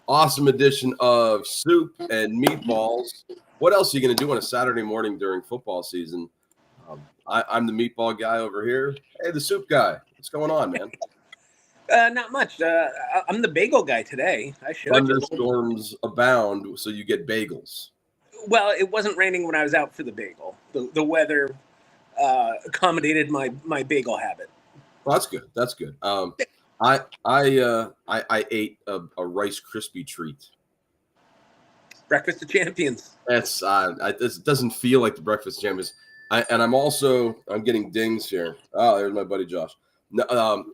awesome edition of Soup and Meatballs. What else are you going to do on a Saturday morning during football season? I'm the meatball guy over here. Hey, the soup guy. What's going on, man? Not much. I'm the bagel guy today. I showed Thunderstorms abound, so you get bagels. Well, it wasn't raining when I was out for the bagel. The weather accommodated my bagel habit. Well, that's good. That's good. I ate a Rice Krispie treat. Breakfast of Champions. That's it doesn't feel like the Breakfast of Champions. I'm getting dings here. Oh, there's my buddy Josh. No,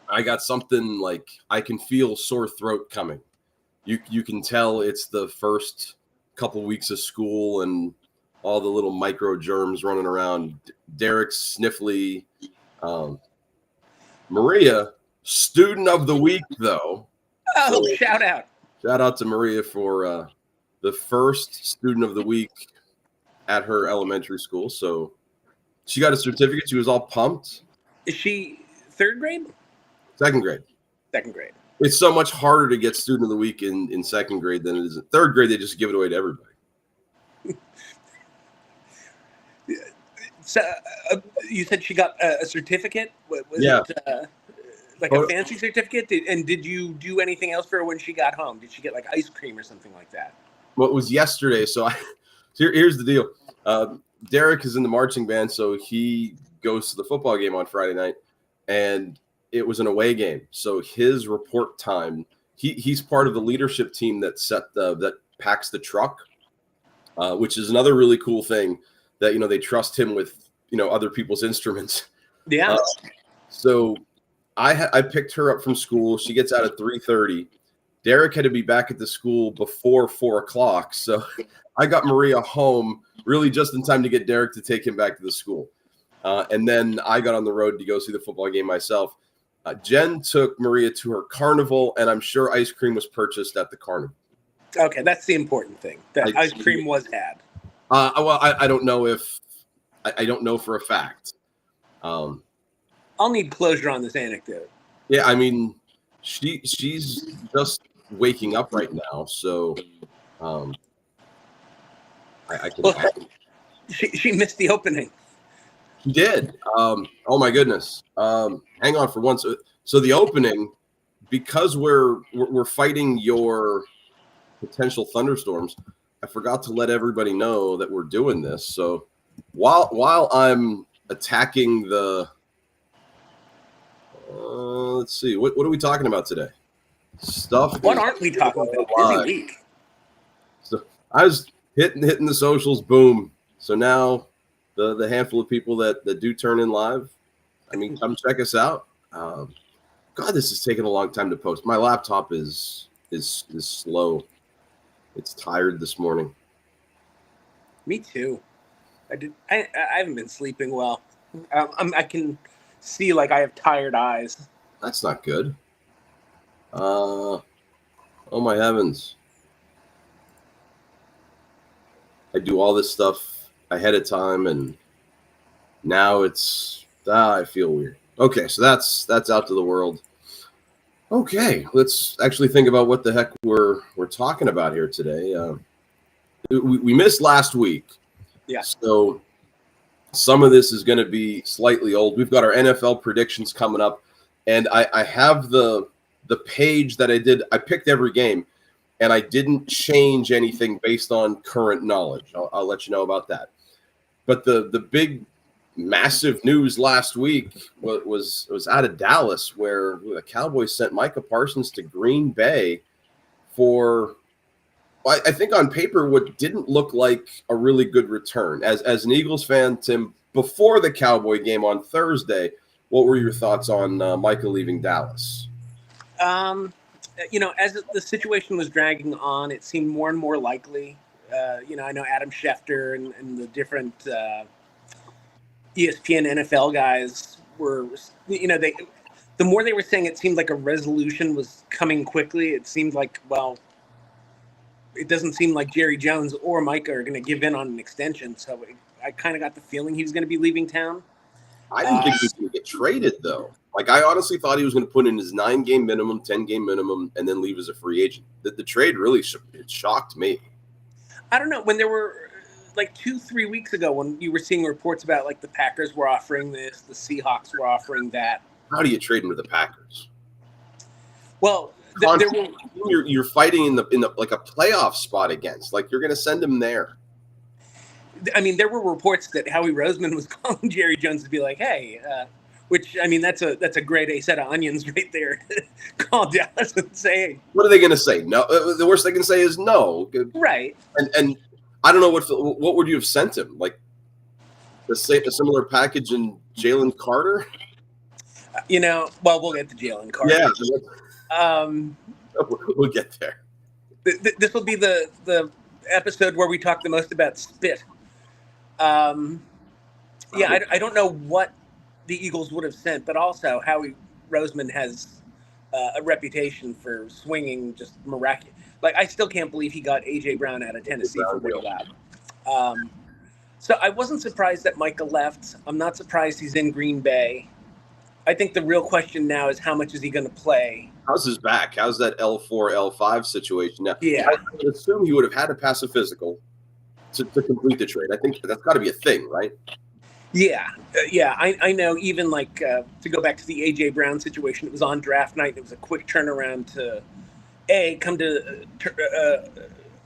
I got something like I can feel sore throat coming. You can tell it's the first couple weeks of school and all the little micro germs running around. Derek's sniffly. Maria, student of the week, though. Oh, so, shout out to Maria for the first student of the week at her elementary school. So she got a certificate. She was all pumped. Is she third grade? Second grade. Second grade. It's so much harder to get student of the week in second grade than it is in third grade. They just give it away to everybody. So you said she got a certificate? Was it like a fancy certificate? Did you do anything else for her when she got home? Did she get like ice cream or something like that? Well, it was yesterday. So here's the deal. Derek is in the marching band, so he goes to the football game on Friday night, and it was an away game. So his report time, he's part of the leadership team that packs the truck, which is another really cool thing that, they trust him with, other people's instruments. Yeah. So I picked her up from school. She gets out at 3:30. Derek had to be back at the school before 4:00. So I got Maria home really just in time to get Derek to take him back to the school. And then I got on the road to go see the football game myself. Jen took Maria to her carnival, and I'm sure ice cream was purchased at the carnival. Okay, that's the important thing. That ice cream was had. Well, I don't know if I don't know for a fact. I'll need closure on this anecdote. Yeah, I mean, she's just waking up right now, so I can. Well, she missed the opening. She did. Oh my goodness. Hang on for once. So the opening, because we're fighting your potential thunderstorms, I forgot to let everybody know that we're doing this. So while I'm attacking the let's see, what are we talking about today? Stuff. What aren't we talking about? Busy week. So I was hitting the socials, boom. So now the handful of people that do turn in live, I mean, come check us out. God, this is taking a long time to post. My laptop is slow. It's tired this morning. Me too. I haven't been sleeping well. I can see like I have tired eyes. That's not good. Oh my heavens. I do all this stuff ahead of time, and now I feel weird. Okay, so that's out to the world. Okay, let's actually think about what the heck we're talking about here today. We missed last week. Yeah. So some of this is going to be slightly old. We've got our NFL predictions coming up, and I have the page that I did. I picked every game, and I didn't change anything based on current knowledge. I'll let you know about that. But the big, massive news last week was out of Dallas, where the Cowboys sent Micah Parsons to Green Bay for, I think on paper, what didn't look like a really good return. As an Eagles fan, Tim, before the Cowboy game on Thursday, what were your thoughts on Micah leaving Dallas? As the situation was dragging on, it seemed more and more likely. I know Adam Schefter and the different ESPN NFL guys were, the more they were saying it seemed like a resolution was coming quickly. It seemed like, well, it doesn't seem like Jerry Jones or Micah are going to give in on an extension. So I kind of got the feeling he was going to be leaving town. I didn't think he was going to get traded, though. Like, I honestly thought he was going to put in his 9-game minimum, 10-game minimum, and then leave as a free agent. The trade really it shocked me. I don't know. When there were, like, 2-3 weeks ago, when you were seeing reports about, like, the Packers were offering this, the Seahawks were offering that. How do you trade him to the Packers? Well, you're fighting in the like a playoff spot against. Like, you're going to send him there. I mean, there were reports that Howie Roseman was calling Jerry Jones to be like, hey, which, I mean, that's a grade A set of onions right there. Call Dallas and say, what are they going to say? No, the worst they can say is no. Right. And I don't know what would you have sent him? Like a similar package in Jalen Carter? Well, we'll get to Jalen Carter. Yeah. We'll get there. This will be the episode where we talk the most about spit. I don't know what the Eagles would have sent, but also Howie Roseman has a reputation for swinging just miraculous. Like, I still can't believe he got A.J. Brown out of Tennessee for what he got. So I wasn't surprised that Micah left. I'm not surprised he's in Green Bay. I think the real question now is how much is he going to play? How's his back? How's that L4, L5 situation now? Yeah. I would assume he would have had to pass a physical to complete the trade. I think that's got to be a thing, right? Yeah. I know, even like to go back to the A.J. Brown situation, it was on draft night. It was a quick turnaround to, come to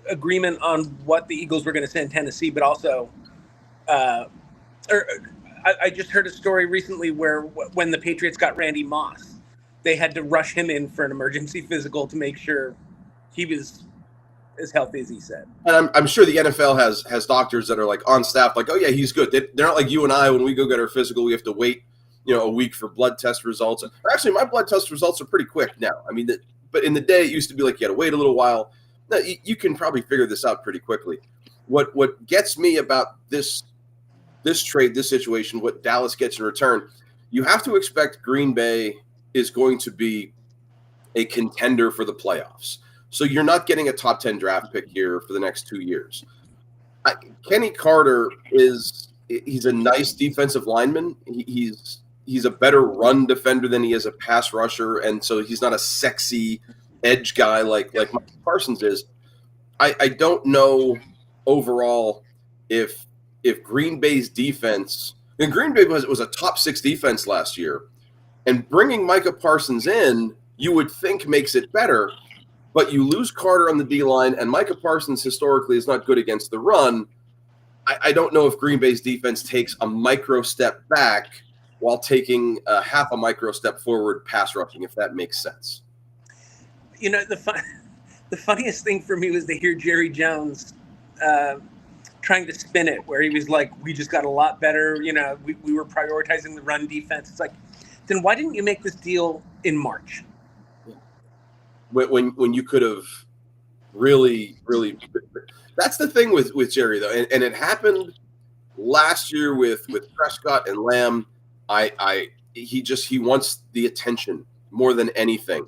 agreement on what the Eagles were going to send Tennessee, but also I just heard a story recently where when the Patriots got Randy Moss, they had to rush him in for an emergency physical to make sure he was as healthy as he said. And I'm sure the NFL has doctors that are like on staff, like, oh yeah, he's good. They're not like you and I when we go get our physical, we have to wait, a week for blood test results. Actually, my blood test results are pretty quick now. I mean, but in the day it used to be like you had to wait a little while. Now, you can probably figure this out pretty quickly. What gets me about this trade, this situation, what Dallas gets in return, you have to expect Green Bay is going to be a contender for the playoffs. So you're not getting a top 10 draft pick here for the next 2 years. Kenny Carter he's a nice defensive lineman. He's a better run defender than he is a pass rusher, and so he's not a sexy edge guy like Mike Parsons is. I don't know overall if Green Bay's defense, and Green Bay was a top 6 defense last year, and bringing Micah Parsons in, you would think makes it better, but you lose Carter on the D-line, and Micah Parsons historically is not good against the run. I don't know if Green Bay's defense takes a micro step back while taking a half a micro step forward pass rushing, if that makes sense. The funniest thing for me was to hear Jerry Jones trying to spin it, where he was like, we just got a lot better. We were prioritizing the run defense. It's like, then why didn't you make this deal in March? When you could have really, really, that's the thing with Jerry though. And it happened last year with Prescott and Lamb. He wants the attention more than anything.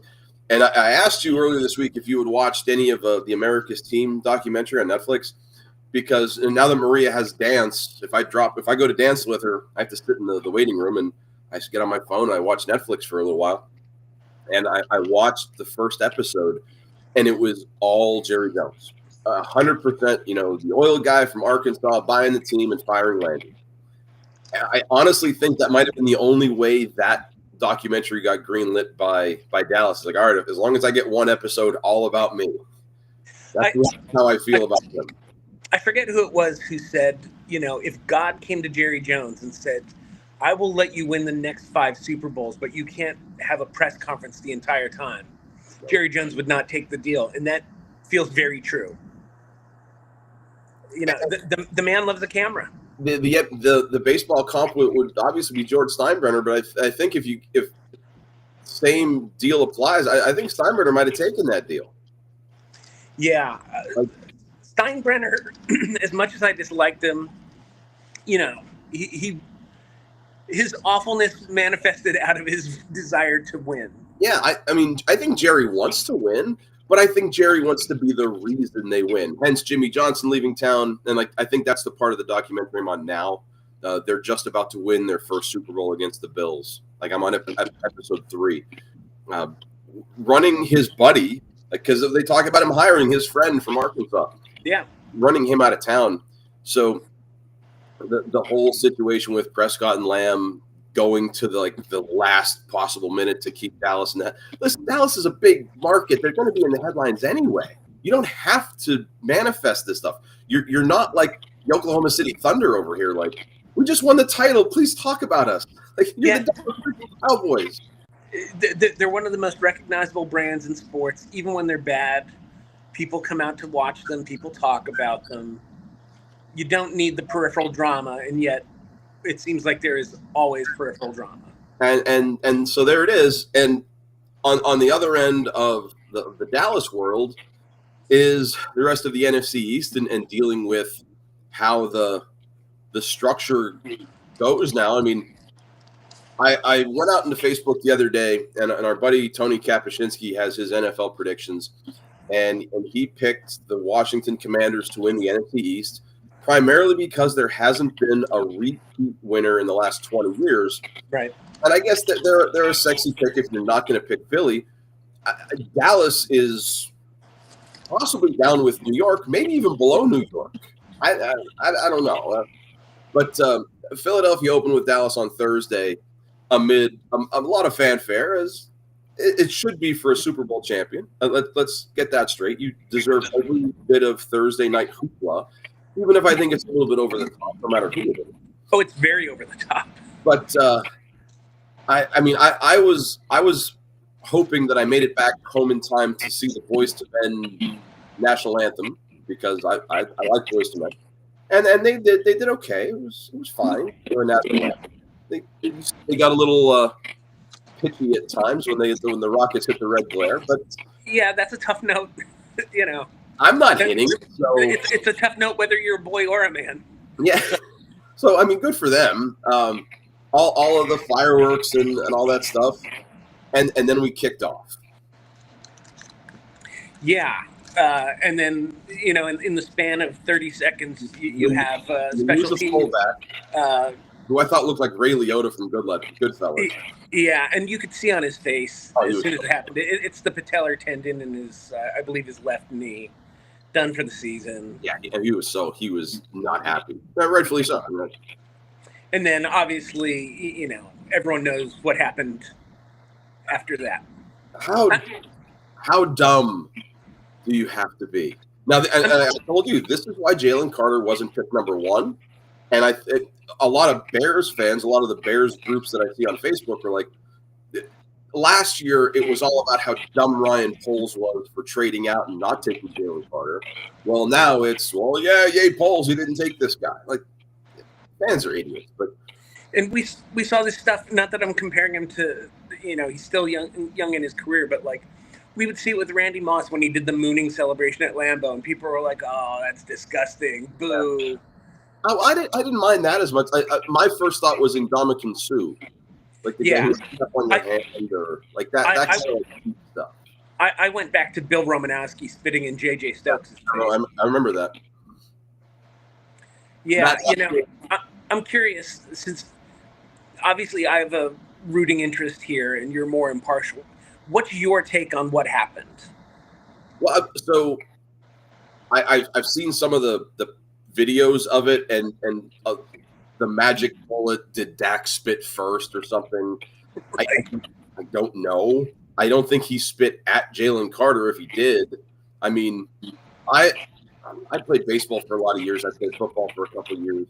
And I asked you earlier this week if you had watched any of the America's Team documentary on Netflix, because now that Maria has dance, if I go to dance with her, I have to sit in the waiting room and I just get on my phone and I watch Netflix for a little while. And I watched the first episode, and it was all Jerry Jones, 100%. The oil guy from Arkansas buying the team and firing Landry. And I honestly think that might have been the only way that documentary got greenlit by Dallas. It's like, all right, as long as I get one episode all about me, that's how I feel about them. I forget who it was who said, if God came to Jerry Jones and said, I will let you win the next 5 Super Bowls, but you can't have a press conference the entire time, Jerry Jones would not take the deal. And that feels very true. The man loves a camera. The baseball comp would obviously be George Steinbrenner, but I think if same deal applies, I think Steinbrenner might have taken that deal. Yeah. Steinbrenner, as much as I disliked him, his awfulness manifested out of his desire to win. Yeah, I mean, I think Jerry wants to win, but I think Jerry wants to be the reason they win. Hence Jimmy Johnson leaving town, and I think that's the part of the documentary I'm on now. They're just about to win their first Super Bowl against the Bills. Like I'm on episode 3. Running his buddy, because they talk about him hiring his friend from Arkansas. Yeah. Running him out of town. So the whole situation with Prescott and Lamb going to the last possible minute to keep Dallas in that. Listen, Dallas is a big market. They're going to be in the headlines anyway. You don't have to manifest this stuff. You're not like the Oklahoma City Thunder over here. Like, we just won the title. Please talk about us. Like, you're the Dallas Cowboys. They're one of the most recognizable brands in sports. Even when they're bad, people come out to watch them. People talk about them. You don't need the peripheral drama, and yet it seems like there is always peripheral drama. And so there it is. And on the other end of the Dallas world is the rest of the NFC East and dealing with how the structure goes now. I mean, I went out into Facebook the other day, and our buddy Tony Kapuscinski has his NFL predictions, and he picked the Washington Commanders to win the NFC East, primarily because there hasn't been a repeat winner in the last 20 years. Right. And I guess that they're a sexy pick if you're not going to pick Philly. Dallas is possibly down with New York, maybe even below New York. I don't know. But Philadelphia opened with Dallas on Thursday amid a lot of fanfare, as it should be for a Super Bowl champion. Let's get that straight. You deserve every bit of Thursday night hoopla, even if I think it's a little bit over the top, no matter who it is. Oh, it's very over the top. But I was hoping that I made it back home in time to see the Boyz II Men national anthem, because I like Boyz II Men, and they did okay. It was fine. They were national anthem. They got a little pitchy at times when the Rockets hit the red glare, but yeah, that's a tough note. I'm not hitting. So it's a tough note whether you're a boy or a man. Yeah. So I mean, good for them. All of the fireworks and all that stuff, and then we kicked off. Yeah, and then in the span of 30 seconds, you have special teams fullback, who I thought looked like Ray Liotta from Goodfellas. Yeah, and you could see on his face as soon as it happened. It's the patellar tendon in his, I believe, his left knee. Done for the season. Yeah, and he was not happy. Rightfully so. And then obviously, everyone knows what happened after that. How dumb do you have to be? Now, and I told you, this is why Jalen Carter wasn't picked number 1. And a lot of Bears fans, a lot of the Bears groups that I see on Facebook are like, last year it was all about how dumb Ryan Poles was for trading out and not taking Jalen Carter. Well, now it's, yay Poles, he didn't take this guy. Like, fans are idiots. And we saw this stuff. Not that I'm comparing him to, he's still young in his career, but like we would see it with Randy Moss when he did the mooning celebration at Lambeau, and people were like, "Oh, that's disgusting! Boo!" Yeah. Oh, I didn't mind that as much. My first thought was Ndamukong Suh, like the guy who step on your hand or like that. That's stuff. I went back to Bill Romanowski spitting in J.J. Stokes' face. I remember that. Yeah, I'm curious, since obviously I have a rooting interest here and you're more impartial. What's your take on what happened? Well, so I've seen some of the videos of it, and the magic bullet, did Dak spit first or something? Right. I don't know. I don't think he spit at Jalen Carter. If he did, I mean, I played baseball for a lot of years. I played football for a couple of years.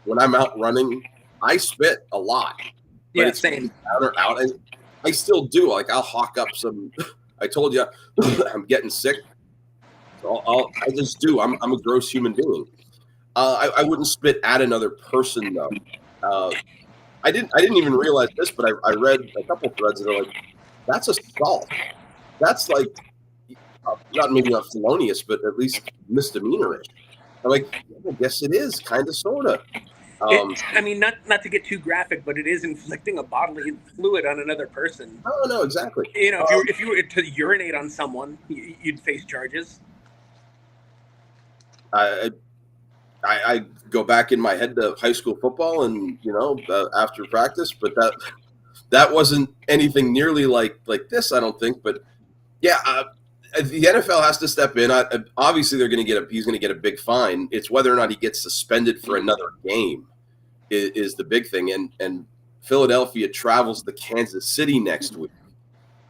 When I'm out running, I spit a lot. Yeah, same. Out or out, and I still do. Like, I'll hawk up some. I told you I'm getting sick. So I just do. I'm a gross human being. I wouldn't spit at another person though. I didn't even realize this, but I read a couple threads that are like, that's assault. That's like not maybe not felonious, but at least misdemeanorish. I'm like, I guess it is, kind of, sort of. I mean, not to get too graphic, but it is inflicting a bodily fluid on another person. Oh no, exactly. If you were to urinate on someone, you'd face charges. I go back in my head to high school football, and after practice, but that wasn't anything nearly like this, I don't think. But yeah, the NFL has to step in. Obviously, he's going to get a big fine. It's whether or not he gets suspended for another game is the big thing. And Philadelphia travels to Kansas City next week.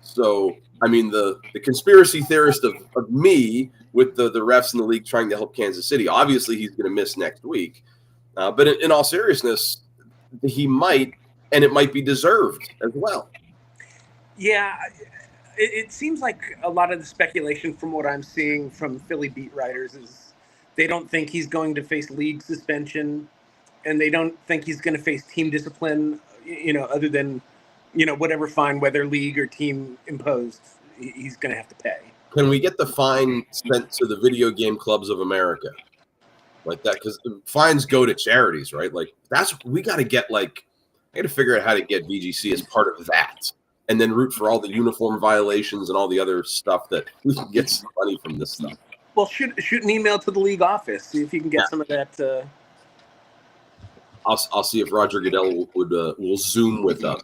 So, I mean, the conspiracy theorist of me with the refs in the league trying to help Kansas City, obviously he's going to miss next week. But in all seriousness, he might, and it might be deserved as well. Yeah, it seems like a lot of the speculation from what I'm seeing from Philly beat writers is they don't think he's going to face league suspension, and they don't think he's going to face team discipline, other than, whatever fine, whether league or team imposed, he's going to have to pay. Can we get the fine sent to the Video Game Clubs of America? Like that, because the fines go to charities, right? Like we got to get I got to figure out how to get VGC as part of that, and then root for all the uniform violations and all the other stuff that we can get some money from this stuff. Well, shoot an email to the league office, see if you can get some of that. I'll see if Roger Goodell will Zoom with us.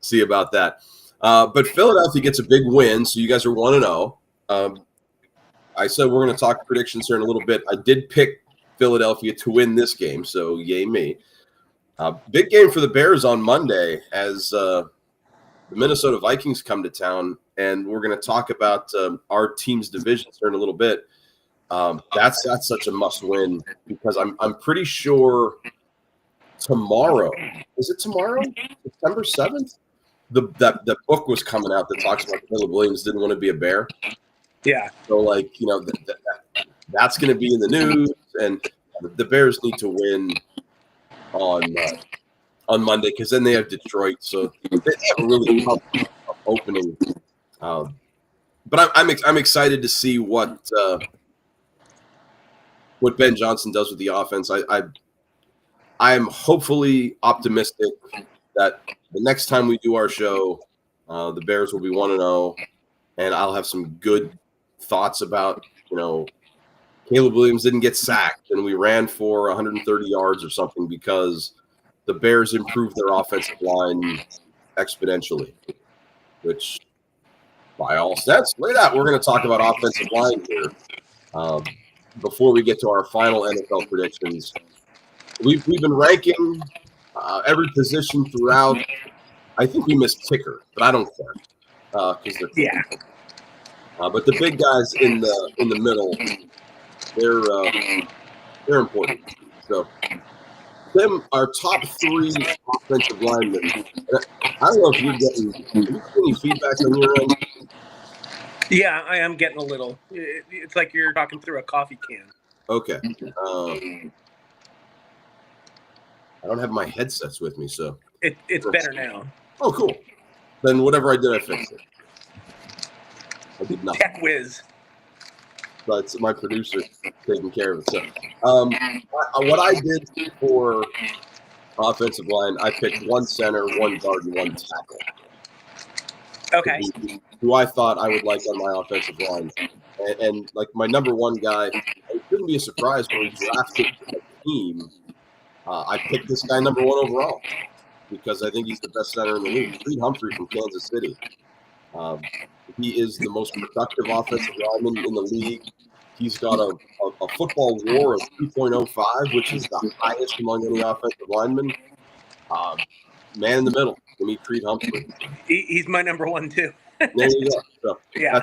See about that. But Philadelphia gets a big win, so you guys are 1-0. I said we're going to talk predictions here in a little bit. I did pick Philadelphia to win this game, so yay me. Big game for the Bears on Monday as the Minnesota Vikings come to town, and we're going to talk about our team's divisions here in a little bit. That's such a must-win because I'm pretty sure tomorrow – is it tomorrow? September 7th? The book was coming out that talks about Caleb Williams didn't want to be a Bear. Yeah. So, that's going to be in the news, and the Bears need to win on Monday because then they have Detroit. So they have a really tough opening. But I'm excited to see what Ben Johnson does with the offense. I am hopefully optimistic that the next time we do our show, the Bears will be 1-0, and I'll have some good thoughts about, Caleb Williams didn't get sacked and we ran for 130 yards or something because the Bears improved their offensive line exponentially, which by all stats, look at that. We're going to talk about offensive line here. Before we get to our final NFL predictions, we've been ranking every position throughout. I think we missed kicker, but I don't care because they're but the big guys in the middle, they're important. So them our top three offensive linemen. I don't know if you're getting any feedback on your end. Yeah, I am getting a little. It's like you're talking through a coffee can. Okay. I don't have my headsets with me, so it's better now. Oh, cool. Then whatever I did, I fixed it. I did nothing. Tech whiz. But my producer taking care of it. So, what I did for offensive line, I picked one center, one guard, and one tackle. Okay. Who I thought I would like on my offensive line, and like my number one guy, it shouldn't be a surprise when we drafted a team. I picked this guy number one overall because I think he's the best center in the league. Creed Humphrey from Kansas City. He is the most productive offensive lineman in the league. He's got a football WAR of 2.05, which is the highest among any offensive lineman. Man in the middle, give me Creed Humphrey. He's my number one too. There you go. So yeah,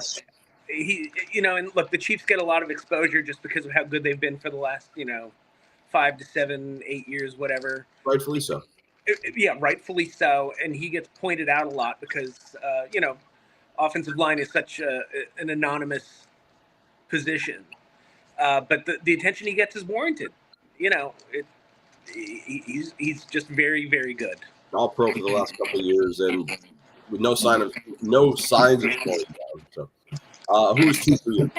and look, the Chiefs get a lot of exposure just because of how good they've been for the last 5 to 7, 8 years, whatever. Rightfully so. Yeah, rightfully so, and he gets pointed out a lot because offensive line is such an anonymous position, but the attention he gets is warranted. He's just very, very good. All pro for the last couple of years, and with no signs of slowing down. So, who was two for you?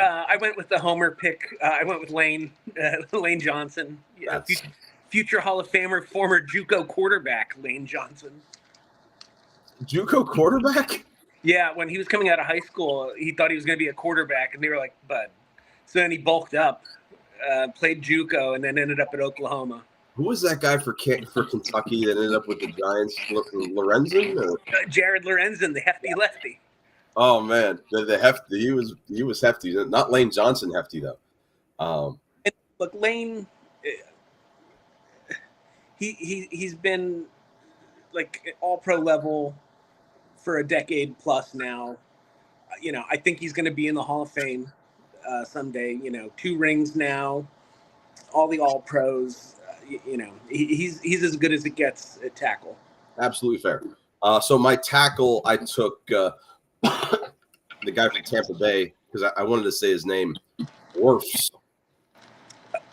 I went with the homer pick. I went with Lane Johnson. Yeah, future Hall of Famer, former JUCO quarterback Lane Johnson. JUCO quarterback? Yeah, when he was coming out of high school, he thought he was going to be a quarterback, and they were like, "Bud, So then he bulked up, played JUCO, and then ended up at Oklahoma. Who was that guy for Kentucky that ended up with the Giants? Lorenzen? Or? Jared Lorenzen, the hefty lefty. Oh man, the hefty. He was hefty. Not Lane Johnson hefty though. And look, Lane, he's been like all pro level for a decade plus now. I think he's going to be in the Hall of Fame someday. 2 rings now, all the all pros. He's as good as it gets at tackle. Absolutely fair. So my tackle, I took the guy from Tampa Bay because I wanted to say his name, Wirfs.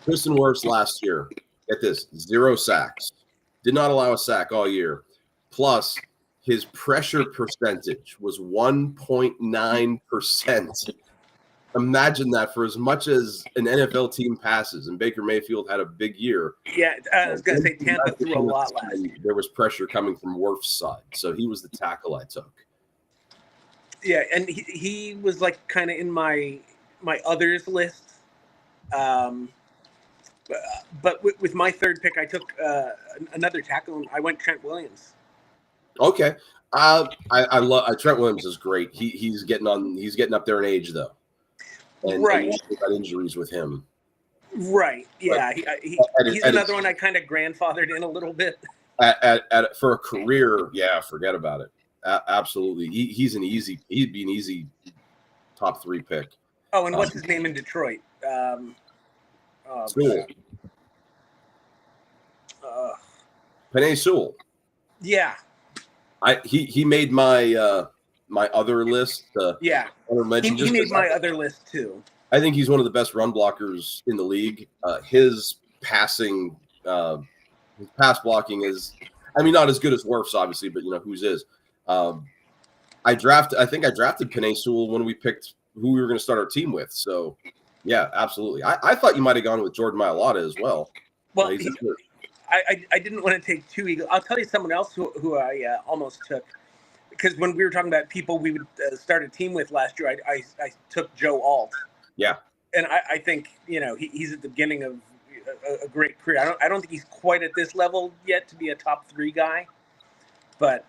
Tristan Wirfs last year. Get this, 0 sacks. Did not allow a sack all year. Plus, his pressure percentage was 1.9%. Imagine that for as much as an NFL team passes, and Baker Mayfield had a big year. Yeah, I was going to say Tampa threw a lot last year. There was pressure coming from Wirfs' side, so he was the tackle I took. Yeah, and he was like kind of in my others list. But with my third pick, I took another tackle. I went Trent Williams. Okay, I love Trent Williams is great. He's getting up there in age though. And got injuries with him. Right. Yeah. He's another one I kind of grandfathered in a little bit. For a career, yeah, forget about it. Absolutely. He'd be an easy top 3 pick. Oh, and what's his name in Detroit? Sewell. Penei Sewell. Yeah. He made my my other list. Yeah, he made my other list too. I think he's one of the best run blockers in the league. His passing, his pass blocking is, not as good as Wirfs, obviously, but whose is. I think I drafted Penei Sewell when we picked who we were going to start our team with. So, yeah, absolutely. I thought you might have gone with Jordan Mailata as well. Well, I didn't want to take 2 Eagles. I'll tell you someone else who I almost took. Because when we were talking about people we would start a team with last year, I took Joe Alt. Yeah. And I think, he's at the beginning of a great career. I don't think he's quite at this level yet to be a top 3 guy. But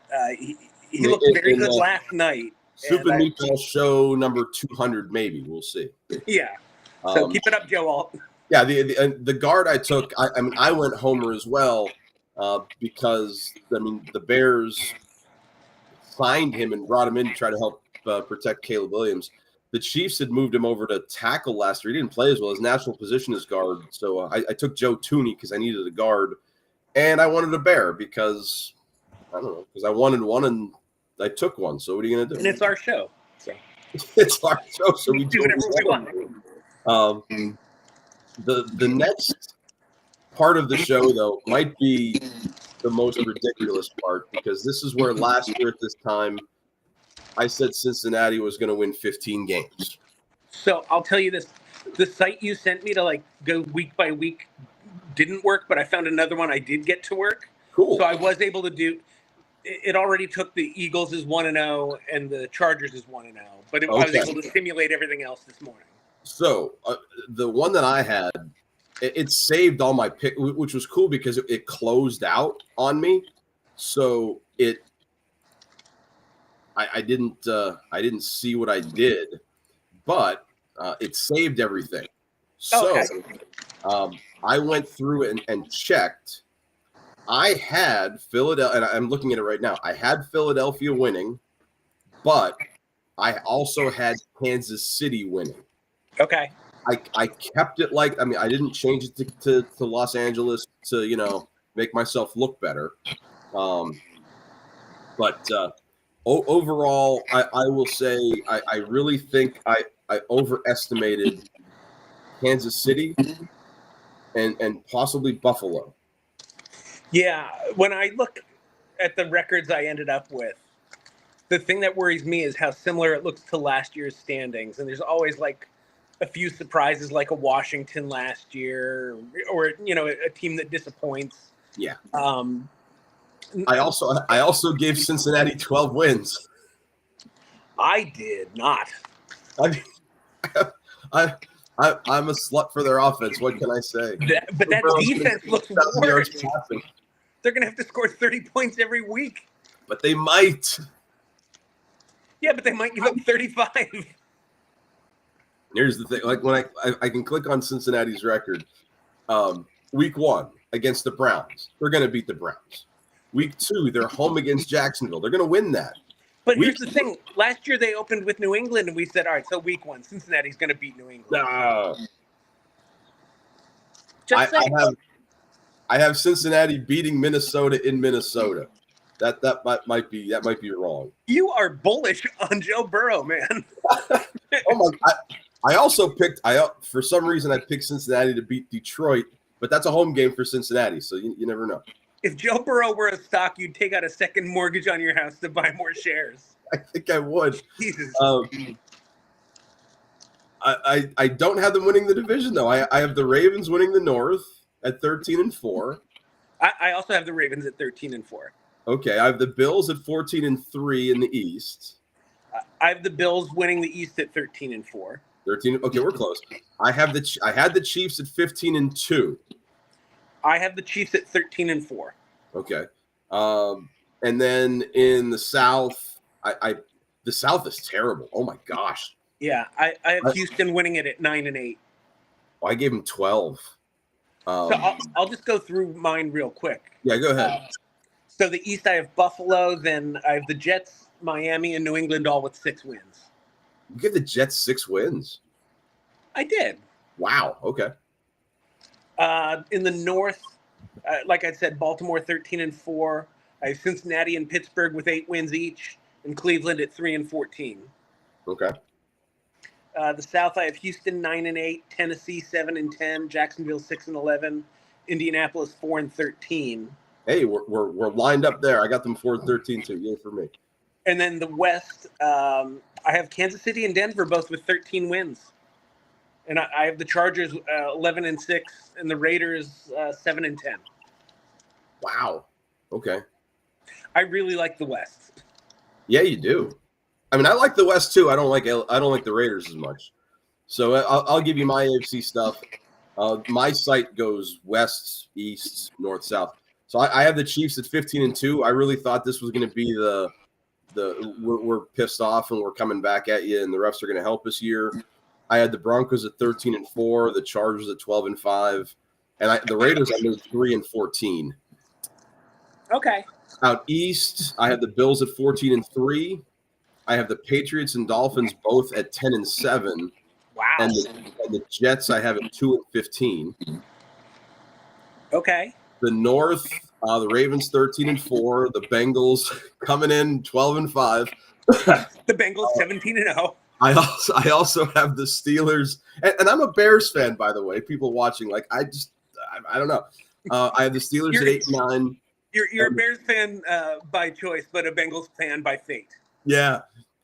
he looked very good last night. Super Meatballs show number 200, maybe. We'll see. Yeah. So keep it up, Joe Alt. Yeah, the guard I took, I went Homer as well because, the Bears signed him and brought him in to try to help protect Caleb Williams. The Chiefs had moved him over to tackle last year. He didn't play as well. His natural position is guard. So I took Joe Tooney because I needed a guard. And I wanted a Bear because, I wanted one and I took one. So what are you going to do? And it's our show. So. It's our show, so we do whatever we want. The next part of the show, though, might be the most ridiculous part because this is where last year at this time I said Cincinnati was going to win 15 games. So I'll tell you this. The site you sent me to go week by week didn't work, but I found another one I did get to work. Cool. So I was able to do it. Already took the Eagles as 1-0 and the Chargers as 1-0, but I was able to simulate everything else this morning. So the one that I had, it saved all my pick, which was cool because it closed out on me. So I didn't see what I did, but it saved everything. So I went through it and checked. I had Philadelphia, and I'm looking at it right now. I had Philadelphia winning, but I also had Kansas City winning. Okay. I kept it I didn't change it to Los Angeles to, make myself look better. But overall, I will say I really think I overestimated Kansas City and possibly Buffalo. Yeah. When I look at the records I ended up with, the thing that worries me is how similar it looks to last year's standings. And there's always a few surprises like a Washington last year or a team that disappoints. Yeah. I also gave Cincinnati 12 wins. I did not. I'm a slut for their offense. What can I say? But that defense looks 1,000 yards worse. passing. They're going to have to score 30 points every week. But they might. Yeah, but they might give up 35. Here's the thing. Like when I can click on Cincinnati's record, week 1 against the Browns, they're going to beat the Browns. Week 2, they're home against Jacksonville. They're going to win that. But here's the thing. Last year they opened with New England, and we said, all right, so week 1, Cincinnati's going to beat New England. I have Cincinnati beating Minnesota in Minnesota. That might be wrong. You are bullish on Joe Burrow, man. Oh my! I also picked. For some reason I picked Cincinnati to beat Detroit, but that's a home game for Cincinnati, so you never know. If Joe Burrow were a stock, you'd take out a second mortgage on your house to buy more shares. I think I would. Jesus. I don't have them winning the division though. I have the Ravens winning the North at 13-4. I also have the Ravens at 13-4. Okay, I have the Bills at 14-3 in the East. I have the Bills winning the East at 13-4. 13. Okay, we're close. I had the Chiefs at 15-2. I have the Chiefs at 13-4. Okay, and then in the South, the South is terrible. Oh my gosh. Yeah, I have Houston winning it at 9-8. I gave him 12. So I'll just go through mine real quick. Yeah, go ahead. So the East, I have Buffalo. Then I have the Jets, Miami, and New England all with 6 wins. You give the Jets 6 wins? I did. Wow. Okay. In the North, like I said, Baltimore 13-4. I have Cincinnati and Pittsburgh with 8 wins each, and Cleveland at 3-14. Okay. The South, I have Houston 9-8, Tennessee 7-10, Jacksonville 6-11, Indianapolis 4-13. Hey, we're lined up there. I got them 4-13 too. Yay for me. And then the West, I have Kansas City and Denver both with 13 wins. And I have the Chargers 11-6 and the Raiders 7-10. Wow. Okay. I really like the West. Yeah, you do. I mean, I like the West too. I don't like the Raiders as much. So I'll give you my AFC stuff. My site goes West, East, North, South. So I have the Chiefs at 15-2. I really thought this was going to be we're pissed off and we're coming back at you, and the refs are going to help us here. I had the Broncos at 13-4, the Chargers at 12-5, and the Raiders I moved 3-14. Okay. Out East, I have the Bills at 14-3. I have the Patriots and Dolphins both at 10-7. Wow. And the Jets I have at 2-15. Okay. The North, the Ravens 13-4. The Bengals coming in 12-5. The Bengals 17-0. I also have the Steelers, and I'm a Bears fan, by the way. People watching, I don't know. I have the Steelers at 8-9. You're a Bears fan by choice, but a Bengals fan by fate. Yeah,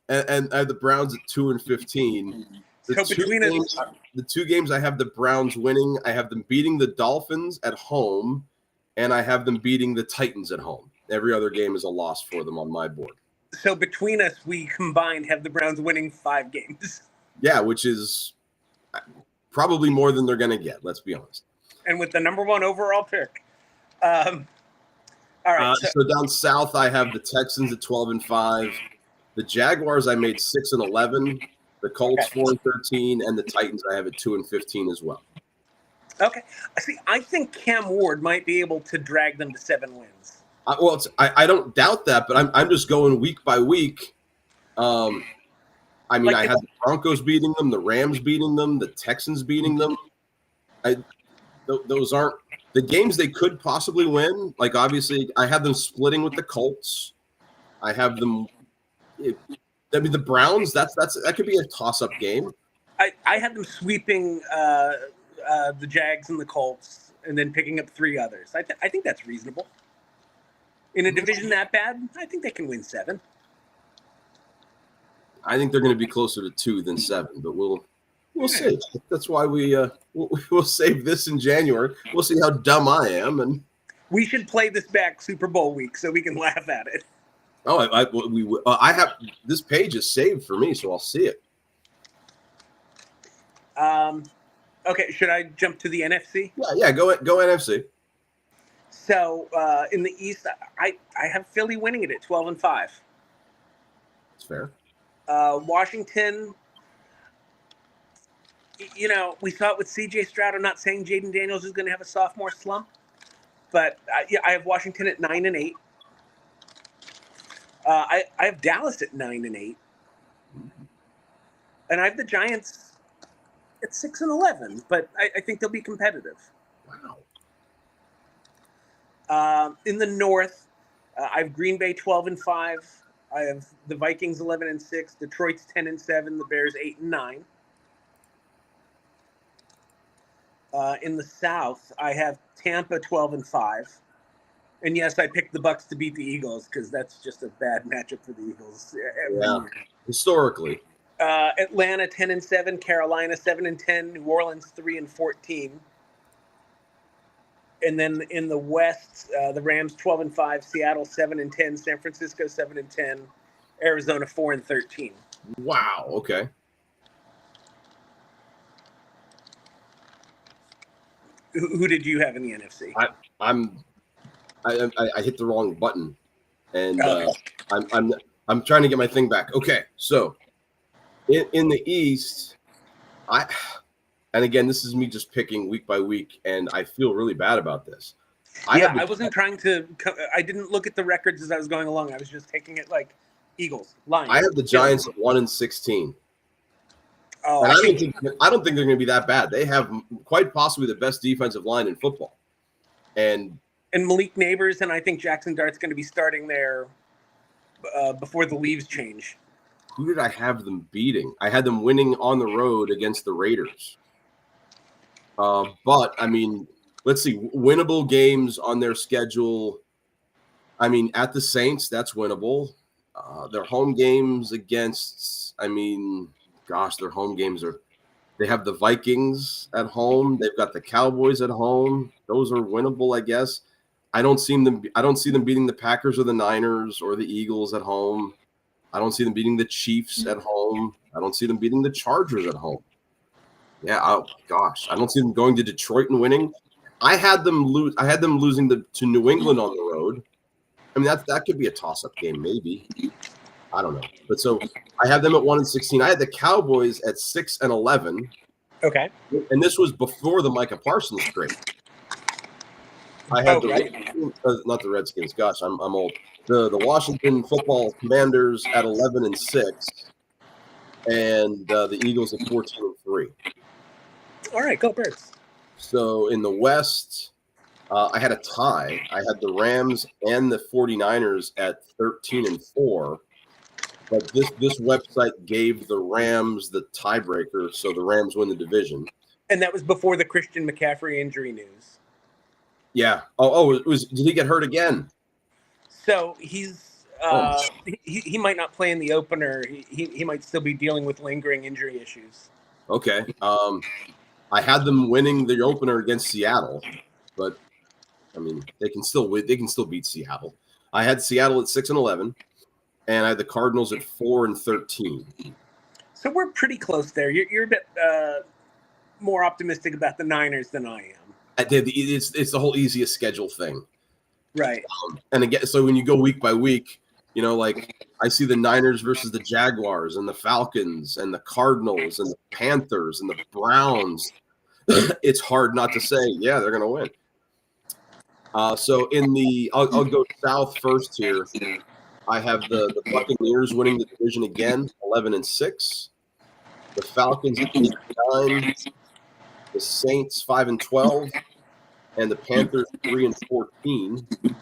and I have the Browns at 2-15. The 2 games I have the Browns winning. I have them beating the Dolphins at home, and I have them beating the Titans at home. Every other game is a loss for them on my board. So between us, we combined have the Browns winning 5 games. Yeah, which is probably more than they're going to get. Let's be honest. And with the number 1 overall pick. All right. So down south, I have the Texans at 12-5. The Jaguars I made 6-11. The Colts 4-13, and the Titans I have at 2-15 as well. Okay. See, I think Cam Ward might be able to drag them to 7 wins. I don't doubt that, but I'm just going week by week. I mean, I had the Broncos beating them, the Rams beating them, the Texans beating them. Those aren't the games they could possibly win. Like, obviously, I have them splitting with the Colts. I have them. The Browns. That could be a toss-up game. I had them sweeping the Jags and the Colts, and then picking up 3 others. I think that's reasonable. In a division that bad, I think they can win 7. I think they're going to be closer to 2 than 7, but we'll see. That's why we'll save this in January. We'll see how dumb I am, and we should play this back Super Bowl week so we can laugh at it. Oh, I have this page is saved for me, so I'll see it. Okay, should I jump to the NFC? Yeah. Go NFC. So in the East, I have Philly winning it at 12-5. It's fair. Washington, we saw it with C.J. Stroud. I'm not saying Jaden Daniels is going to have a sophomore slump, but I have Washington at 9-8. I have Dallas at 9-8, and I have the Giants at 6-11. But I think they'll be competitive. Wow. In the North, I have Green Bay 12-5. I have the Vikings 11-6. Detroit's 10-7. The Bears 8-9. In the South, I have Tampa 12-5. And yes, I picked the Bucks to beat the Eagles because that's just a bad matchup for the Eagles every year. Historically. Atlanta 10-7, Carolina 7-10, New Orleans 3-14. And then in the West, the Rams 12-5, Seattle 7-10, San Francisco 7-10, Arizona 4-13. Wow. Okay. Who did you have in the NFC? I hit the wrong button, and I'm trying to get my thing back. Okay, so in the East, and again, this is me just picking week by week, and I feel really bad about this. I wasn't trying to. I didn't look at the records as I was going along. I was just taking it like Eagles, Lions. I have the Giants at 1-16. Oh, and I don't think they're going to be that bad. They have quite possibly the best defensive line in football, and Malik Neighbors, and I think Jackson Dart's going to be starting there before the leaves change. Who did I have them beating? I had them winning on the road against the Raiders. But, I mean, let's see. Winnable games on their schedule. I mean, at the Saints, that's winnable. Their home games against, their home games they have the Vikings at home. They've got the Cowboys at home. Those are winnable, I guess. I don't see them beating the Packers or the Niners or the Eagles at home. I don't see them beating the Chiefs at home. I don't see them beating the Chargers at home. Yeah, I don't see them going to Detroit and winning. I had them losing to New England on the road. I mean, that could be a toss-up game, maybe. I don't know. But so I have them at 1-16. I had the Cowboys at 6-11. Okay. And this was before the Micah Parsons trade. I had not the Redskins. Gosh, I'm old. The Washington Football Commanders at 11-6, and the Eagles at 14-3. All right, go Birds. So in the West, I had a tie. I had the Rams and the 49ers at 13-4. But this website gave the Rams the tiebreaker, so the Rams win the division. And that was before the Christian McCaffrey injury news. Yeah. It was. Did he get hurt again? So he's he might not play in the opener. He might still be dealing with lingering injury issues. Okay. I had them winning the opener against Seattle, but I mean they can still win. They can still beat Seattle. I had Seattle at 6-11, and I had the Cardinals at 4-13. So we're pretty close there. You're a bit more optimistic about the Niners than I am. I did. It's the whole easiest schedule thing, right? And again, so when you go week by week, like I see the Niners versus the Jaguars and the Falcons and the Cardinals and the Panthers and the Browns. It's hard not to say, yeah, they're going to win. So I'll go south first here. I have the Buccaneers winning the division again, 11-6. The Falcons at 8-9. The Saints 5-12, and the Panthers 3-14.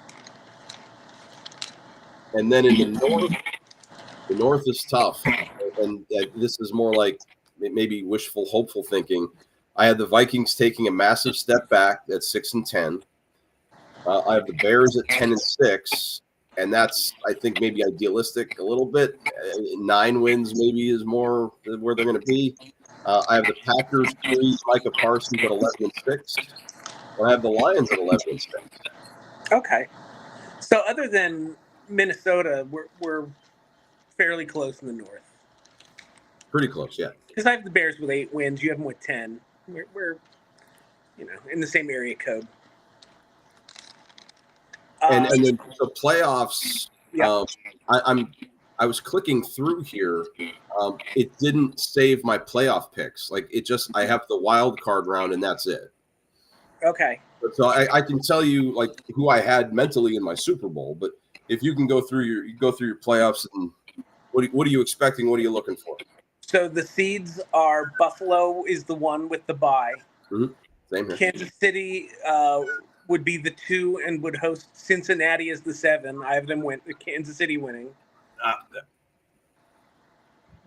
And then in the North is tough, and this is more like maybe wishful, hopeful thinking. I had the Vikings taking a massive step back at 6-10. I have the Bears at 10-6, and that's I think maybe idealistic a little bit. 9 wins maybe is more where they're going to be. I have the Packers 3, Micah Parsons at 11-6. And I have the Lions at 11-6. Okay. So other than Minnesota, we're fairly close in the North. Pretty close, yeah. Because I have the Bears with 8 wins. You have them with 10. We're in the same area code. And then the playoffs. Yeah. I was clicking through here. It didn't save my playoff picks. Like I have the wild card round and that's it. Okay. So I can tell you like who I had mentally in my Super Bowl, but if you can go through your playoffs and what are you expecting? What are you looking for? So the seeds are Buffalo is the one with the bye. Mm-hmm. Same here. Kansas City would be the 2 and would host Cincinnati as the 7. I have them Kansas City winning.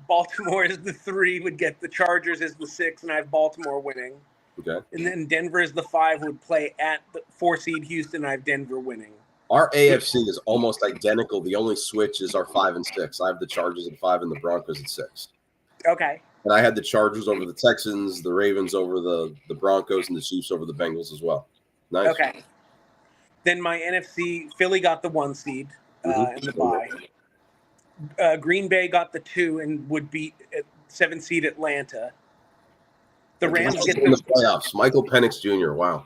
Baltimore is the 3, would get the Chargers as the 6, and I have Baltimore winning. Okay. And then Denver is the 5, would play at the 4 seed Houston. I have Denver winning. Our AFC is almost identical. The only switch is our 5 and 6. I have the Chargers at 5 and the Broncos at 6. Okay. And I had the Chargers over the Texans, the Ravens over the Broncos, and the Chiefs over the Bengals as well. Nice. Okay. Then my NFC, Philly got the 1 seed and the bye. Green Bay got the 2 and would beat 7 seed Atlanta. The Rams get in the playoffs. Michael Penix Jr. Wow.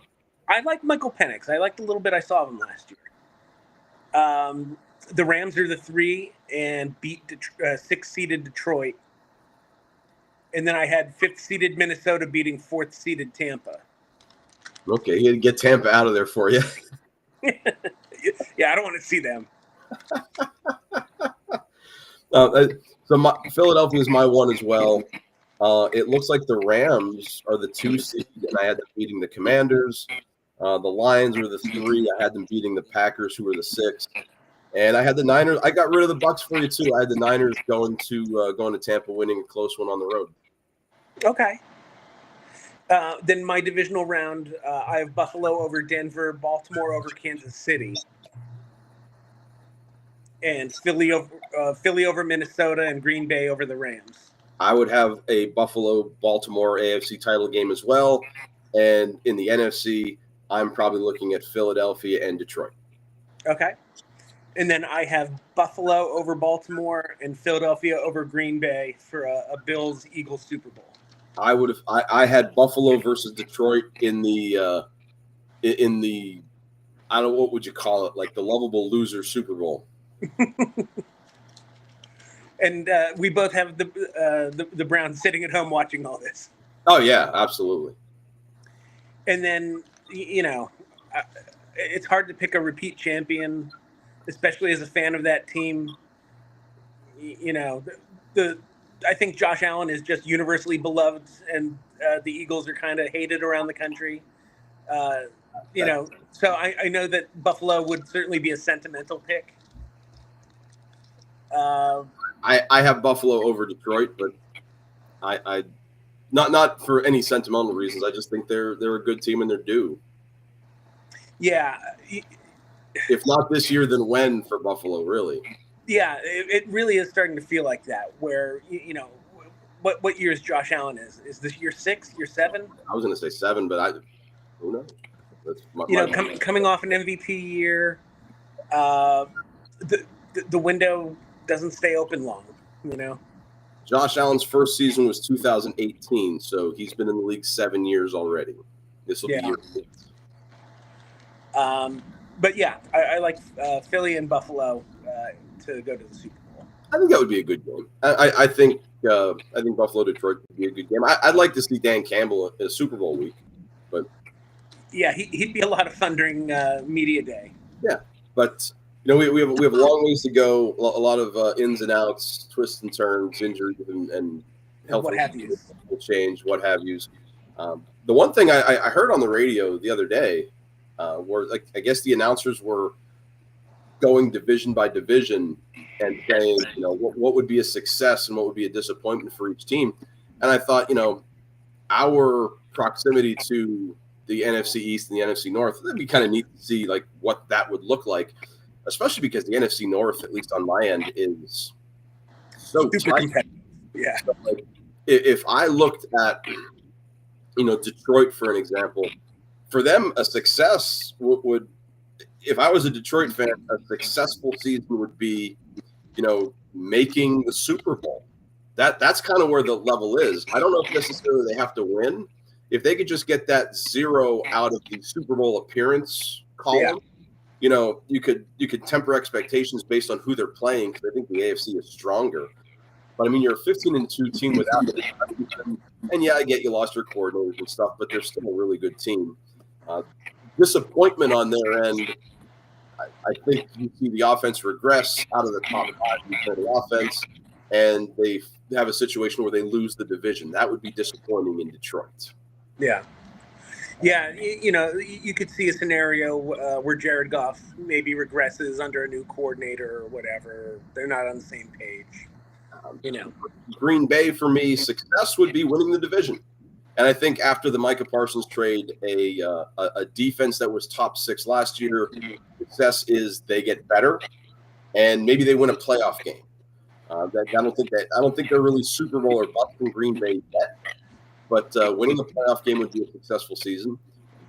I like Michael Penix. I liked a little bit I saw of him last year. The Rams are the 3 and beat 6-seeded Detroit. And then I had 5th-seeded Minnesota beating 4th-seeded Tampa. Okay, you get Tampa out of there for you. Yeah, I don't want to see them. So Philadelphia is my 1 as well. It looks like the Rams are the 2 seed, and I had them beating the Commanders. The Lions were the 3. I had them beating the Packers, who were the 6. And I had the Niners. I got rid of the Bucks for you too. I had the Niners going to Tampa, winning a close one on the road. Okay. Then my divisional round, I have Buffalo over Denver, Baltimore over Kansas City, and Philly over Minnesota, and Green Bay over the Rams. I would have a Buffalo-Baltimore AFC title game as well. And in the NFC, I'm probably looking at Philadelphia and Detroit. Okay. And then I have Buffalo over Baltimore and Philadelphia over Green Bay for a Bills-Eagles Super Bowl. I had Buffalo versus Detroit in the I don't know, what would you call it, like the lovable loser Super Bowl. And we both have the Browns sitting at home watching all this. Oh yeah, absolutely. And then it's hard to pick a repeat champion, especially as a fan of that team. I think Josh Allen is just universally beloved, and the Eagles are kind of hated around the country. So I know that Buffalo would certainly be a sentimental pick. I have Buffalo over Detroit, but I not for any sentimental reasons. I just think they're a good team and they're due. Yeah. If not this year, then when for Buffalo, really? Yeah, it really is starting to feel like that. Where what year is Josh Allen? Is this year 6, year 7? I was going to say 7, but who knows? That's coming off an MVP year, the window doesn't stay open long. Josh Allen's first season was 2018, so he's been in the league 7 years already. This will be year 8. But yeah, I like Philly and Buffalo to go to the Super Bowl. I think that would be a good game. I think Buffalo Detroit would be a good game. I'd like to see Dan Campbell at a Super Bowl week, but yeah, he'd be a lot of fun during media day. Yeah, but we have a long ways to go. A lot of ins and outs, twists and turns, injuries, and health will change. What have yous. The one thing I heard on the radio the other day. Where I guess the announcers were going division by division and saying, what would be a success and what would be a disappointment for each team. And I thought, our proximity to the NFC East and the NFC North, it'd be kind of neat to see like what that would look like, especially because the NFC North, at least on my end, is so super competitive. Yeah. So, like, if I looked at, Detroit for an example. For them, a success would, if I was a Detroit fan, a successful season would be, making the Super Bowl. That's kind of where the level is. I don't know if necessarily they have to win. if they could just get that 0 out of the Super Bowl appearance column, you know, you could temper expectations based on who they're playing, because I think the AFC is stronger. But I mean, you're a 15-2 team without it, and yeah, I get you lost your coordinators and stuff, but they're still a really good team. Disappointment on their end. I think you see the offense regress out of the top 5 for the offense, and they have a situation where they lose the division. That would be disappointing in Detroit. Yeah. Yeah, you know, you could see a scenario where Jared Goff maybe regresses under a new coordinator or whatever. They're not on the same page. You know, Green Bay, for me, success would be winning the division. And I think after the Micah Parsons trade, a defense that was top 6 last year, success is they get better, and maybe they win a playoff game. I don't think they're really Super Bowl or bust in Green Bay yet. But winning a playoff game would be a successful season.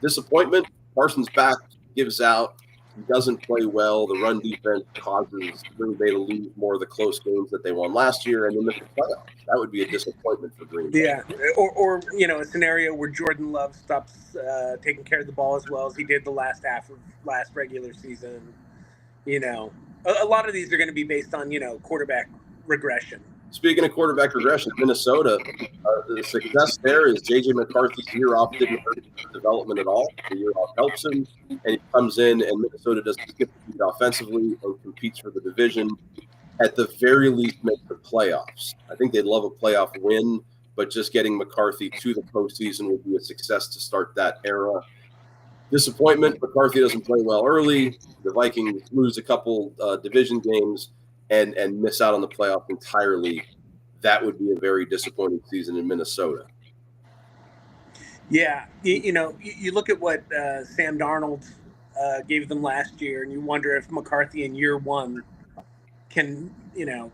Disappointment, Parsons back, gives out. He doesn't play well. The run defense causes Green Bay to lose more of the close games that they won last year and then miss the playoffs. That would be a disappointment for Green Bay. Yeah, or you know, a scenario where Jordan Love stops taking care of the ball as well as he did the last half of last regular season. You know, a lot of these are going to be based on, you know, quarterback regression. Speaking of quarterback regression, Minnesota, the success there is J.J. McCarthy's year off didn't hurt his development at all. The year off helps him, and he comes in, and Minnesota doesn't skip the beat offensively and competes for the division. At the very least, make the playoffs. I think they'd love a playoff win, but just getting McCarthy to the postseason would be a success to start that era. Disappointment, McCarthy doesn't play well early. The Vikings lose a couple division games and miss out on the playoff entirely. That would be a very disappointing season in Minnesota. Yeah, you know, you look at what Sam Darnold gave them last year, and you wonder if McCarthy in year one can, you know,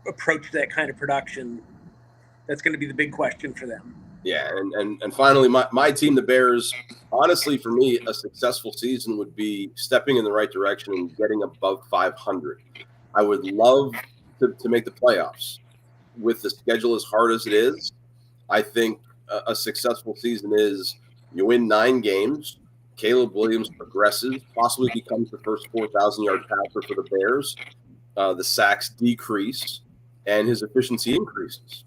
approach that kind of production. That's going to be the big question for them. Yeah, and finally, my team, the Bears, honestly, for me, a successful season would be stepping in the right direction and getting above 500. I would love to make the playoffs. With the schedule as hard as it is, I think a successful season is you win 9 games, Caleb Williams progresses, possibly becomes the first 4,000-yard passer for the Bears, the sacks decrease, and his efficiency increases.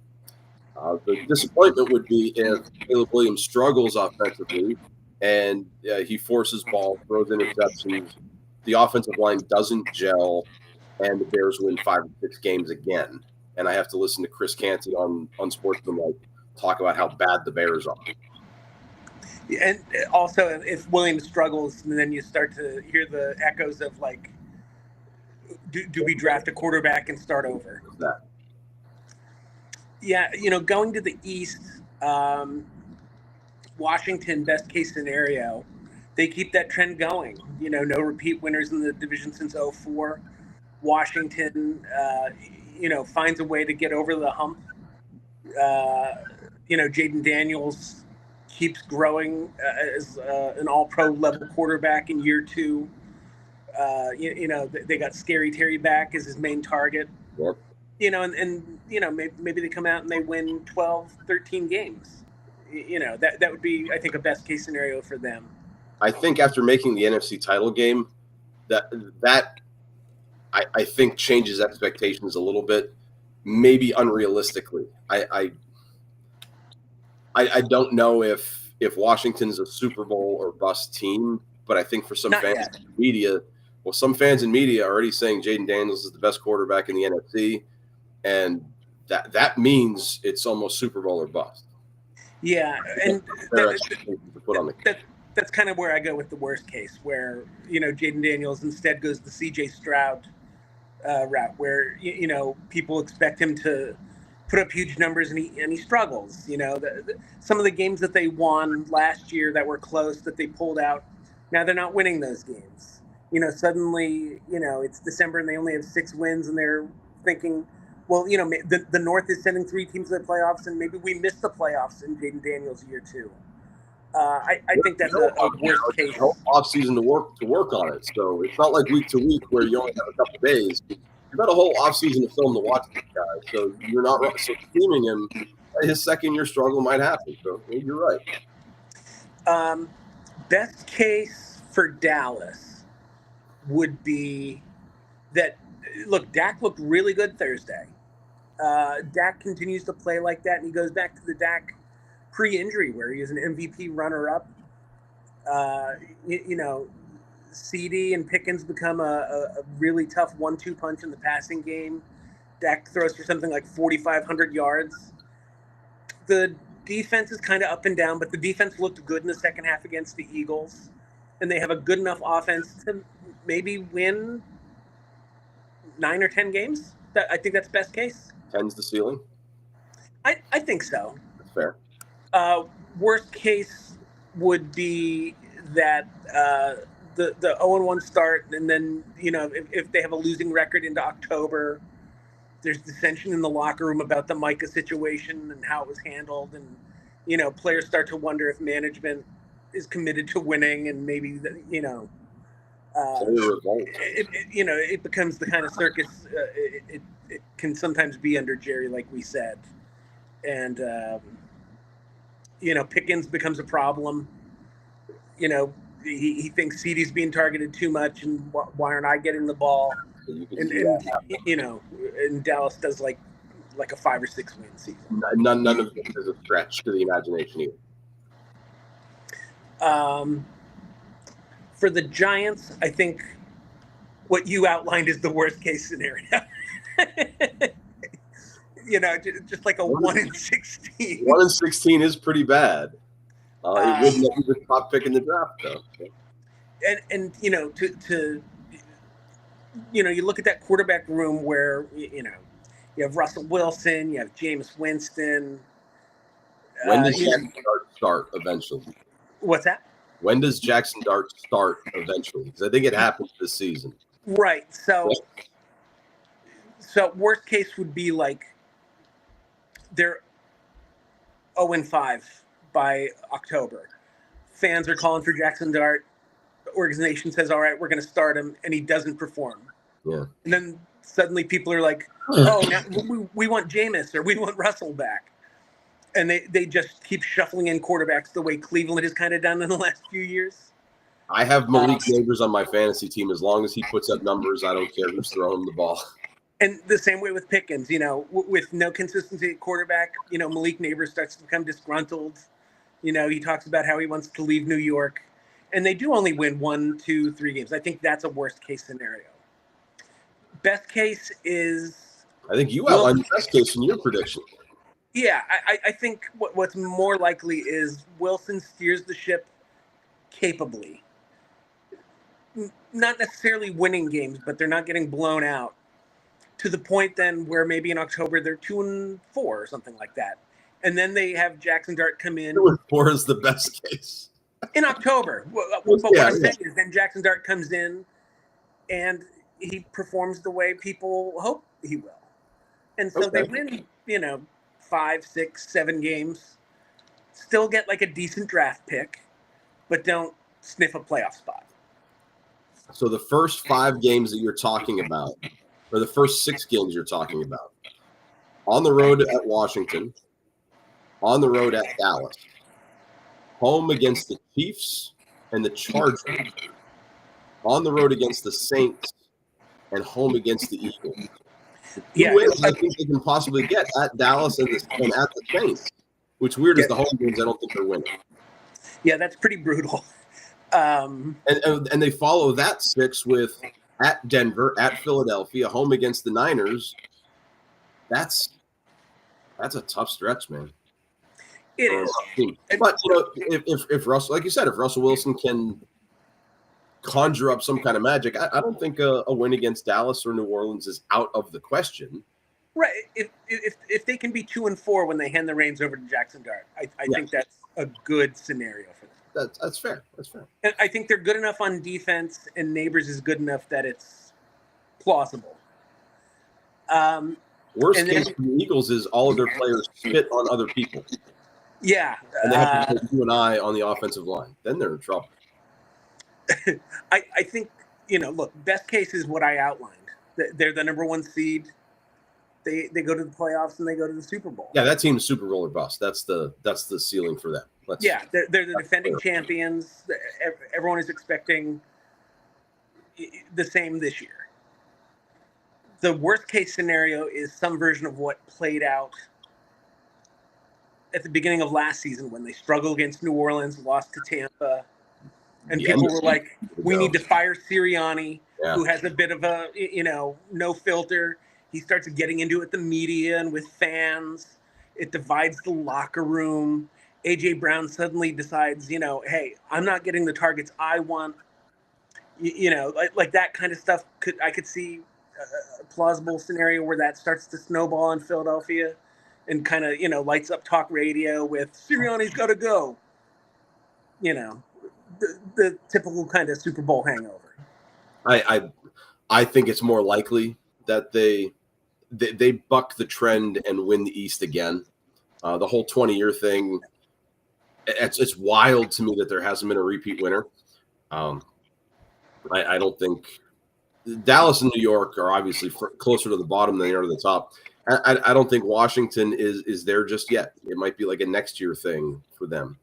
The disappointment would be if Caleb Williams struggles offensively and he forces ball, throws interceptions, the offensive line doesn't gel, and the Bears win 5 or 6 games again. And I have to listen to Chris Canty on Sportsmanlike talk about how bad the Bears are. And also, if Williams struggles, then you start to hear the echoes of, like, do we draft a quarterback and start over? That. Yeah, you know, going to the East, Washington, best case scenario, they keep that trend going. You know, no repeat winners in the division since 2004. Washington, you know, finds a way to get over the hump. You know, Jaden Daniels keeps growing as an all-pro level quarterback in year 2. You know, they got Scary Terry back as his main target. Yep. You know, and you know, maybe they come out and they win 12, 13 games. You know, that would be, I think, a best case scenario for them. I think after making the NFC title game, that I think changes expectations a little bit, maybe unrealistically. I don't know if Washington's a Super Bowl or bust team, but I think for some fans in media, some fans in media are already saying Jaden Daniels is the best quarterback in the NFC, and that means it's almost Super Bowl or bust. Yeah, and that's kind of where I go with the worst case, where, you know, Jaden Daniels instead goes the C.J. Stroud route, where, you know, people expect him to put up huge numbers and he struggles. You know, some of the games that they won last year that were close that they pulled out, now they're not winning those games. You know, suddenly, you know, it's December and they only have 6 wins, and they're thinking, well, you know, the North is sending 3 teams to the playoffs, and maybe we missed the playoffs in Jaden Daniels year 2. I think that's a worst case. Off season to work on it, so it's not like week to week where you only have a couple days. You've got a whole off season of film to watch this guy, so you're not so streaming him. His second year struggle might happen. So you're right. Best case for Dallas would be that, look, Dak looked really good Thursday. Dak continues to play like that, and he goes back to the Dak pre-injury where he is an MVP runner-up. CD and Pickens become a really tough 1-2 punch in the passing game. Dak throws for something like 4,500 yards. The defense is kind of up and down, but the defense looked good in the second half against the Eagles, and they have a good enough offense to maybe win 9 or 10 games. I think that's best case. 10's the ceiling? I think so. That's fair. Worst case would be that the 0-1 start, and then, if they have a losing record into October, there's dissension in the locker room about the Micah situation and how it was handled, and players start to wonder if management is committed to winning, and maybe it becomes the kind of circus it can sometimes be under Jerry, like we said, and Pickens becomes a problem. He thinks CD's being targeted too much, and why aren't I getting the ball? And Dallas does like a 5 or 6 win season. None of it is a stretch to the imagination either. For the Giants, I think what you outlined is the worst case scenario. Just like a 1 in 16. 1 in 16 is pretty bad. It wouldn't be the top pick in the draft, though. And you look at that quarterback room where you have Russell Wilson, you have Jameis Winston. When does Jackson Dart start eventually? What's that? When does Jackson Dart start eventually? Because I think it happens this season. Right. So worst case would be like they're 0-5 by October. Fans are calling for Jackson Dart. The organization says, all right, we're going to start him, and he doesn't perform. Yeah. And then suddenly people are like, oh, now we want Jameis, or we want Russell back. And they just keep shuffling in quarterbacks the way Cleveland has kind of done in the last few years. I have Malik Neighbors on my fantasy team. As long as he puts up numbers, I don't care who's throwing him the ball. And the same way with Pickens, with no consistency at quarterback, Malik Neighbors starts to become disgruntled. He talks about how he wants to leave New York. And they do only win 1, 2, 3 games. I think that's a worst case scenario. Best case is... I think you outlined the best case in your prediction. Yeah, I think what's more likely is Wilson steers the ship capably. Not necessarily winning games, but they're not getting blown out. To the point then where maybe in October they're 2-4 or something like that. And then they have Jackson Dart come in. 2-4 is the best case. In October. But what I'm saying is then Jackson Dart comes in and he performs the way people hope he will. And so they win, 5, 6, 7 games, still get like a decent draft pick, but don't sniff a playoff spot. So the first 5 games that you're talking about, or the first 6 games you're talking about, on the road at Washington, on the road at Dallas, home against the Chiefs and the Chargers, on the road against the Saints, and home against the Eagles. Yeah, wins I think they can possibly get at Dallas and at the Saints. Which weird is the home games I don't think they're winning. Yeah, that's pretty brutal. And they follow that 6 with at Denver, at Philadelphia, home against the Niners. That's a tough stretch, man. It is. But if Russell, like you said, if Russell Wilson can conjure up some kind of magic, I don't think a win against Dallas or New Orleans is out of the question. Right. If they can be 2-4 when they hand the reins over to Jackson Dart, I think that's a good scenario for them. That's fair. That's fair. And I think they're good enough on defense, and Neighbors is good enough that it's plausible. Worst case for the Eagles is all of their players spit on other people. Yeah. And they have to put you and I on the offensive line. Then they're in trouble. I think, look, best case is what I outlined. They're the number 1 seed. They go to the playoffs and they go to the Super Bowl. Yeah, that team's Super Bowl or bust. That's the ceiling for them. They're the defending champions. Everyone is expecting the same this year. The worst case scenario is some version of what played out at the beginning of last season when they struggled against New Orleans, lost to Tampa, and people were like, we need to fire Sirianni, who has a bit of a, no filter. He starts getting into it with the media and with fans. It divides the locker room. A.J. Brown suddenly decides, hey, I'm not getting the targets I want. Like that kind of stuff. I could see a plausible scenario where that starts to snowball in Philadelphia and kind of, lights up talk radio with Sirianni's got to go. The typical kind of Super Bowl hangover. I think it's more likely that they buck the trend and win the East again. The whole 20-year thing, it's wild to me that there hasn't been a repeat winner. I don't think Dallas and New York are obviously closer to the bottom than they are to the top. I don't think Washington is there just yet. It might be like a next year thing for them.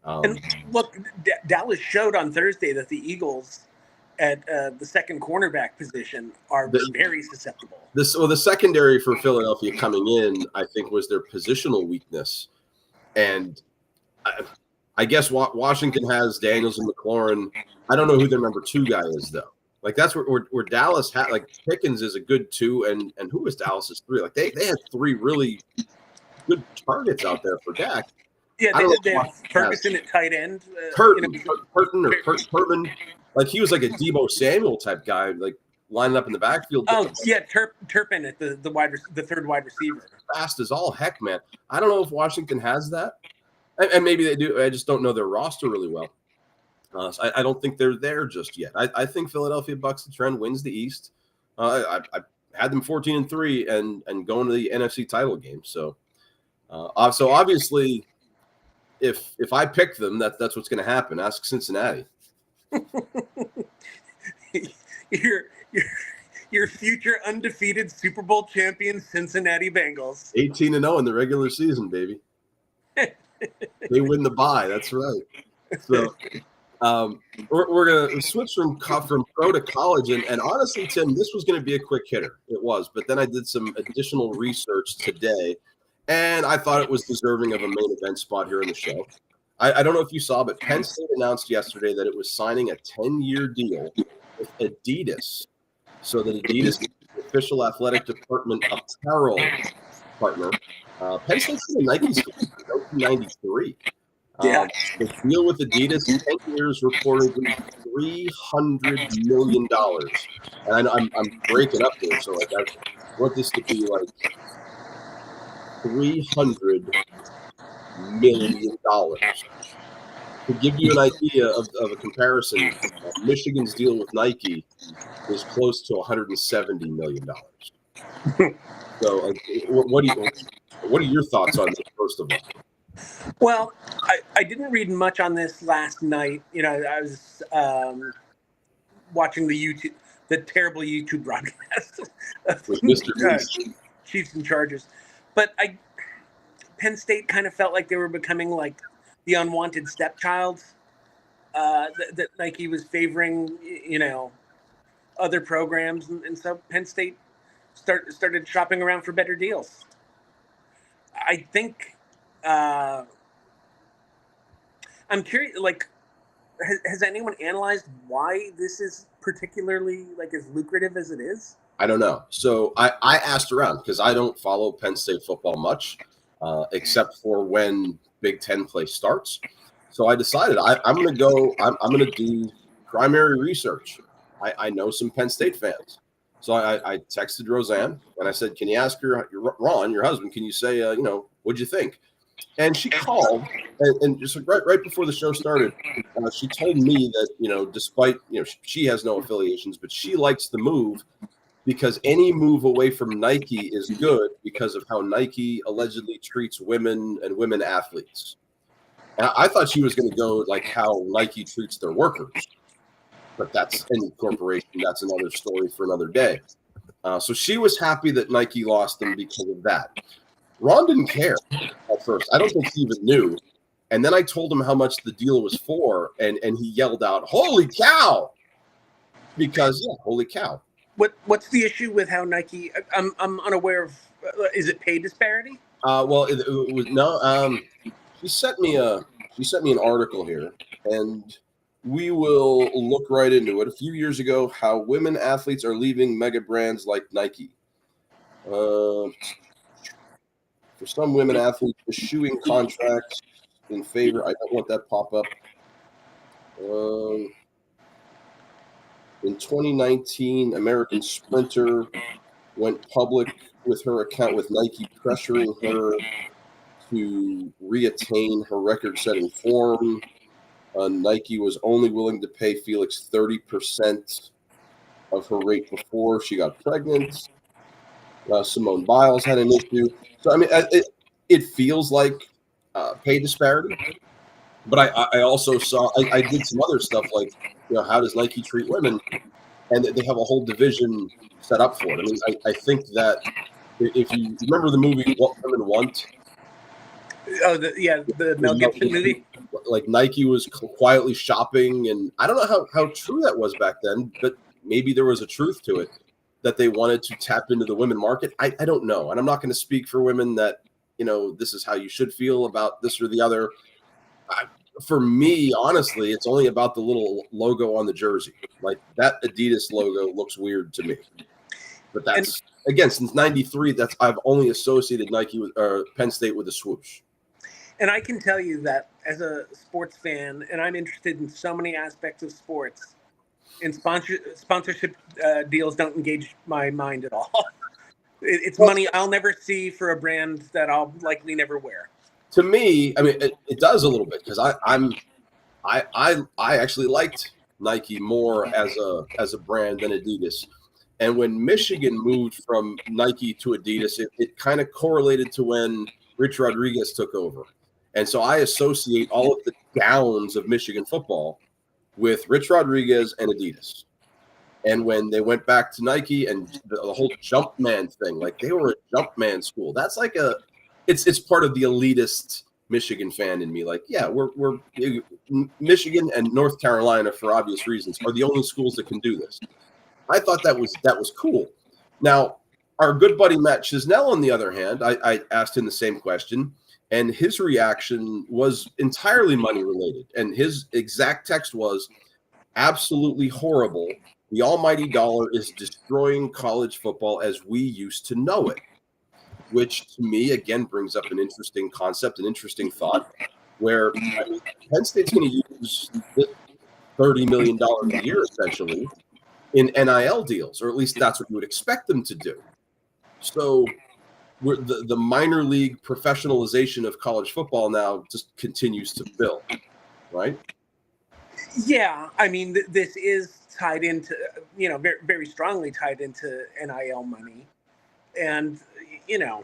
And look, Dallas showed on Thursday that the Eagles at the second cornerback position are very susceptible. The secondary for Philadelphia coming in, I think, was their positional weakness. And I guess Washington has Daniels and McLaurin. I don't know who their number 2 guy is, though. Like, that's where Dallas had, like, Pickens is a good 2, and who is Dallas's 3? Like, they had 3 really good targets out there for Dak. Yeah, they have Ferguson at tight end. Turpin. Like, he was like a Deebo Samuel type guy, like lining up in the backfield. Oh, yeah, Turpin at the third wide receiver. Fast as all heck, man. I don't know if Washington has that, and maybe they do. I just don't know their roster really well. So I don't think they're there just yet. I think Philadelphia bucks the trend, wins the East. I had them 14-3 and going to the NFC title game. So obviously, if I pick them, that's what's going to happen. Ask Cincinnati. your future undefeated Super Bowl champion Cincinnati Bengals. 18-0 in the regular season, baby. They win the bye. That's right. So we're going to switch from pro to college. And honestly, Tim, this was going to be a quick hitter. It was. But then I did some additional research today, and I thought it was deserving of a main event spot here in the show. I don't know if you saw, but Penn State announced yesterday that it was signing a 10-year deal with Adidas, so that Adidas is the official athletic department apparel partner. Penn State's been a Nike school in 1993. Yeah. The deal with Adidas, 10 years, reportedly $300 million. And I'm breaking up here, so like I want this to be like $300 million. To give you an idea of a comparison, Michigan's deal with Nike is close to $170 million. So, what are your thoughts on this, first of all? Well, I didn't read much on this last night. I was watching the terrible YouTube broadcast with Mr. Chiefs and Chargers, but Penn State kind of felt like they were becoming like the unwanted stepchild that Nike was favoring, other programs, and so Penn State started shopping around for better deals. I think I'm curious. Like, has anyone analyzed why this is particularly like as lucrative as it is? I don't know. So I asked around because I don't follow Penn State football much, except for when Big Ten play starts. So I decided I'm going to go. I'm going to do primary research. I know some Penn State fans, so I texted Roseanne and I said, "Can you ask Ron, your husband? Can you say, what'd you think?" And she called, and just right before the show started, she told me that despite she has no affiliations, but she likes the move because any move away from Nike is good because of how Nike allegedly treats women and women athletes. And I thought she was going to go like how Nike treats their workers, but that's any corporation. That's another story for another day. So she was happy that Nike lost them because of that. Ron didn't care at first. I don't think he even knew And then I told him how much the deal was for, and he yelled out, "Holy cow!" Because holy cow. What's the issue with how Nike? I'm unaware of. Is it pay disparity? Well, it was no. She sent me an article here, and we will look right into it. A few years ago, how women athletes are leaving mega brands like Nike. For some women athletes, eschewing contracts in favor. I don't want that pop up. In 2019, American sprinter went public with her account with Nike pressuring her to reattain her record-setting form. Nike was only willing to pay Felix 30% of her rate before she got pregnant. Simone Biles had an issue. So, I mean, it feels like pay disparity. But I also saw, I did some other stuff like, how does Nike treat women? And they have a whole division set up for it. I mean, I think that if you remember the movie What Women Want. Oh, the Mel Gibson movie. Like Nike was quietly shopping, and I don't know how true that was back then, but maybe there was a truth to it that they wanted to tap into the women market. I don't know, and I'm not going to speak for women that this is how you should feel about this or the other. For me, honestly, it's only about the little logo on the jersey. Like that Adidas logo looks weird to me, but that's again since '93. I've only associated Nike with Penn State with a swoosh. And I can tell you that as a sports fan, and I'm interested in so many aspects of sports, and sponsorship deals don't engage my mind at all. It's money I'll never see for a brand that I'll likely never wear. To me, I mean, it does a little bit because I actually liked Nike more as a brand than Adidas. And when Michigan moved from Nike to Adidas, it kind of correlated to when Rich Rodriguez took over. And so I associate all of the downs of Michigan football with Rich Rodriguez and Adidas. And when they went back to Nike and the whole Jumpman thing, like they were a Jumpman school. That's like it's part of the elitist Michigan fan in me. Like, yeah, we're Michigan and North Carolina, for obvious reasons, are the only schools that can do this. I thought that was cool. Now, our good buddy Matt Chisnell, on the other hand, I asked him the same question. And his reaction was entirely money related. And his exact text was absolutely horrible. The almighty dollar is destroying college football as we used to know it, which to me, again, brings up an interesting concept, an interesting thought, where Penn State's going to use $30 million a year, essentially, in NIL deals, or at least that's what you would expect them to do. So the minor league professionalization of college football now just continues to build, right? Yeah, I mean, this is tied into, very, very strongly tied into NIL money. And, I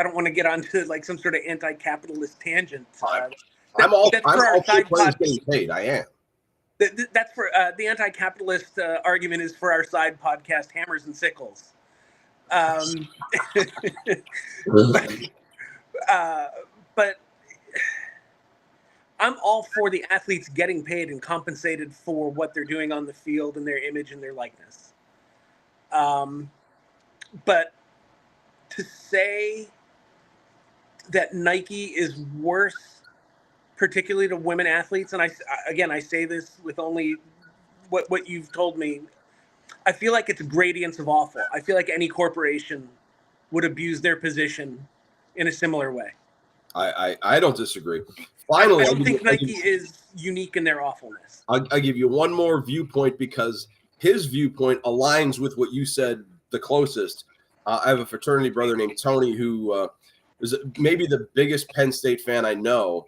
don't want to get onto like some sort of anti-capitalist tangent. I'm all getting paid. I am. That's for the anti-capitalist argument is for our side podcast, Hammers and Sickles. But I'm all for the athletes getting paid and compensated for what they're doing on the field and their image and their likeness. But to say that Nike is worse, particularly to women athletes, and I say this with only what you've told me, I feel like it's gradients of awful. I feel like any corporation would abuse their position in a similar way. I don't disagree. Finally, I don't think Nike is unique in their awfulness. I'll give you one more viewpoint because his viewpoint aligns with what you said the closest. I have a fraternity brother named Tony who is maybe the biggest Penn State fan I know,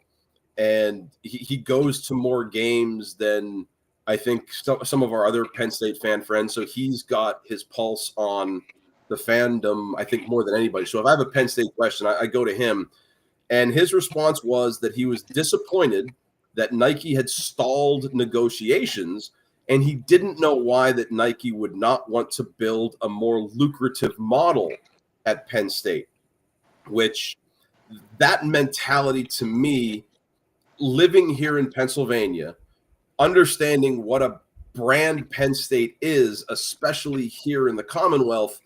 and he goes to more games than I think some of our other Penn State fan friends. So he's got his pulse on the fandom, I think, more than anybody. So if I have a Penn State question, I go to him. And his response was that he was disappointed that Nike had stalled negotiations, and he didn't know why that Nike would not want to build a more lucrative model at Penn State, which that mentality to me, living here in Pennsylvania, understanding what a brand Penn State is, especially here in the Commonwealth,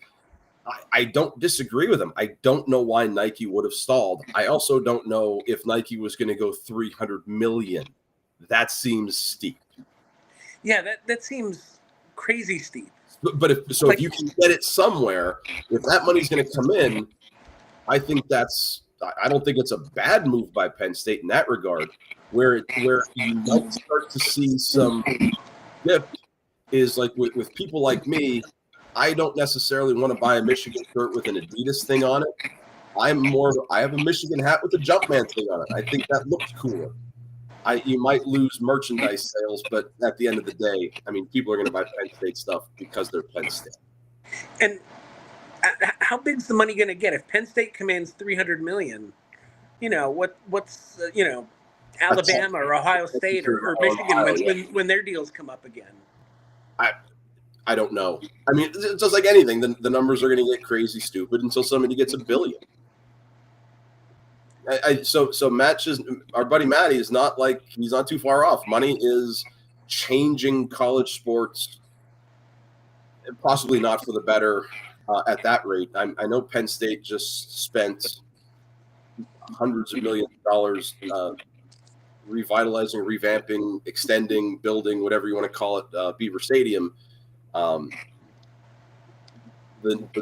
I don't disagree with him. I don't know why Nike would have stalled. I also don't know if Nike was going to go 300 million. That seems steep. Yeah, that seems crazy steep. But if you can get it somewhere, if that money's going to come in, I think I don't think it's a bad move by Penn State in that regard. Where you might start to see some dip is like with people like me. I don't necessarily want to buy a Michigan shirt with an Adidas thing on it. I have a Michigan hat with a Jumpman thing on it. I think that looks cooler. You might lose merchandise sales, but at the end of the day, I mean, people are going to buy Penn State stuff because they're Penn State. And how big's the money going to get if Penn State commands $300 million? What's Alabama or Ohio State or Michigan when their deals come up again? I don't know. I mean, it's just like anything. The numbers are going to get crazy stupid until somebody gets $1 billion. So Matt, our buddy Matty is he's not too far off. Money is changing college sports, possibly not for the better at that rate. I know Penn State just spent hundreds of millions of dollars revitalizing, revamping, extending, building, whatever you want to call it, Beaver Stadium. The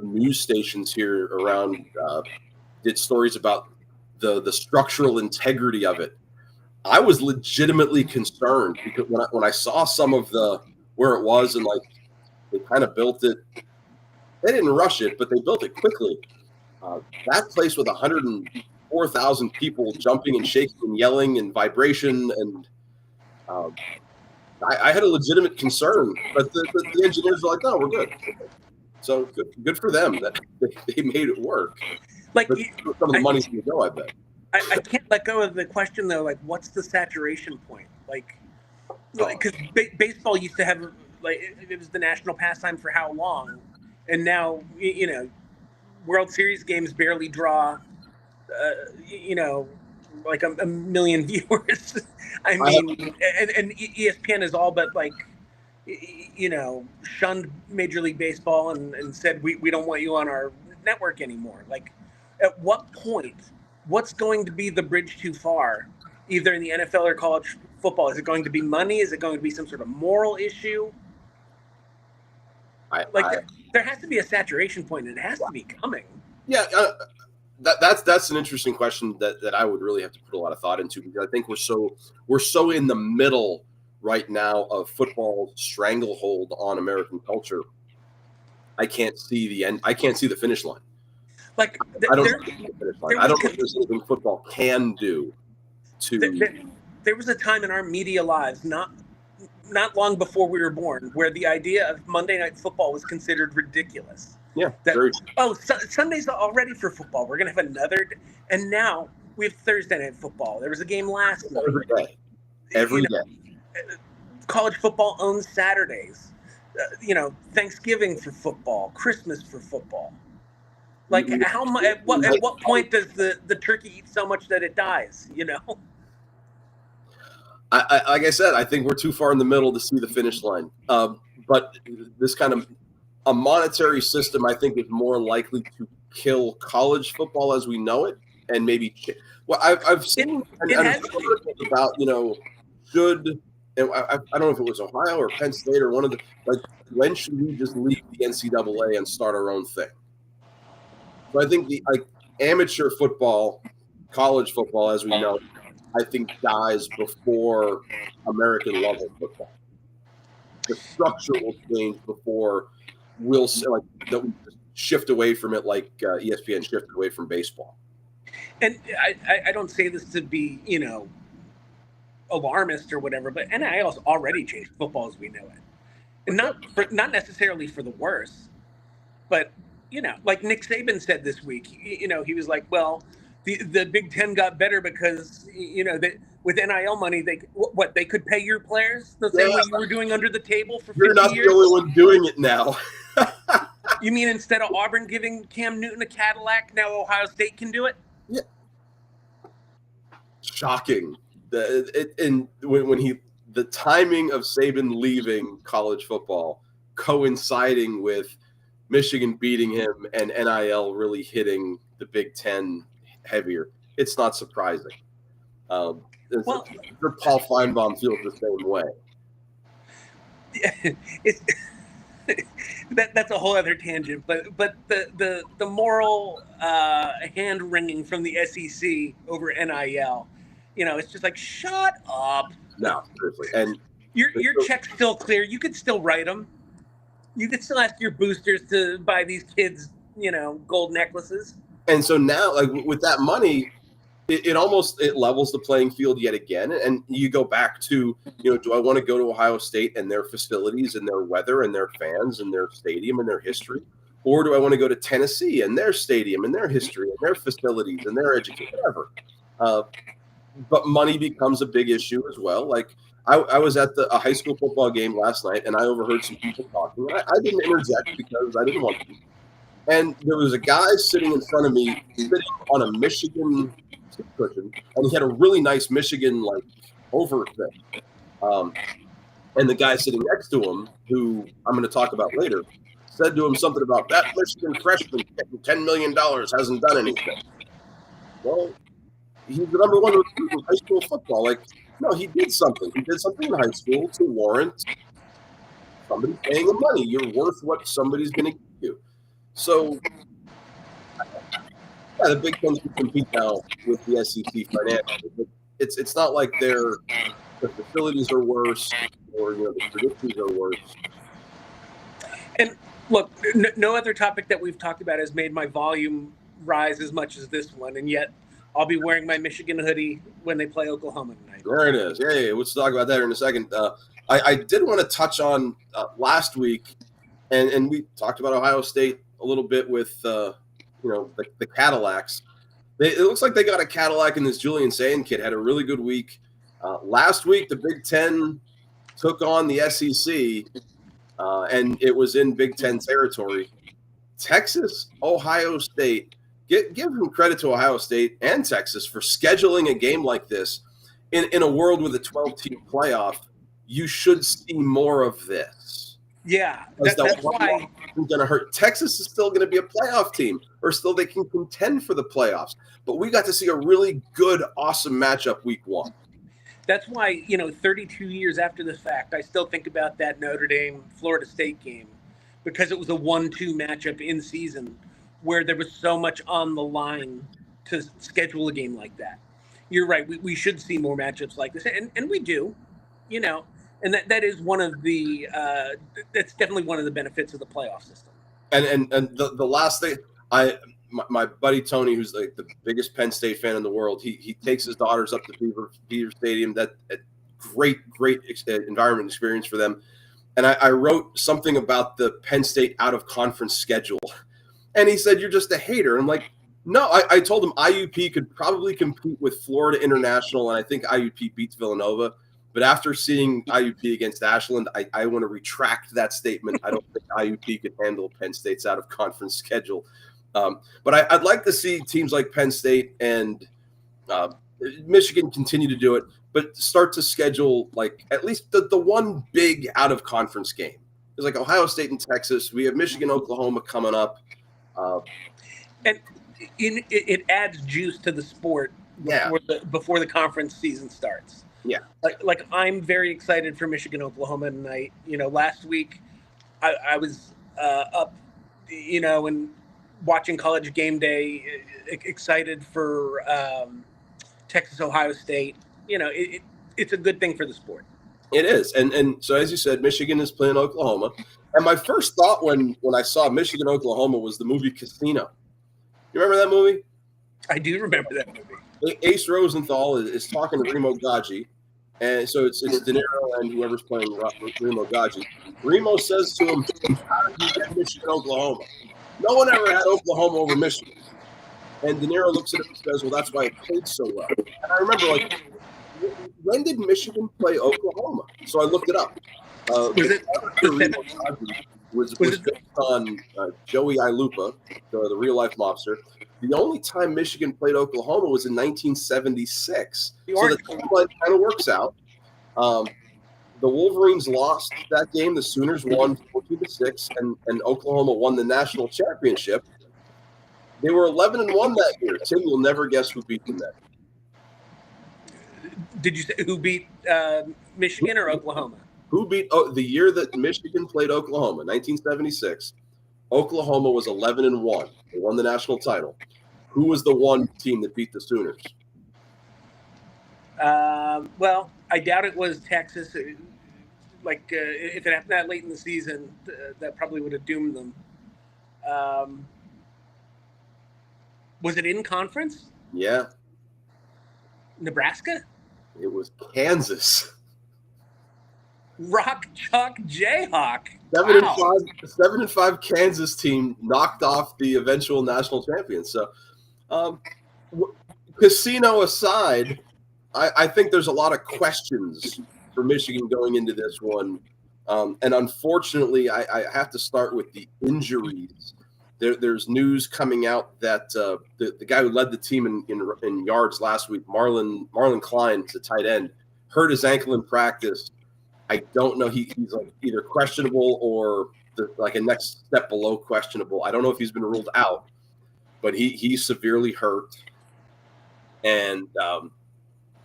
news stations here around did stories about the structural integrity of it. I was legitimately concerned because when I saw some of where it was and they kind of built it, they didn't rush it, but they built it quickly. That place with 104,000 people jumping and shaking and yelling and vibration, and I had a legitimate concern, but the engineers were like, "No, we're good." So good for them that they made it work. But some of the money's going to go, I bet. I can't let go of the question though. Like, what's the saturation point? Because baseball used to have it was the national pastime for how long, and now World Series games barely draw, like a million viewers. I mean, and ESPN is all but shunned Major League Baseball and said we don't want you on our network anymore. Like, at what point? What's going to be the bridge too far, either in the NFL or college football? Is it going to be money? Is it going to be some sort of moral issue? There has to be a saturation point, and it has to be coming. Yeah, that's an interesting question that I would really have to put a lot of thought into, because I think we're so in the middle right now of football's stranglehold on American culture. I can't see the end. I can't see the finish line. I don't know if there's anything football can do to. There was a time in our media lives, not long before we were born, where the idea of Monday Night Football was considered ridiculous. Yeah. Sunday's already for football. We're going to have another. And now we have Thursday Night Football. There was a game last night. Every day. College football owns Saturdays. Thanksgiving for football, Christmas for football. How much? At what point does the turkey eat so much that it dies? Like I said, I think we're too far in the middle to see the finish line. But this kind of a monetary system, I think, is more likely to kill college football as we know it, and maybe. Well, I've seen about should. And I don't know if it was Ohio or Penn State or one of the when should we just leave the NCAA and start our own thing? So I think the amateur football, college football, as we know, I think dies before American level football. The structure will change before we'll shift away from it, like ESPN shifted away from baseball. And I don't say this to be alarmist or whatever, but NIL's already changed football as we know it, and not necessarily for the worse, but. Like Nick Saban said this week, he was like, well, the Big Ten got better because, that with NIL money, they could pay your players the same way you were doing under the table for 50 years? You're not the only one doing it now. You mean instead of Auburn giving Cam Newton a Cadillac, now Ohio State can do it? Yeah. shocking. The timing of Saban leaving college football coinciding with Michigan beating him and NIL really hitting the Big Ten heavier, it's not surprising. Paul Feinbaum feels the same way. That's a whole other tangent, but the moral hand wringing from the SEC over NIL, it's just like, shut up. No, seriously, and your check's still clear. You could still write them. You could still ask your boosters to buy these kids, gold necklaces. And so now, like with that money, it levels the playing field yet again. And you go back to, do I want to go to Ohio State and their facilities and their weather and their fans and their stadium and their history? Or do I want to go to Tennessee and their stadium and their history and their facilities and their education, whatever? But money becomes a big issue as well. Like I was at a high school football game last night and I overheard some people talking. I didn't interject because I didn't want to. And there was a guy sitting in front of me, sitting on a Michigan cushion, and he had a really nice Michigan over thing. And the guy sitting next to him, who I'm going to talk about later, said to him something about that Michigan freshman getting $10 million hasn't done anything. Well, he's the number one recruit in high school football. No, he did something. He did something in high school to warrant somebody paying him money. You're worth what somebody's going to give you. So, the Big Ten can compete now with the SEC financially. But it's not like the facilities are worse or the traditions are worse. And look, no other topic that we've talked about has made my volume rise as much as this one, and yet I'll be wearing my Michigan hoodie when they play Oklahoma tonight. There it is. Yeah. Let's talk about that in a second. I did want to touch on last week, and we talked about Ohio State a little bit with the Cadillacs. It looks like they got a Cadillac, and this Julian Sayin kid had a really good week. Last week, the Big Ten took on the SEC, and it was in Big Ten territory. Texas, Ohio State. Give them credit to Ohio State and Texas for scheduling a game like this in a world with a 12-team playoff. You should see more of this. Yeah, that's why it's going to hurt. Texas is still going to be a playoff team, or still they can contend for the playoffs. But we got to see a really good, awesome matchup week one. That's why, 32 years after the fact, I still think about that Notre Dame Florida State game, because it was a 1-2 matchup in season where there was so much on the line to schedule a game like that. You're right. We should see more matchups like this, and we do, And that is one of the that's definitely one of the benefits of the playoff system. And the last thing, my buddy Tony, who's like the biggest Penn State fan in the world, he takes his daughters up to Beaver Stadium. That great environment experience for them. And I wrote something about the Penn State out of conference schedule, and he said, "You're just a hater." And I'm like, no, I told him IUP could probably compete with Florida International, and I think IUP beats Villanova. But after seeing IUP against Ashland, I want to retract that statement. I don't think IUP could handle Penn State's out-of-conference schedule. But I'd like to see teams like Penn State and Michigan continue to do it, but start to schedule at least the one big out-of-conference game. It's like Ohio State and Texas. We have Michigan, Oklahoma coming up. And it adds juice to the sport before the conference season starts. Yeah. Like I'm very excited for Michigan, Oklahoma tonight. Last week I was up, and watching College Game Day, excited for Texas, Ohio State. It's a good thing for the sport. It is. And so, as you said, Michigan is playing Oklahoma. And my first thought when I saw Michigan, Oklahoma was the movie Casino. You remember that movie? I do remember that movie. Ace Rosenthal is talking to Remo Gaggi, and so it's De Niro and whoever's playing Remo Gaggi. Remo says to him, "How did you get Michigan, Oklahoma? No one ever had Oklahoma over Michigan." And De Niro looks at him and says, "Well, that's why it played so well." And I remember, when did Michigan play Oklahoma? So I looked it up. Was based on Joey Ilupa, the real life mobster. the only time Michigan played Oklahoma was in 1976. The So the Orange timeline kind of works out. The Wolverines lost that game. The Sooners won 14-6, and Oklahoma won the national championship. They were 11-1 that year. Tim, you'll never guess who beat them then. Did you say who beat Michigan or Oklahoma? Who beat the year that Michigan played Oklahoma, 1976? Oklahoma was 11-1. They won the national title. Who was the one team that beat the Sooners? Well, I doubt it was Texas. If it happened that late in the season, that probably would have doomed them. Was it in conference? Yeah. Nebraska? It was Kansas. Rock Chalk Jayhawk. 7-5 Kansas team knocked off the eventual national champions. So, casino aside, I think there's a lot of questions for Michigan going into this one. And unfortunately, I have to start with the injuries. There's news coming out that the guy who led the team in yards last week, Marlon Klein, the tight end, hurt his ankle in practice. I don't know. He's like either questionable or like a next step below questionable. I don't know if he's been ruled out, but he's severely hurt. And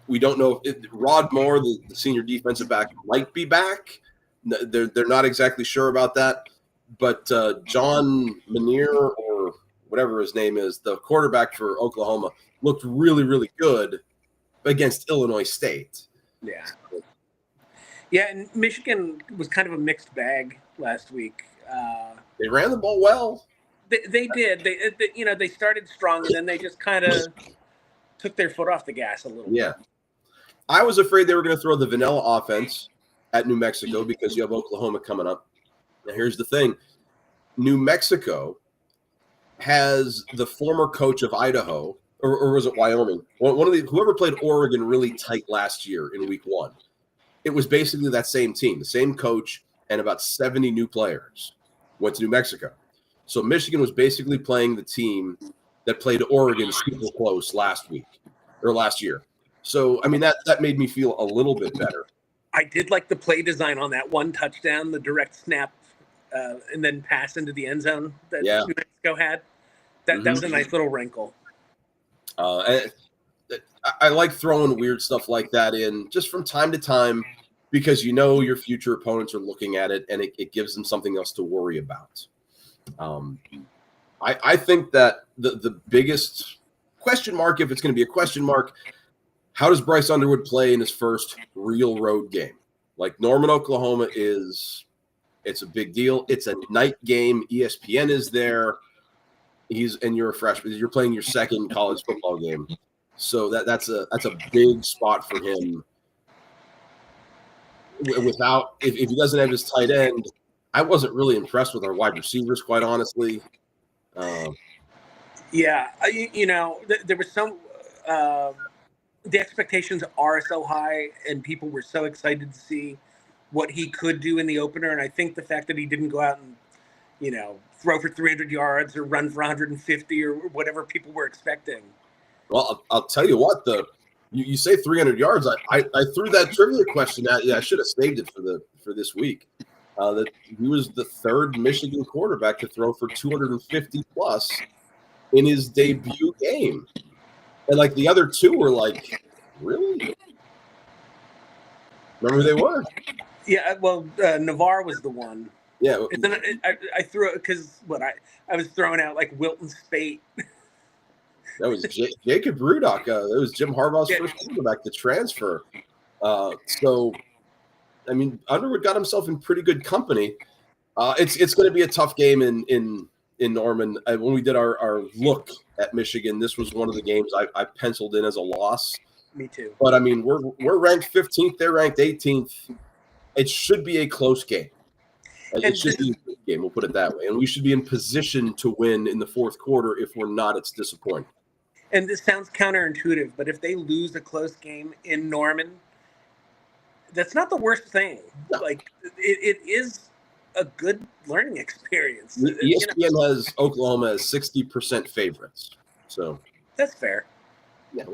we don't know if Rod Moore, the senior defensive back, might be back. They're not exactly sure about that. But John Manier, or whatever his name is, the quarterback for Oklahoma, looked really, really good against Illinois State. Yeah. Yeah, and Michigan was kind of a mixed bag last week. They ran the ball well. They did. They started strong, and then they just kind of took their foot off the gas a little bit. Yeah. I was afraid they were going to throw the vanilla offense at New Mexico because you have Oklahoma coming up. Now, here's the thing. New Mexico has the former coach of Idaho, or was it Wyoming? Whoever played Oregon really tight last year in week 1. It was basically that same team, the same coach, and about 70 new players went to New Mexico. So Michigan was basically playing the team that played Oregon super close last year. So, I mean, that made me feel a little bit better. I did like the play design on that one touchdown, the direct snap, and then pass into the end zone that New Mexico had. That was a nice little wrinkle. I like throwing weird stuff like that in just from time to time because you know your future opponents are looking at it and it gives them something else to worry about. I think that the biggest question mark, if it's going to be a question mark, how does Bryce Underwood play in his first real road game? Like Norman, Oklahoma it's a big deal. It's a night game. ESPN is there. You're a freshman. You're playing your second college football game. So that's a big spot for him. If he doesn't have his tight end, I wasn't really impressed with our wide receivers, quite honestly. There was some. The expectations are so high, and people were so excited to see what he could do in the opener. And I think the fact that he didn't go out and, throw for 300 yards or run for 150 or whatever people were expecting. Well, I'll tell you what, you say 300 yards. I threw that trivia question at you. I should have saved it for this week. That he was the third Michigan quarterback to throw for 250 plus in his debut game. And like the other two were like, really? Remember who they were? Yeah, well, Navarre was the one. Yeah. And then I threw it because I was throwing out like Wilton Spate. That was Jacob Rudock. That was Jim Harbaugh's first quarterback to transfer. So, I mean, Underwood got himself in pretty good company. It's going to be a tough game in Norman. When we did our look at Michigan, this was one of the games I penciled in as a loss. Me too. But I mean, we're ranked 15th. They're ranked 18th. It should be a close game. It should be a good game. We'll put it that way. And we should be in position to win in the fourth quarter. If we're not, it's disappointing. And this sounds counterintuitive, but if they lose a close game in Norman, that's not the worst thing. No. Like it is a good learning experience. ESPN has Oklahoma as 60% favorites. So That's fair. yeah,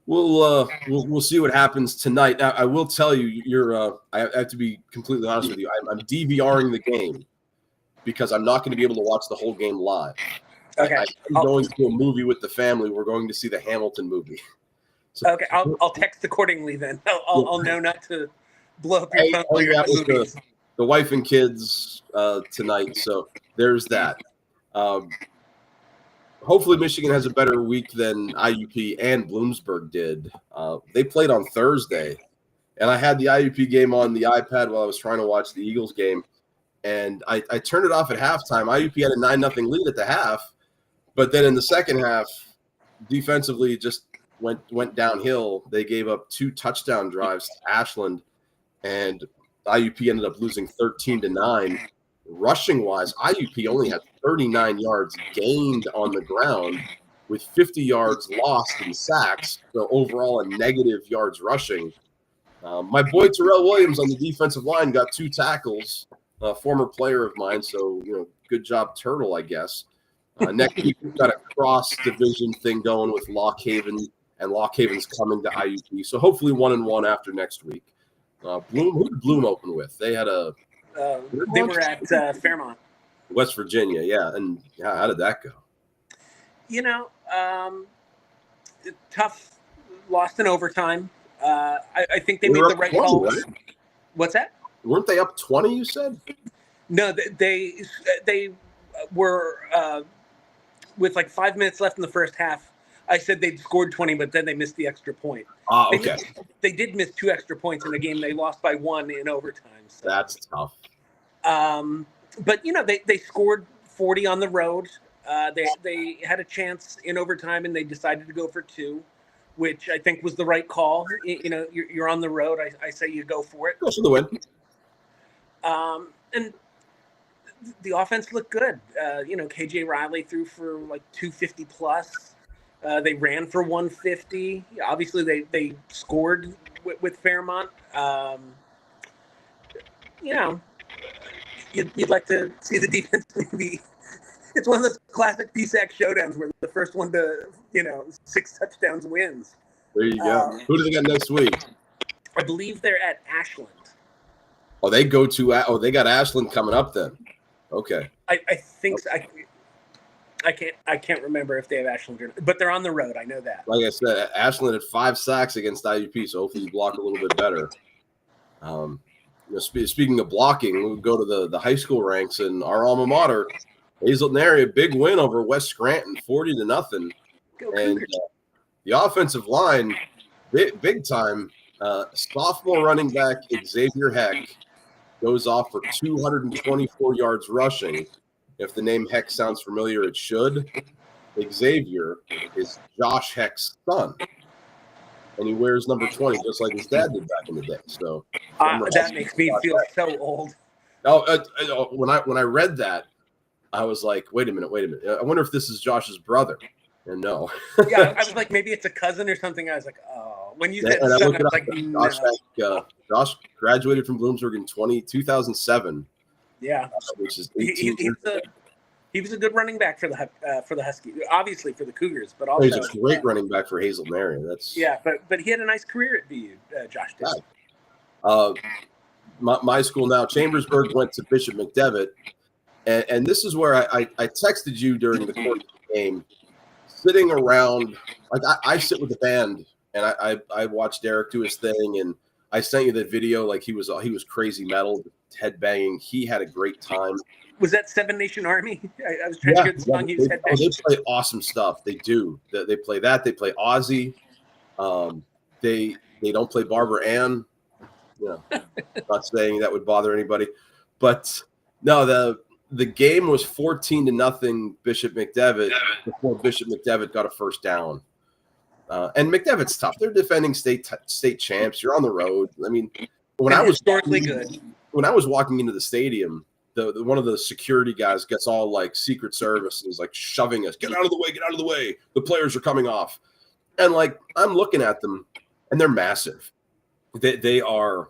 we'll see what happens tonight. Now, I will tell you, I have to be completely honest with you. I'm DVRing the game because I'm not going to be able to watch the whole game live. Okay. I'm going to a movie with the family. We're going to see the Hamilton movie. So, Okay, I'll text accordingly then. I'll know not to blow up your phone while you're hang at out the with movies. the wife and kids tonight. So there's that. Hopefully Michigan has a better week than IUP and Bloomsburg did. They played on Thursday, and I had the IUP game on the iPad while I was trying to watch the Eagles game, and I turned it off at halftime. IUP had a 9-0 lead at the half, but then in the second half, defensively just went downhill. They gave up 2 touchdown drives to Ashland, and IUP ended up losing 13-9. Rushing wise, IUP only had 39 yards gained on the ground with 50 yards lost in sacks. So overall, a negative yards rushing. My boy Terrell Williams on the defensive line got 2 tackles, a former player of mine. So, good job, Turtle, I guess. Next week, we've got a cross-division thing going with Lock Haven, and Lock Haven's coming to IUP. So hopefully 1-1 after next week. Bloom, who did Bloom open with? They had they were at Fairmont, West Virginia, yeah. And how did that go? Tough, lost in overtime. I think they made the right 20, calls. right? What's that? Weren't they up 20, you said? No, they were with like 5 minutes left in the first half. I said they'd scored 20, but then they missed the extra point. Okay. They did miss 2 extra points in the game. They lost by 1 in overtime. So. That's tough. But they scored 40 on the road. They had a chance in overtime, and they decided to go for 2, which I think was the right call. You're on the road. I say you go for it. Go for the win. And the offense looked good. KJ Riley threw for like 250 plus. They ran for 150. Obviously, they scored with Fairmont. You'd like to see the defense maybe. It's one of those classic PSAC showdowns where the first one to 6 touchdowns wins. There you go. Who do they got next week? I believe they're at Ashland. Oh, they got Ashland coming up then. Okay. I think so. I can't remember if they have Ashland or not, but they're on the road. I know that. Like I said, Ashland had 5 sacks against IUP, so hopefully you block a little bit better. Speaking of blocking, we'll go to the high school ranks, and our alma mater, Hazleton area, big win over West Scranton, 40-0. And the offensive line, big time. Sophomore running back Xavier Heck goes off for 224 yards rushing. If the name Heck sounds familiar, it should. Xavier is Josh Heck's son, and he wears number 20 just like his dad did back in the day. So that makes me feel so old. When I read that, I was like, wait a minute. I wonder if this is Josh's brother. And no. Yeah, I was like, maybe it's a cousin or something. I was like, oh. When you said son, I was like, no. Josh graduated from Bloomsburg in 2007. Yeah, which is 18 years ago. He was a good running back for the Husky, obviously for the Cougars, but also he's a great running back for Hazleton area. But he had a nice career at BU. Josh did. My school now, Chambersburg, went to Bishop McDevitt, and this is where I texted you during the course of the game, sitting around. Like I sit with the band, and I watched Derek do his thing, and I sent you that video. Like he was crazy metal, head banging. He had a great time. Was that Seven Nation Army? I was trying to hear the song he was head banging. They play awesome stuff. They do. They play that. They play Ozzy. They don't play Barbara Ann. Not saying that would bother anybody, but no, the game was 14-0 Bishop McDevitt before Bishop McDevitt got a first down. And McDevitt's tough. They're defending state champs. You're on the road. I mean, when I was walking into the stadium, the one of the security guys gets all like Secret Service and is like shoving us, get out of the way. The players are coming off. And like, I'm looking at them and they're massive. They are,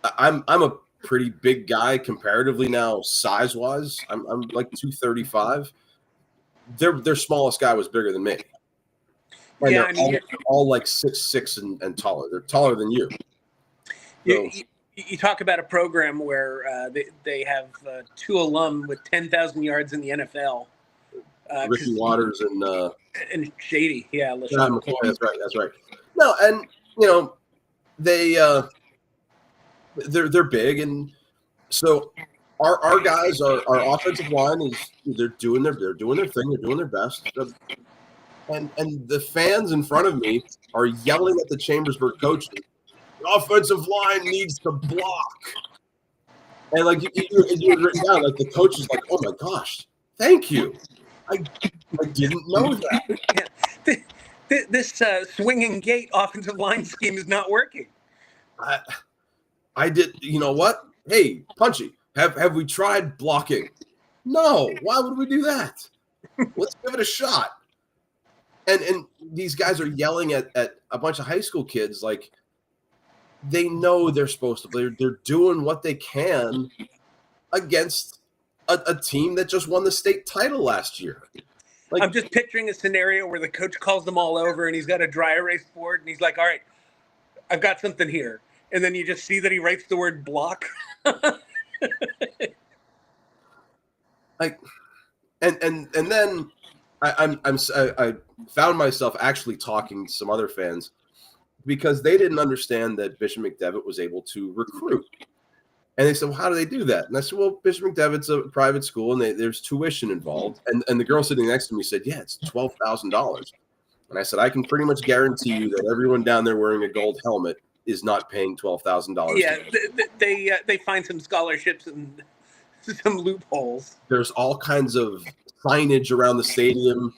I'm a pretty big guy comparatively now, size wise. I'm like 235. their smallest guy was bigger than me. And Yeah, they're all like 6'6" and taller. They're taller than you. So, you talk about a program where they have two alum with 10,000 yards in the NFL. Ricky Waters and Shady, yeah, McCoy, that's right. No, and they're big, and so our guys, our offensive line they're doing their thing, they're doing their best, and the fans in front of me are yelling at the Chambersburg coaches. The offensive line needs to block, and like you had written down, like the coach is like, "Oh my gosh, thank you, I didn't know that." Yeah. This swinging gate offensive line scheme is not working. I did. You know what? Hey, Punchy, have we tried blocking? No. Why would we do that? Let's give it a shot. And these guys are yelling at a bunch of high school kids like they know they're supposed to. They're doing what they can against a team that just won the state title last year. Like, I'm just picturing a scenario where the coach calls them all over and he's got a dry erase board and he's like, all right, I've got something here. And then you just see that he writes the word block. like, and then I found myself actually talking to some other fans because they didn't understand that Bishop McDevitt was able to recruit. And they said, well, how do they do that? And I said, well, Bishop McDevitt's a private school and there's tuition involved. And the girl sitting next to me said, yeah, it's $12,000. And I said, I can pretty much guarantee you that everyone down there wearing a gold helmet is not paying $12,000. Yeah, they find some scholarships and some loopholes. There's all kinds of signage around the stadium.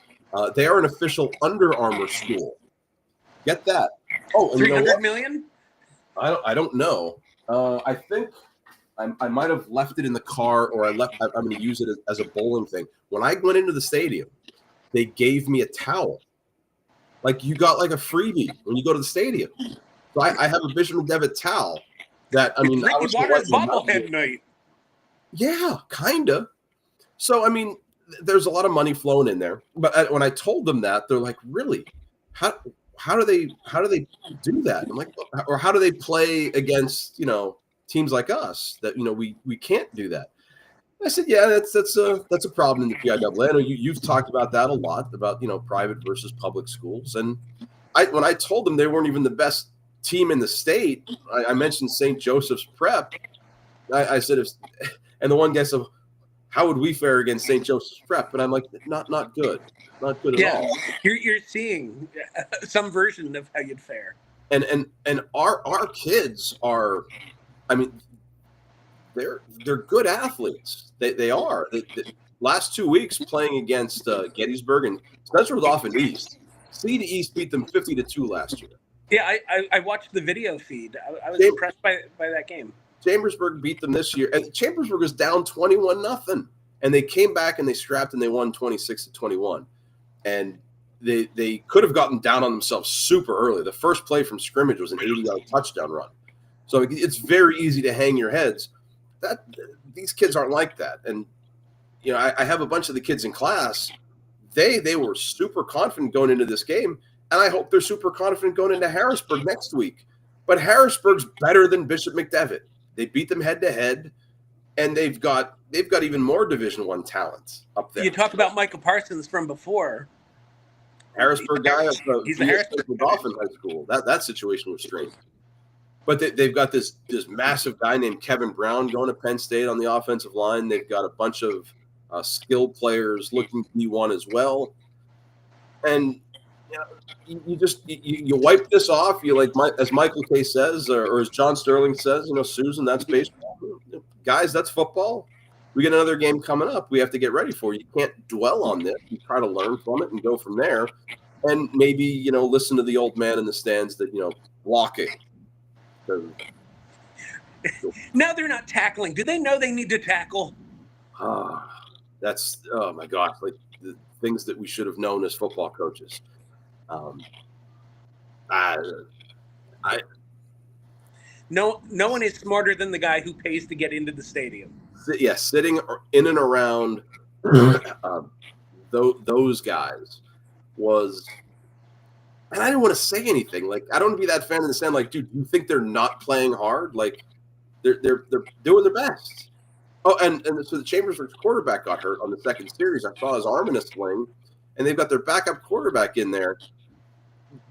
They are an official Under Armour school. Get that? Oh, and 300 million? I don't know. I think I might have left it in the car, or I'm going to use it as a bowling thing. When I went into the stadium, they gave me a towel. Like you got like a freebie when you go to the stadium. So I have a Bishop McDevitt towel that, I mean, Ricky Waters bobblehead night. Yeah, kind of. So, I mean, there's a lot of money flowing in there. But when I told them that, they're like, really? How do they do that? I'm like, or how do they play against, teams like us that, we can't do that? I said, yeah, that's a problem in the PIAA. I know you've talked about that a lot, about, private versus public schools. And when I told them they weren't even the best team in the state, I mentioned St. Joseph's Prep. I said, and the one guy said, how would we fare against St. Joseph's Prep? And I'm like, not good. Not good at all. You're seeing some version of how you'd fare. And our kids are, I mean, they're good athletes. They are. The last 2 weeks playing against Gettysburg and Spencer Dauphin East. C to East beat them 50-2 last year. Yeah, I watched the video feed. I was impressed by that game. Chambersburg beat them this year, and Chambersburg was down 21-0, and they came back and they scrapped and they won 26-21. And they could have gotten down on themselves super early. The first play from scrimmage was an 80-yard touchdown run. So it's very easy to hang your heads. These kids aren't like that. And I have a bunch of the kids in class. They were super confident going into this game, and I hope they're super confident going into Harrisburg next week. But Harrisburg's better than Bishop McDevitt. They beat them head to head, and they've got even more Division I talent up there. You talk about Michael Parsons from before. Harrisburg guy, he's the Harrisburg Dauphin High School. That situation was strange. But they've got this massive guy named Kevin Brown going to Penn State on the offensive line. They've got a bunch of skilled players looking to be one as well. And you wipe this off. You as Michael K says, or as John Sterling says, Susan, that's baseball. Guys, that's football. We get another game coming up. We have to get ready for. You can't dwell on this. You try to learn from it and go from there. And maybe, listen to the old man in the stands that, blocking. Now they're not tackling. Do they know they need to tackle? That's, oh my gosh, like the things that we should have known as football coaches. No one is smarter than the guy who pays to get into the stadium. Yeah, sitting in and around those guys was, and I didn't want to say anything. Like, I don't want to be that fan in the stand. Like, dude, you think they're not playing hard? Like, they're doing their best. Oh, and so the Chambersburg's quarterback got hurt on the second series. I saw his arm in a sling, and they've got their backup quarterback in there.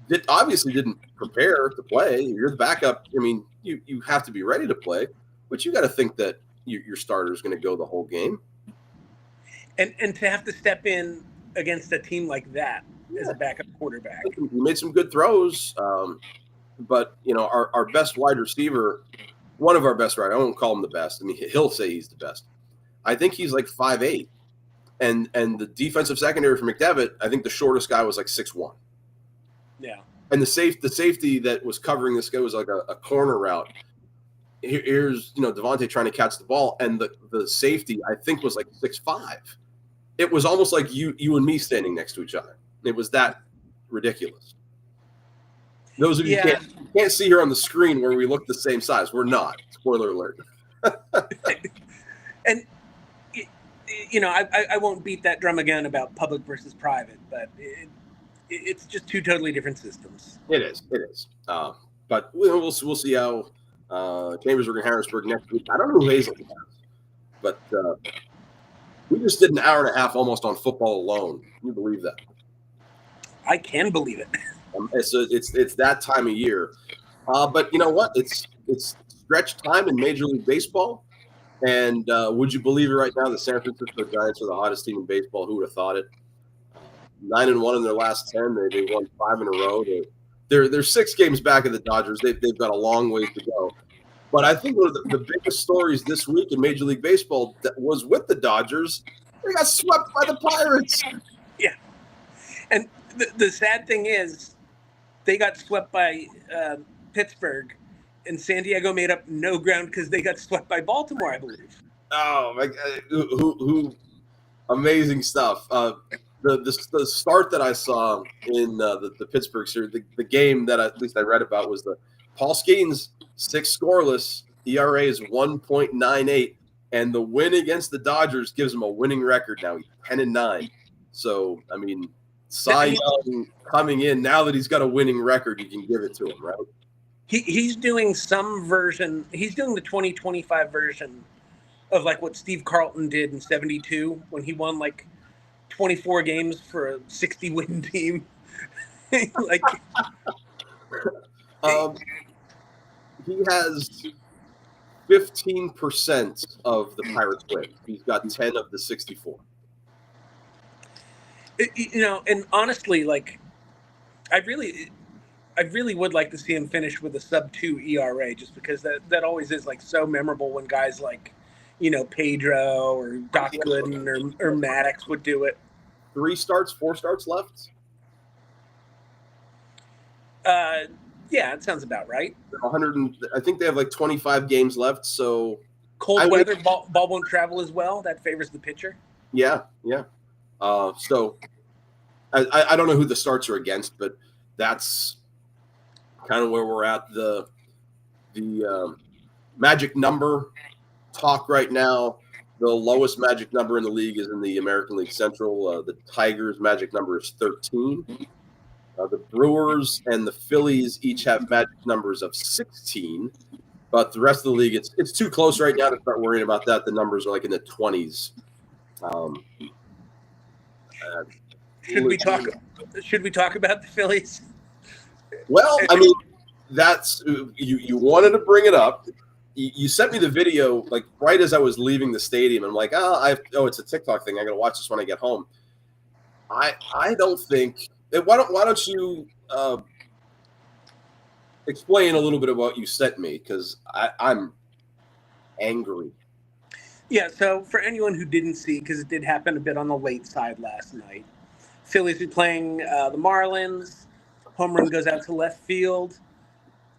That obviously didn't prepare to play. You're the backup. I mean, you have to be ready to play, but you got to think that your starter is going to go the whole game. And to have to step in against a team like that as a backup quarterback. He made some good throws, but our best wide receiver, one of our best I won't call him the best. I mean, he'll say he's the best. I think he's like 5'8", and the defensive secondary for McDevitt, I think the shortest guy was like 6'1". Yeah. And the safety that was covering this guy was like a corner route. Here's Devontae trying to catch the ball, and the safety I think was like 6'5". It was almost like you and me standing next to each other. It was that ridiculous. Those of you can't see here on the screen where we look the same size. We're not. Spoiler alert. And I won't beat that drum again about public versus private, but it's just two totally different systems. It is. But we'll see how Chambersburg and Harrisburg next week. I don't know who Hazel has, but we just did an hour and a half almost on football alone. Can you believe that? I can believe it. It's that time of year. But you know what? It's stretch time in Major League Baseball. And would you believe it right now, the San Francisco Giants are the hottest team in baseball. Who would have thought it? 9-1 in their last 10. They won 5 in a row. They're 6 games back of the Dodgers. They've got a long way to go. But I think one of the biggest stories this week in Major League Baseball that was with the Dodgers. They got swept by the Pirates. Yeah. And the sad thing is they got swept by Pittsburgh, and San Diego made up no ground because they got swept by Baltimore, I believe. Oh, my God. Who amazing stuff. The start that I saw in the Pittsburgh series, the game that at least I read about was the Paul Skeens 6 scoreless, ERA is 1.98, and the win against the Dodgers gives him a winning record now. He's 10-9. So, I mean, Cy Young coming in, now that he's got a winning record, you can give it to him, right? He's doing some version. He's doing the 2025 version of like what Steve Carlton did in '72 when he won like 24 games for a 60-win team. Like, he has 15% of the Pirates' wins. He's got 10 of the 64. And honestly, like, I really would like to see him finish with a sub-2 ERA, just because that always is like so memorable when guys like, Pedro or Doc Gooden or Maddox would do it. 4 starts left. Yeah, it sounds about right. 100. I think they have like 25 games left. So cold weather, ball won't travel as well. That favors the pitcher. Yeah. So I don't know who the starts are against, but that's kind of where we're at. The magic number talk right now. The lowest magic number in the league is in the American League Central. The Tigers' magic number is 13. The Brewers and the Phillies each have magic numbers of 16. But the rest of the league, it's too close right now to start worrying about that. The numbers are like in the 20s. Should we talk about the Phillies? Well, I mean, that's you wanted to bring it up. You sent me the video like right as I was leaving the stadium. I'm like, it's a TikTok thing. I got to watch this when I get home. I don't think. Why don't you explain a little bit of what you sent me, because I'm angry. Yeah. So for anyone who didn't see, because it did happen a bit on the late side last night, Phillies are playing the Marlins. Home run goes out to left field.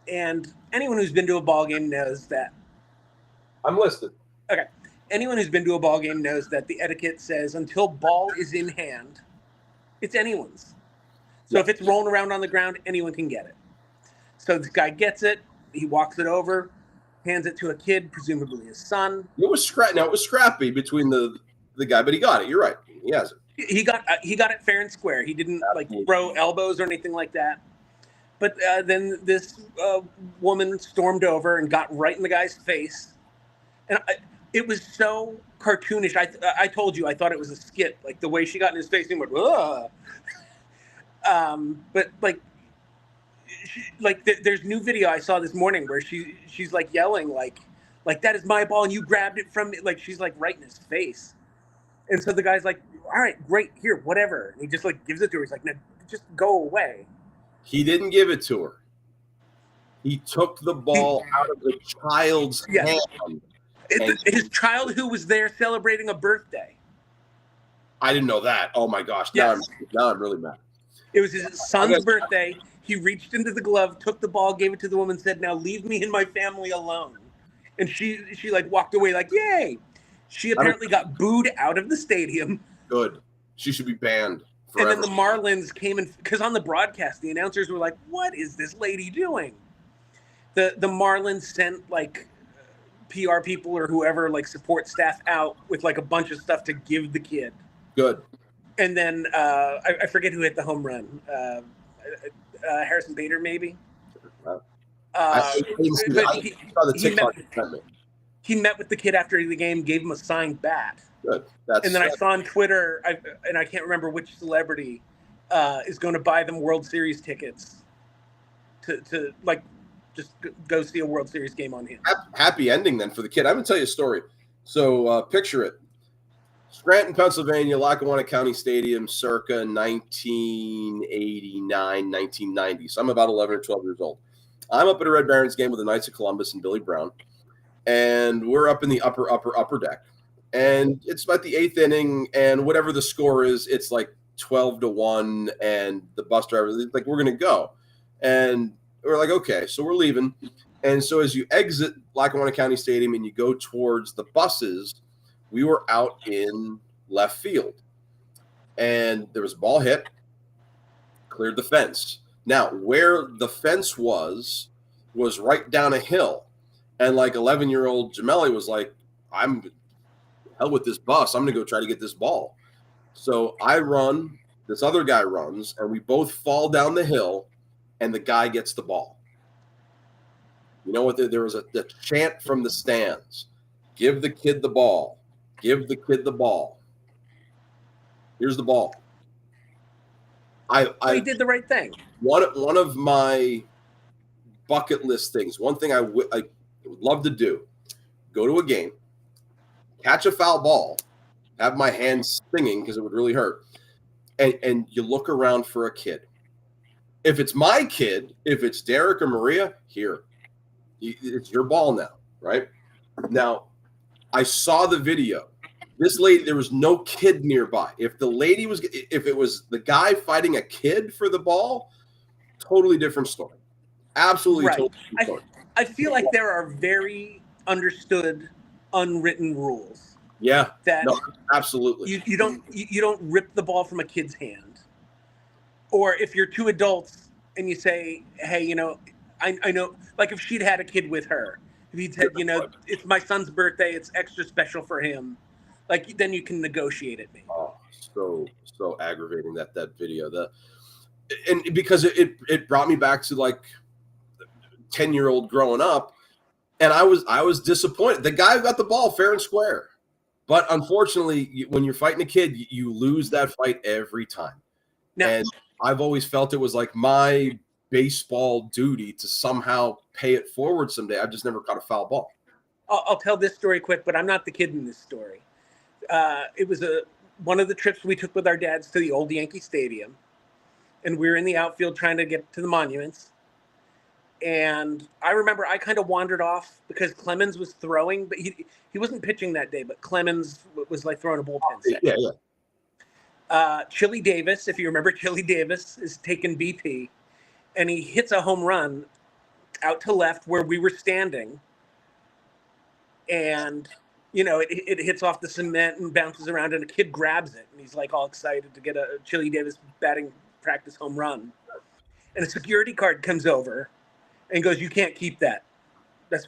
And anyone who's been to a ball game knows that. I'm listed. Okay. Anyone who's been to a ball game knows that the etiquette says until ball is in hand, it's anyone's. So if it's rolling around on the ground, anyone can get it. So this guy gets it. He walks it over, hands it to a kid, presumably his son. It was scrappy between the guy, but he got it. You're right. He has it. He got it fair and square. He didn't like Absolutely. throw elbows or anything like that. But then this woman stormed over and got right in the guy's face, and it was so cartoonish. I told you I thought it was a skit, like the way she got in his face and went, ugh. But there's new video I saw this morning where she's like yelling like that is my ball and you grabbed it from me. Like she's like right in his face, and so the guy's like, all right, great, here, whatever. And he just like gives it to her. He's like, no, just go away. He didn't give it to her. He took the ball out of the child's hand. His child who was there celebrating a birthday. I didn't know that. Oh my gosh! Now I'm really mad. It was his son's birthday. He reached into the glove, took the ball, gave it to the woman, said, "Now leave me and my family alone." And she like walked away like, "Yay!" She apparently got booed out of the stadium. Good. She should be banned forever. And then the Marlins came in because on the broadcast, the announcers were like, "What is this lady doing?" The Marlins sent like PR people or whoever, like support staff, out with like a bunch of stuff to give the kid. Good. And then I forget who hit the home run. Harrison Bader, maybe. He met with the kid after the game, gave him a signed bat. Good. And then I saw on Twitter, and I can't remember which celebrity is going to buy them World Series tickets to like just go see a World Series game on him. Happy ending then for the kid. I'm going to tell you a story. So picture it. Scranton, Pennsylvania, Lackawanna County Stadium, circa 1989, 1990. So I'm about 11 or 12 years old. I'm up at a Red Barons game with the Knights of Columbus and Billy Brown, and we're up in the upper deck. And it's about the 8th inning, and whatever the score is, it's like 12-1, and the bus driver, like, we're going to go. And we're like, okay, so we're leaving. And so as you exit Lackawanna County Stadium and you go towards the buses, we were out in left field. And there was a ball hit, cleared the fence. Now, where the fence was right down a hill. And like 11-year-old Jamelli was like, I'm hell with this bus. I'm going to go try to get this ball. So I run, this other guy runs, and we both fall down the hill, and the guy gets the ball. You know what? There was a chant from the stands. Give the kid the ball. Give the kid the ball. Here's the ball. I did the right thing. One of my bucket list things, one thing I would love to do, go to a game, catch a foul ball, have my hands stinging because it would really hurt, and you look around for a kid. If it's my kid, if it's Derek or Maria, here, it's your ball now, right? Now, I saw the video. This lady, there was no kid nearby. If it was the guy fighting a kid for the ball, totally different story. Absolutely, right. Totally different story. I feel like there are very understood, unwritten rules. Yeah, that absolutely. You don't rip the ball from a kid's hand, or if you're two adults and you say, hey, I know, like if she'd had a kid with her, if he'd said, it's my son's birthday, it's extra special for him, like then you can negotiate it. Maybe. Oh, so aggravating that video. And because it brought me back to like 10-year-old growing up, and I was disappointed. The guy got the ball fair and square, but unfortunately, when you're fighting a kid, you lose that fight every time. Now, and I've always felt it was like my baseball duty to somehow pay it forward someday. I've just never caught a foul ball. I'll tell this story quick, but I'm not the kid in this story. It was one of the trips we took with our dads to the old Yankee Stadium, and we were in the outfield trying to get to the monuments. And I remember I kind of wandered off because Clemens was throwing, but he wasn't pitching that day, but Clemens was like throwing a bullpen set. Yeah. Chili Davis, if you remember, Chili Davis is taking BP, and he hits a home run out to left where we were standing. And, it hits off the cement and bounces around, and a kid grabs it. And he's like all excited to get a Chili Davis batting practice home run. And a security guard comes over and goes, you can't keep that. That's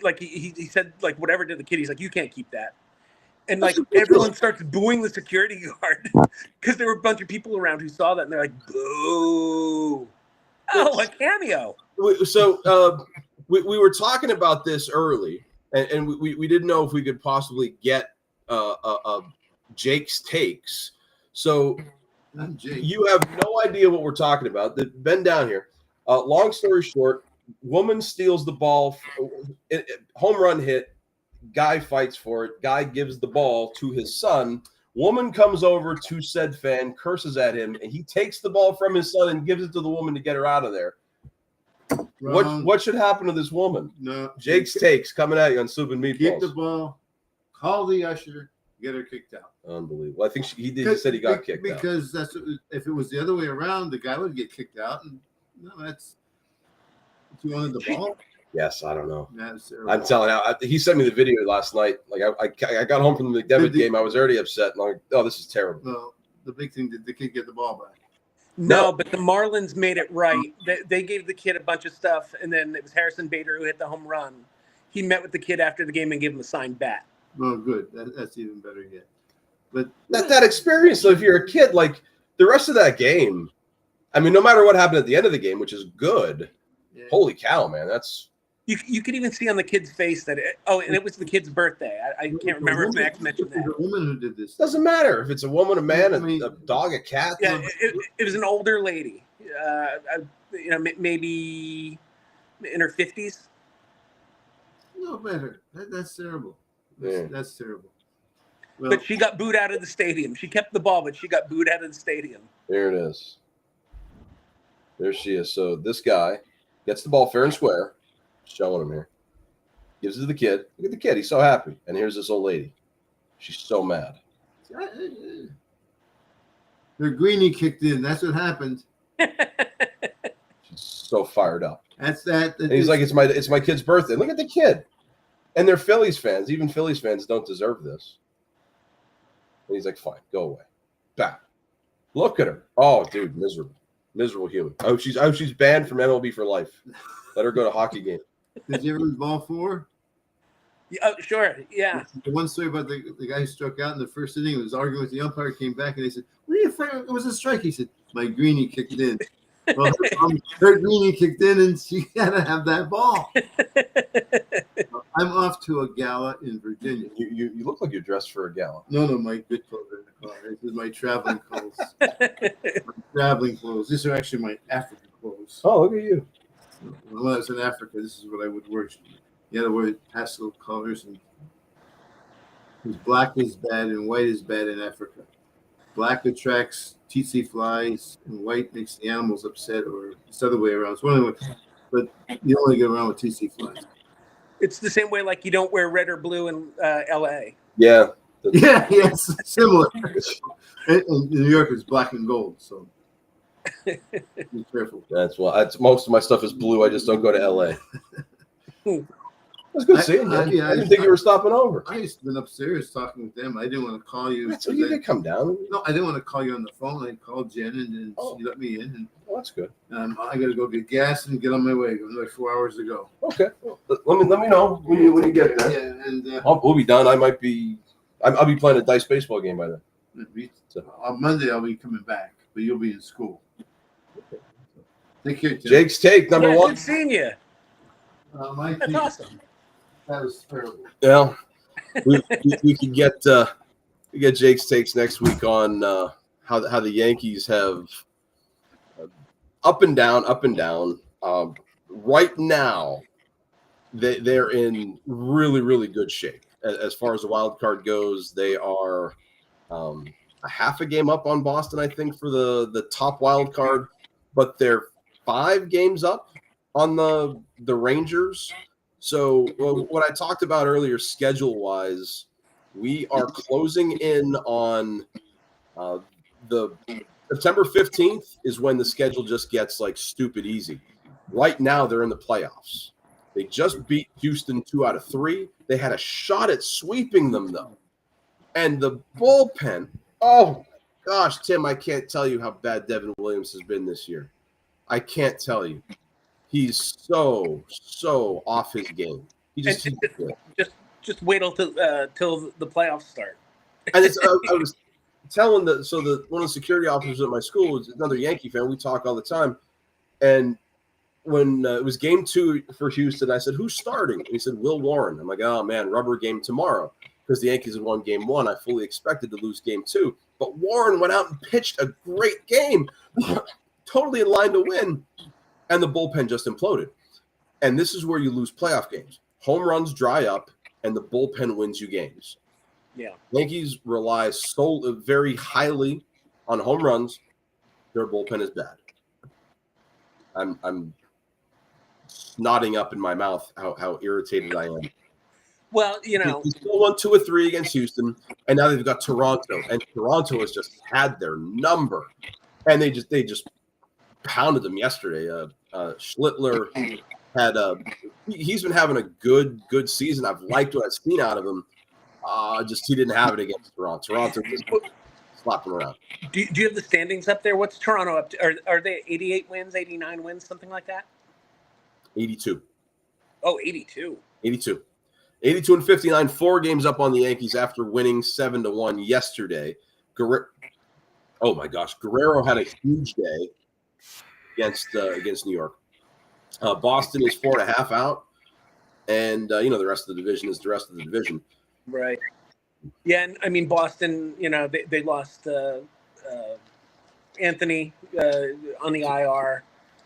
like, he said, like, whatever to the kid. He's like, you can't keep that. And That's like ridiculous. everyone starts booing the security guard because there were a bunch of people around who saw that and they're like, "Boo!" Oh, a cameo. So we were talking about this early, and we didn't know if we could possibly get Jake's takes. So you have no idea what we're talking about. Bend down here. Long story short, woman steals the ball, home run hit. Guy fights for it. Guy gives the ball to his son. Woman comes over to said fan, curses at him, and he takes the ball from his son and gives it to the woman to get her out of there. What should happen to this woman? No. Jake's takes coming at you on Soup and Meatballs. Keep the ball. Call the usher. Get her kicked out. Unbelievable. I think he did. He said he got kicked out. Because if it was the other way around, the guy would get kicked out. And no, that's you wanted the ball. Yes, I don't know. That's I'm telling you, he sent me the video last night. Like I got home from the McDevitt game, I was already upset. And I'm like, oh, this is terrible. Well, the big thing, did the kid get the ball back? No, but the Marlins made it right. They gave the kid a bunch of stuff, and then it was Harrison Bader who hit the home run. He met with the kid after the game and gave him a signed bat. Oh, good. That's even better yet. But that experience, though, if you're a kid, like the rest of that game, I mean, no matter what happened at the end of the game, which is good, holy cow, man, that's... You could even see on the kid's face that and it was the kid's birthday. I can't remember if Max mentioned that. The woman who did this doesn't matter if it's a woman, a man, a dog, a cat. Yeah, it was an older lady, maybe in her 50s. No better. That's terrible. That's terrible. Well, but she got booed out of the stadium. She kept the ball, but she got booed out of the stadium. There it is. There she is. So this guy gets the ball fair and square. Showing him here. Gives it to the kid. Look at the kid. He's so happy. And here's this old lady. She's so mad. Her greenie kicked in. That's what happened. She's so fired up. That's that. And he's like, it's my kid's birthday. Look at the kid. And they're Phillies fans. Even Phillies fans don't deserve this. And he's like, fine, go away. Back. Look at her. Oh, dude, miserable. Miserable human. Oh, she's banned from MLB for life. Let her go to a hockey game. Did you ever lose ball 4? Yeah, oh, sure. Yeah. The one story about the guy who struck out in the first inning was arguing with the umpire, came back, and they said, "What are you fighting? It was a strike." He said, "My greenie kicked in." Well, her greenie kicked in, and she had to have that ball. I'm off to a gala in Virginia. You look like you're dressed for a gala. No, my good clothes are in the car. This is my traveling clothes. My traveling clothes. These are actually my African clothes. Oh, look at you. When I was in Africa, this is what I would wear. You had to wear pastel colors, and because black is bad and white is bad in Africa. Black attracts tsetse flies, and white makes the animals upset, or it's the other way around. It's one of the ways, but you only get around with tsetse flies. It's the same way like you don't wear red or blue in L.A. Yeah. Yes, similar. And New York is black and gold, so. Be careful. That's most of my stuff is blue. I just don't go to LA. It's good seeing you. I didn't think you were stopping over. I just been upstairs talking with them. I didn't want to call you. So you did come down. No, I didn't want to call you on the phone. I called Jen and she let me in. And that's good. I got to go get gas and get on my way. Like 4 hours to go. Okay. Let me know when you get there. Yeah, and we'll be done. I'll be playing a dice baseball game by then. On Monday I'll be coming back, but you'll be in school. Okay. Take care, Tim. Jake's take number 1. Good seeing you. That's awesome. That was terrible. Yeah, we could get Jake's takes next week on how the Yankees have up and down. Right now, they're in really, really good shape as far as the wild card goes. They are a half a game up on Boston, I think, for the top wild card, but they're 5 games up on the Rangers. So what I talked about earlier, schedule-wise, we are closing in on the September 15th is when the schedule just gets like stupid easy. Right now, they're in the playoffs. They just beat Houston 2 out of 3. They had a shot at sweeping them, though. And the bullpen, oh, gosh, Tim, I can't tell you how bad Devin Williams has been this year. I can't tell you. He's so off his game. He just Just wait till the playoffs start. And I was telling one of the security officers at my school is another Yankee fan. We talk all the time, and when it was game 2 for Houston, I said, "Who's starting?" And he said, "Will Warren." I'm like, "Oh man, rubber game tomorrow," because the Yankees had won game 1. I fully expected to lose game 2, but Warren went out and pitched a great game, totally in line to win, and the bullpen just imploded. And this is where you lose playoff games. Home runs dry up, and the bullpen wins you games. Yeah, Yankees rely very highly on home runs. Their bullpen is bad. I'm snotting up in my mouth how irritated I am. Well, They still won 2 or 3 against Houston, and now they've got Toronto, and Toronto has just had their number, and they just pounded them yesterday. Schlittler had he's been having a good season. I've liked what I've seen out of him. Just he didn't have it against Toronto. Toronto just slapped him around. Do you have the standings up there? What's Toronto up to? Are they 88 wins, 89 wins, something like that? 82. Oh, 82. 82. 82 and 59, 4 games up on the Yankees after winning 7-1 yesterday. Oh my gosh, Guerrero had a huge day against New York. Boston is 4.5 out, and the rest of the division is the rest of the division. Right. Yeah, and I mean Boston. They lost Anthony on the IR.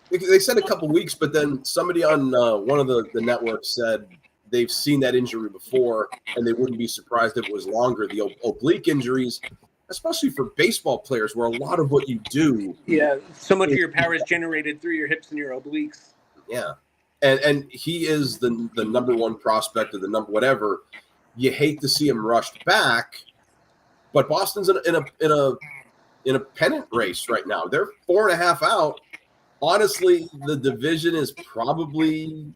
They said a couple weeks, but then somebody on one of the networks said they've seen that injury before, and they wouldn't be surprised if it was longer. The oblique injuries, especially for baseball players, where a lot of what you do. Yeah, so much of your power is generated through your hips and your obliques. Yeah, and he is the number one prospect of the number whatever. You hate to see him rushed back, but Boston's in a pennant race right now. They're 4.5 out. Honestly, the division is probably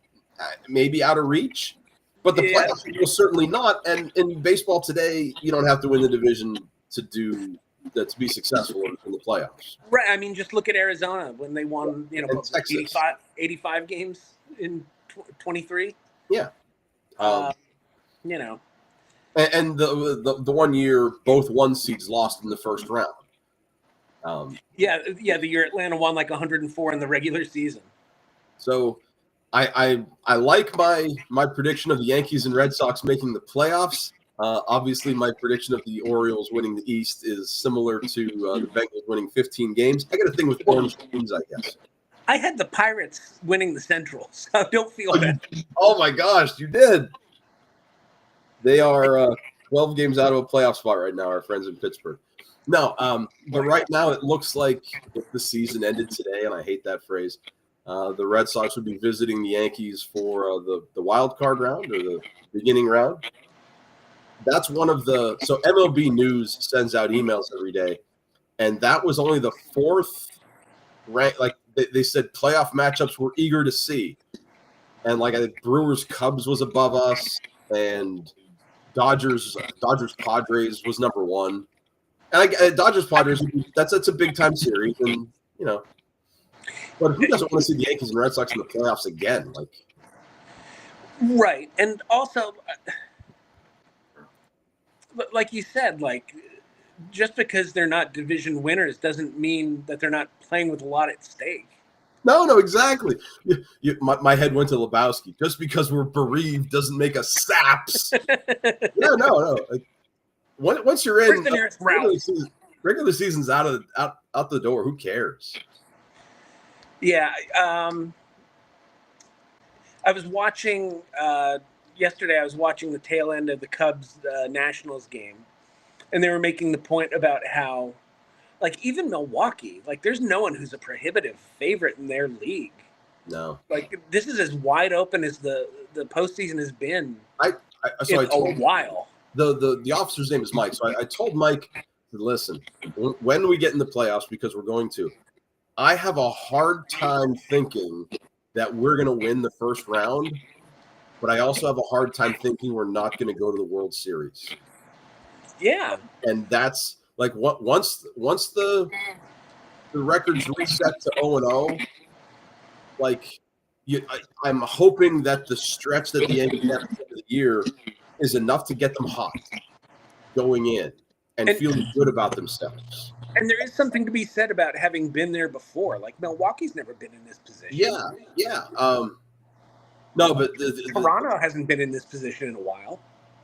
maybe out of reach, but the playoffs will certainly not. And in baseball today, you don't have to win the division to be successful in the playoffs. Right. I mean, just look at Arizona when they won, 85 games in 23. Yeah. And the 1 year, both 1 seeds lost in the first round. The year Atlanta won like 104 in the regular season. So I like my prediction of the Yankees and Red Sox making the playoffs. Obviously, my prediction of the Orioles winning the East is similar to the Bengals winning 15 games. I got a thing with orange teams, I guess. I had the Pirates winning the Central, so don't feel bad. Oh my gosh, you did. They are 12 games out of a playoff spot right now, our friends in Pittsburgh. No, but right now it looks like if the season ended today, and I hate that phrase, the Red Sox would be visiting the Yankees for the wild card round or the beginning round. That's one of so MLB News sends out emails every day, and that was only the 4th rank. Like they said, playoff matchups we're eager to see, and like I think Brewers Cubs was above us, and Dodgers Padres was number 1. And Dodgers Padres, that's a big time series, and but who doesn't want to see the Yankees and Red Sox in the playoffs again? Right, and also, like you said, just because they're not division winners doesn't mean that they're not playing with a lot at stake. No, exactly. My head went to Lebowski. Just because we're bereaved doesn't make us saps. No. Once you're in, regular season's out the door. Who cares? Yeah. I was watching yesterday. I was watching the tail end of the Cubs Nationals game, and they were making the point about how, even Milwaukee, there's no one who's a prohibitive favorite in their league. No. This is as wide open as the postseason has been in a while. The officer's name is Mike. So I told Mike, listen, when we get in the playoffs, because we're going to, I have a hard time thinking that we're going to win the first round, but I also have a hard time thinking we're not going to go to the World Series. Yeah. And that's once the record's reset to 0-0, I'm hoping that the stretch that the Yankees have at the end of the year is enough to get them hot going in and feeling good about themselves. And there is something to be said about having been there before. Like Milwaukee's never been in this position. Yeah. No, but Toronto hasn't been in this position in a while.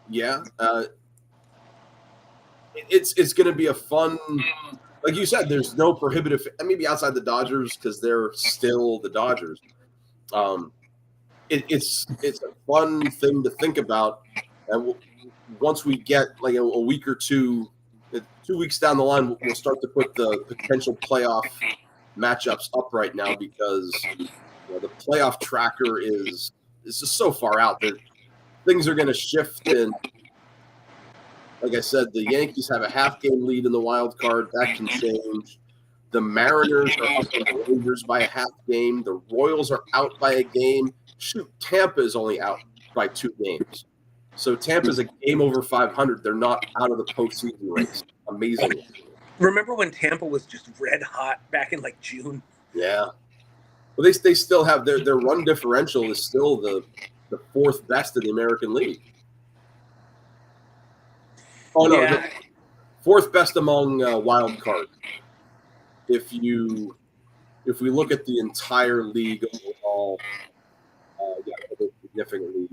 Yeah. It's going to be a fun, like you said, there's no prohibitive, maybe outside the Dodgers because they're still the Dodgers. It's a fun thing to think about. And once we get like a week or 2 weeks down the line, we'll start to put the potential playoff matchups up right now because the playoff tracker is just so far out that things are going to shift. And like I said, the Yankees have a half-game lead in the wild card. That can change. The Mariners are up on the Rangers by a half game. The Royals are out by a game. Shoot, Tampa is only out by 2 games. So Tampa's a game over 500. They're not out of the postseason race. Amazing. Remember when Tampa was just red hot back in like June? Yeah. Well, they still have their run differential is still the 4th best in the American League. Oh no, Yeah. the 4th best among wild card. If we look at the entire league overall, significantly,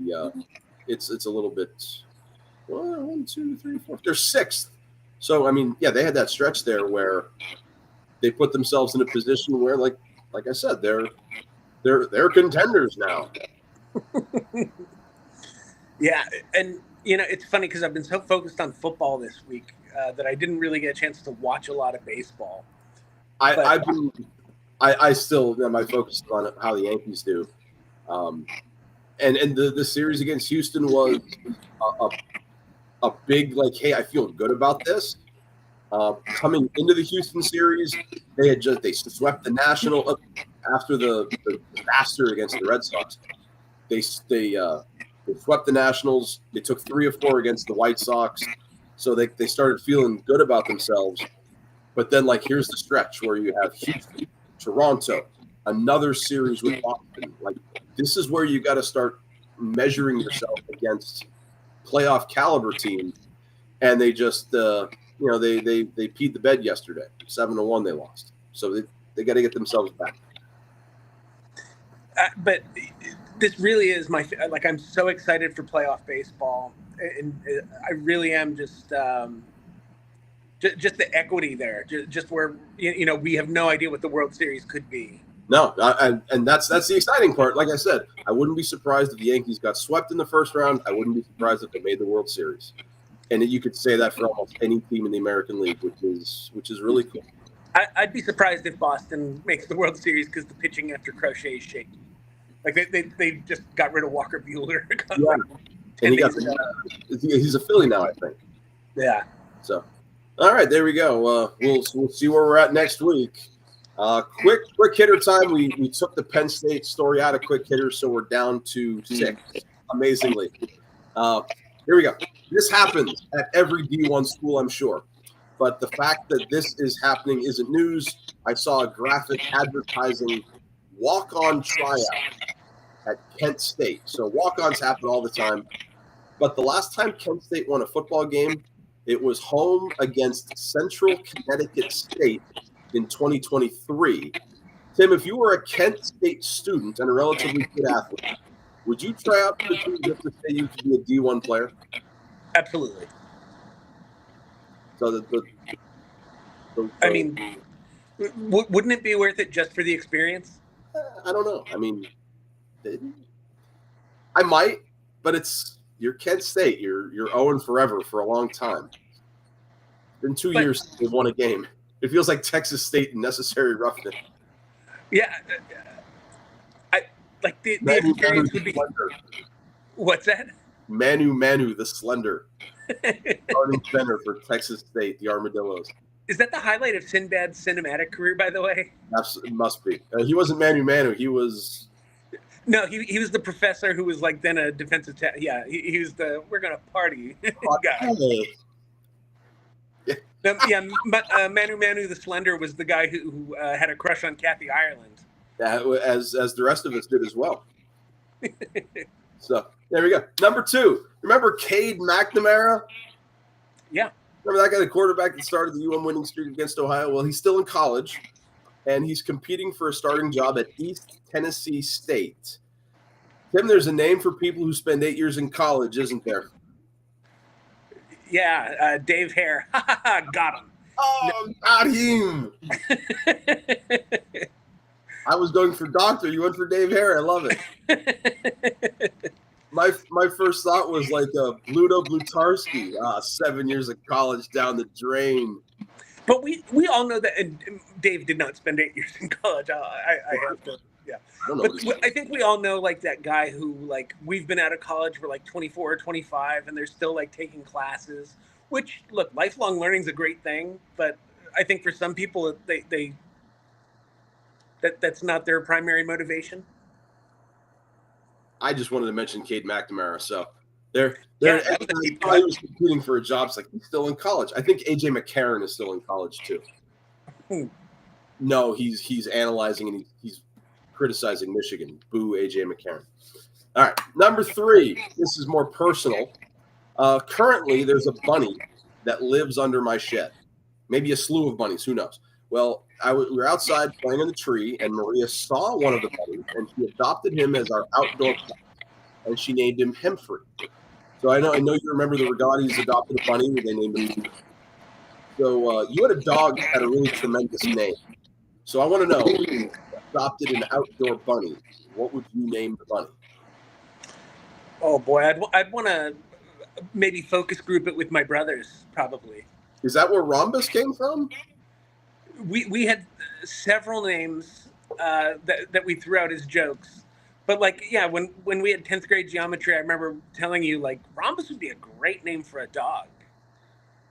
it's a little bit. 1, 2, 3, 4. They're 6th. So I mean, yeah, they had that stretch there where they put themselves in a position where, like I said, they're contenders now. Yeah, and it's funny because I've been so focused on football this week that I didn't really get a chance to watch a lot of baseball. I still am focused on how the Yankees do, and the series against Houston was a big hey, I feel good about this. Coming into the Houston series, they swept the National after the disaster against the Red Sox. They swept the Nationals. They took 3 of 4 against the White Sox, so they started feeling good about themselves. But then, here's the stretch where you have Houston, Toronto, another series with Boston. This is where you got to start measuring yourself against playoff caliber teams. And they just, they peed the bed yesterday. 7-1 they lost. So they got to get themselves back. But this really is I'm so excited for playoff baseball. And I really am just the equity there, just where we have no idea what the World Series could be. No, and that's the exciting part. Like I said, I wouldn't be surprised if the Yankees got swept in the first round. I wouldn't be surprised if they made the World Series, and you could say that for almost any team in the American League, which is really cool. I'd be surprised if Boston makes the World Series because the pitching after Crochet is shaky. They just got rid of Walker Buehler. Yeah, and he's a Philly now, I think. Yeah. So. All right, there we go. We'll see where we're at next week. Quick hitter time. We took the Penn State story out of quick hitters, so we're down to 6. Amazingly, here we go. This happens at every D1 school, I'm sure, but the fact that this is happening isn't news. I saw a graphic advertising walk-on tryout at Kent State. So walk-ons happen all the time, but the last time Kent State won a football game, it was home against Central Connecticut State in 2023. Tim, if you were a Kent State student and a relatively good athlete, would you try out for the team just to say you could be a D1 player? Absolutely. So I mean, wouldn't it be worth it just for the experience? I don't know. I mean, I might, but you're Kent State. You're 0 forever for a long time. It's been 2 years since they've won a game. It feels like Texas State and necessary roughness. Yeah, the experience would be. Slender. What's that? Manu the Slender, starting center for Texas State, the Armadillos. Is that the highlight of Sinbad's cinematic career, by the way? It must be. He wasn't Manu. He was. No, he was the professor who was then a defensive. Yeah, he was the we're gonna party guy. Manu the Slender was the guy who had a crush on Kathy Ireland. As the rest of us did as well. So there we go. Number 2. Remember Cade McNamara? Yeah. Remember that guy, the quarterback that started the UM winning streak against Ohio? Well, he's still in college, and he's competing for a starting job at East Tennessee State. Tim, there's a name for people who spend 8 years in college, isn't there? Yeah, Dave Hare. Got him. Oh, got him. I was going for doctor. You went for Dave Hare. I love it. My first thought was like Bluto Blutarski. 7 years of college down the drain. But we all know that, and Dave did not spend 8 years in college. I have to, yeah. But I think we all know like that guy who like we've been out of college for like 24 or 25, and they're still like taking classes. Which look, lifelong learning is a great thing, but I think for some people that's not their primary motivation. I just wanted to mention Cade McNamara. So he was competing for a job. It's like he's still in college. I think AJ McCarron is still in college too. No, he's analyzing and he's criticizing Michigan. Boo, AJ McCarron. All right, number 3. This is more personal. Currently, there's a bunny that lives under my shed. Maybe a slew of bunnies. Who knows? Well, we were outside playing in the tree, and Maria saw one of the bunnies, and she adopted him as our outdoor pet, and she named him Hemfrey. So I know you remember the Rigattis adopted a bunny, and they named him. So you had a dog that had a really tremendous name. So I want to know, if you adopted an outdoor bunny, what would you name the bunny? Oh boy, I'd want to maybe focus group it with my brothers, probably. Is that where Rhombus came from? We had several names that we threw out as jokes, but like when we had 10th grade geometry, I remember telling you like Rhombus would be a great name for a dog,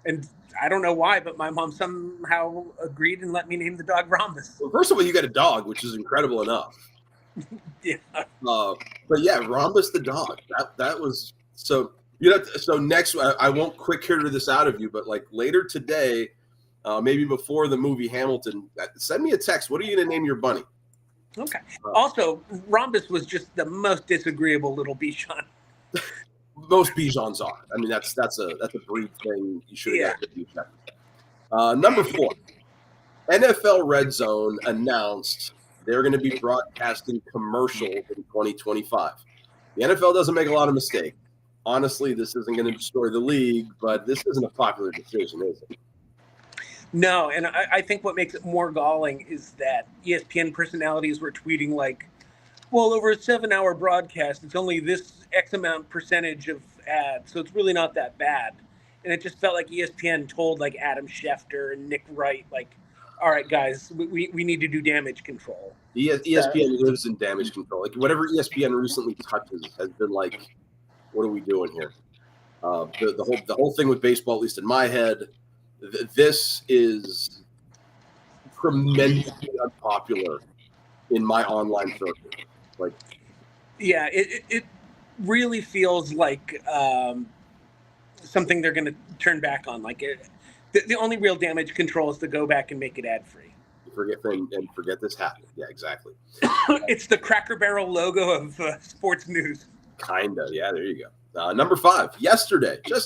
and I don't know why, but my mom somehow agreed and let me name the dog Rhombus. Well, first of all, you got a dog, which is incredible enough. Yeah. But yeah, Rhombus the dog. That was so. So next, I won't quick hitter this out of you, but like later today. Maybe before the movie Hamilton, send me a text. What are you going to name your bunny? Okay. Also, Rhombus was just the most disagreeable little Bichon. Most Bichons are. I mean, that's a breed thing. You should have got the Bichon. Number 4, NFL Red Zone announced they're going to be broadcasting commercials in 2025. The NFL doesn't make a lot of mistakes. Honestly, this isn't going to destroy the league, but this isn't a popular decision, is it? No, and I think what makes it more galling is that ESPN personalities were tweeting like, well, over a 7-hour broadcast, it's only this X amount percentage of ads, so it's really not that bad. And it just felt like ESPN told like Adam Schefter and Nick Wright, like, all right, guys, we need to do damage control. ESPN lives in damage control. Like whatever ESPN recently touches has been like, what are we doing here? The whole thing with baseball, at least in my head, this is tremendously unpopular in my online circle. Like, yeah, it really feels like something they're going to turn back on. Like the only real damage control is to go back and make it ad free. Forget this happened. Yeah, exactly. It's the Cracker Barrel logo of sports news. Kinda, yeah. There you go. Number 5. Just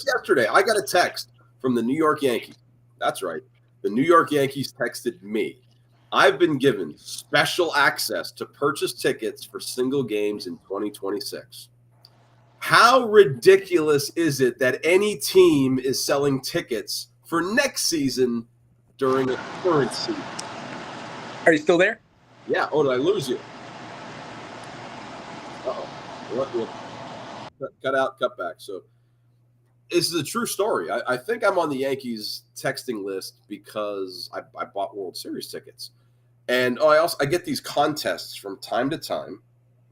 yesterday, I got a text from the New York Yankees. That's right. The New York Yankees texted me. I've been given special access to purchase tickets for single games in 2026. How ridiculous is it that any team is selling tickets for next season during a current season? Are you still there? Yeah. Oh, did I lose you? Uh-oh. Cut back. So this is a true story. I think I'm on the Yankees texting list because I bought World Series tickets. And I get these contests from time to time.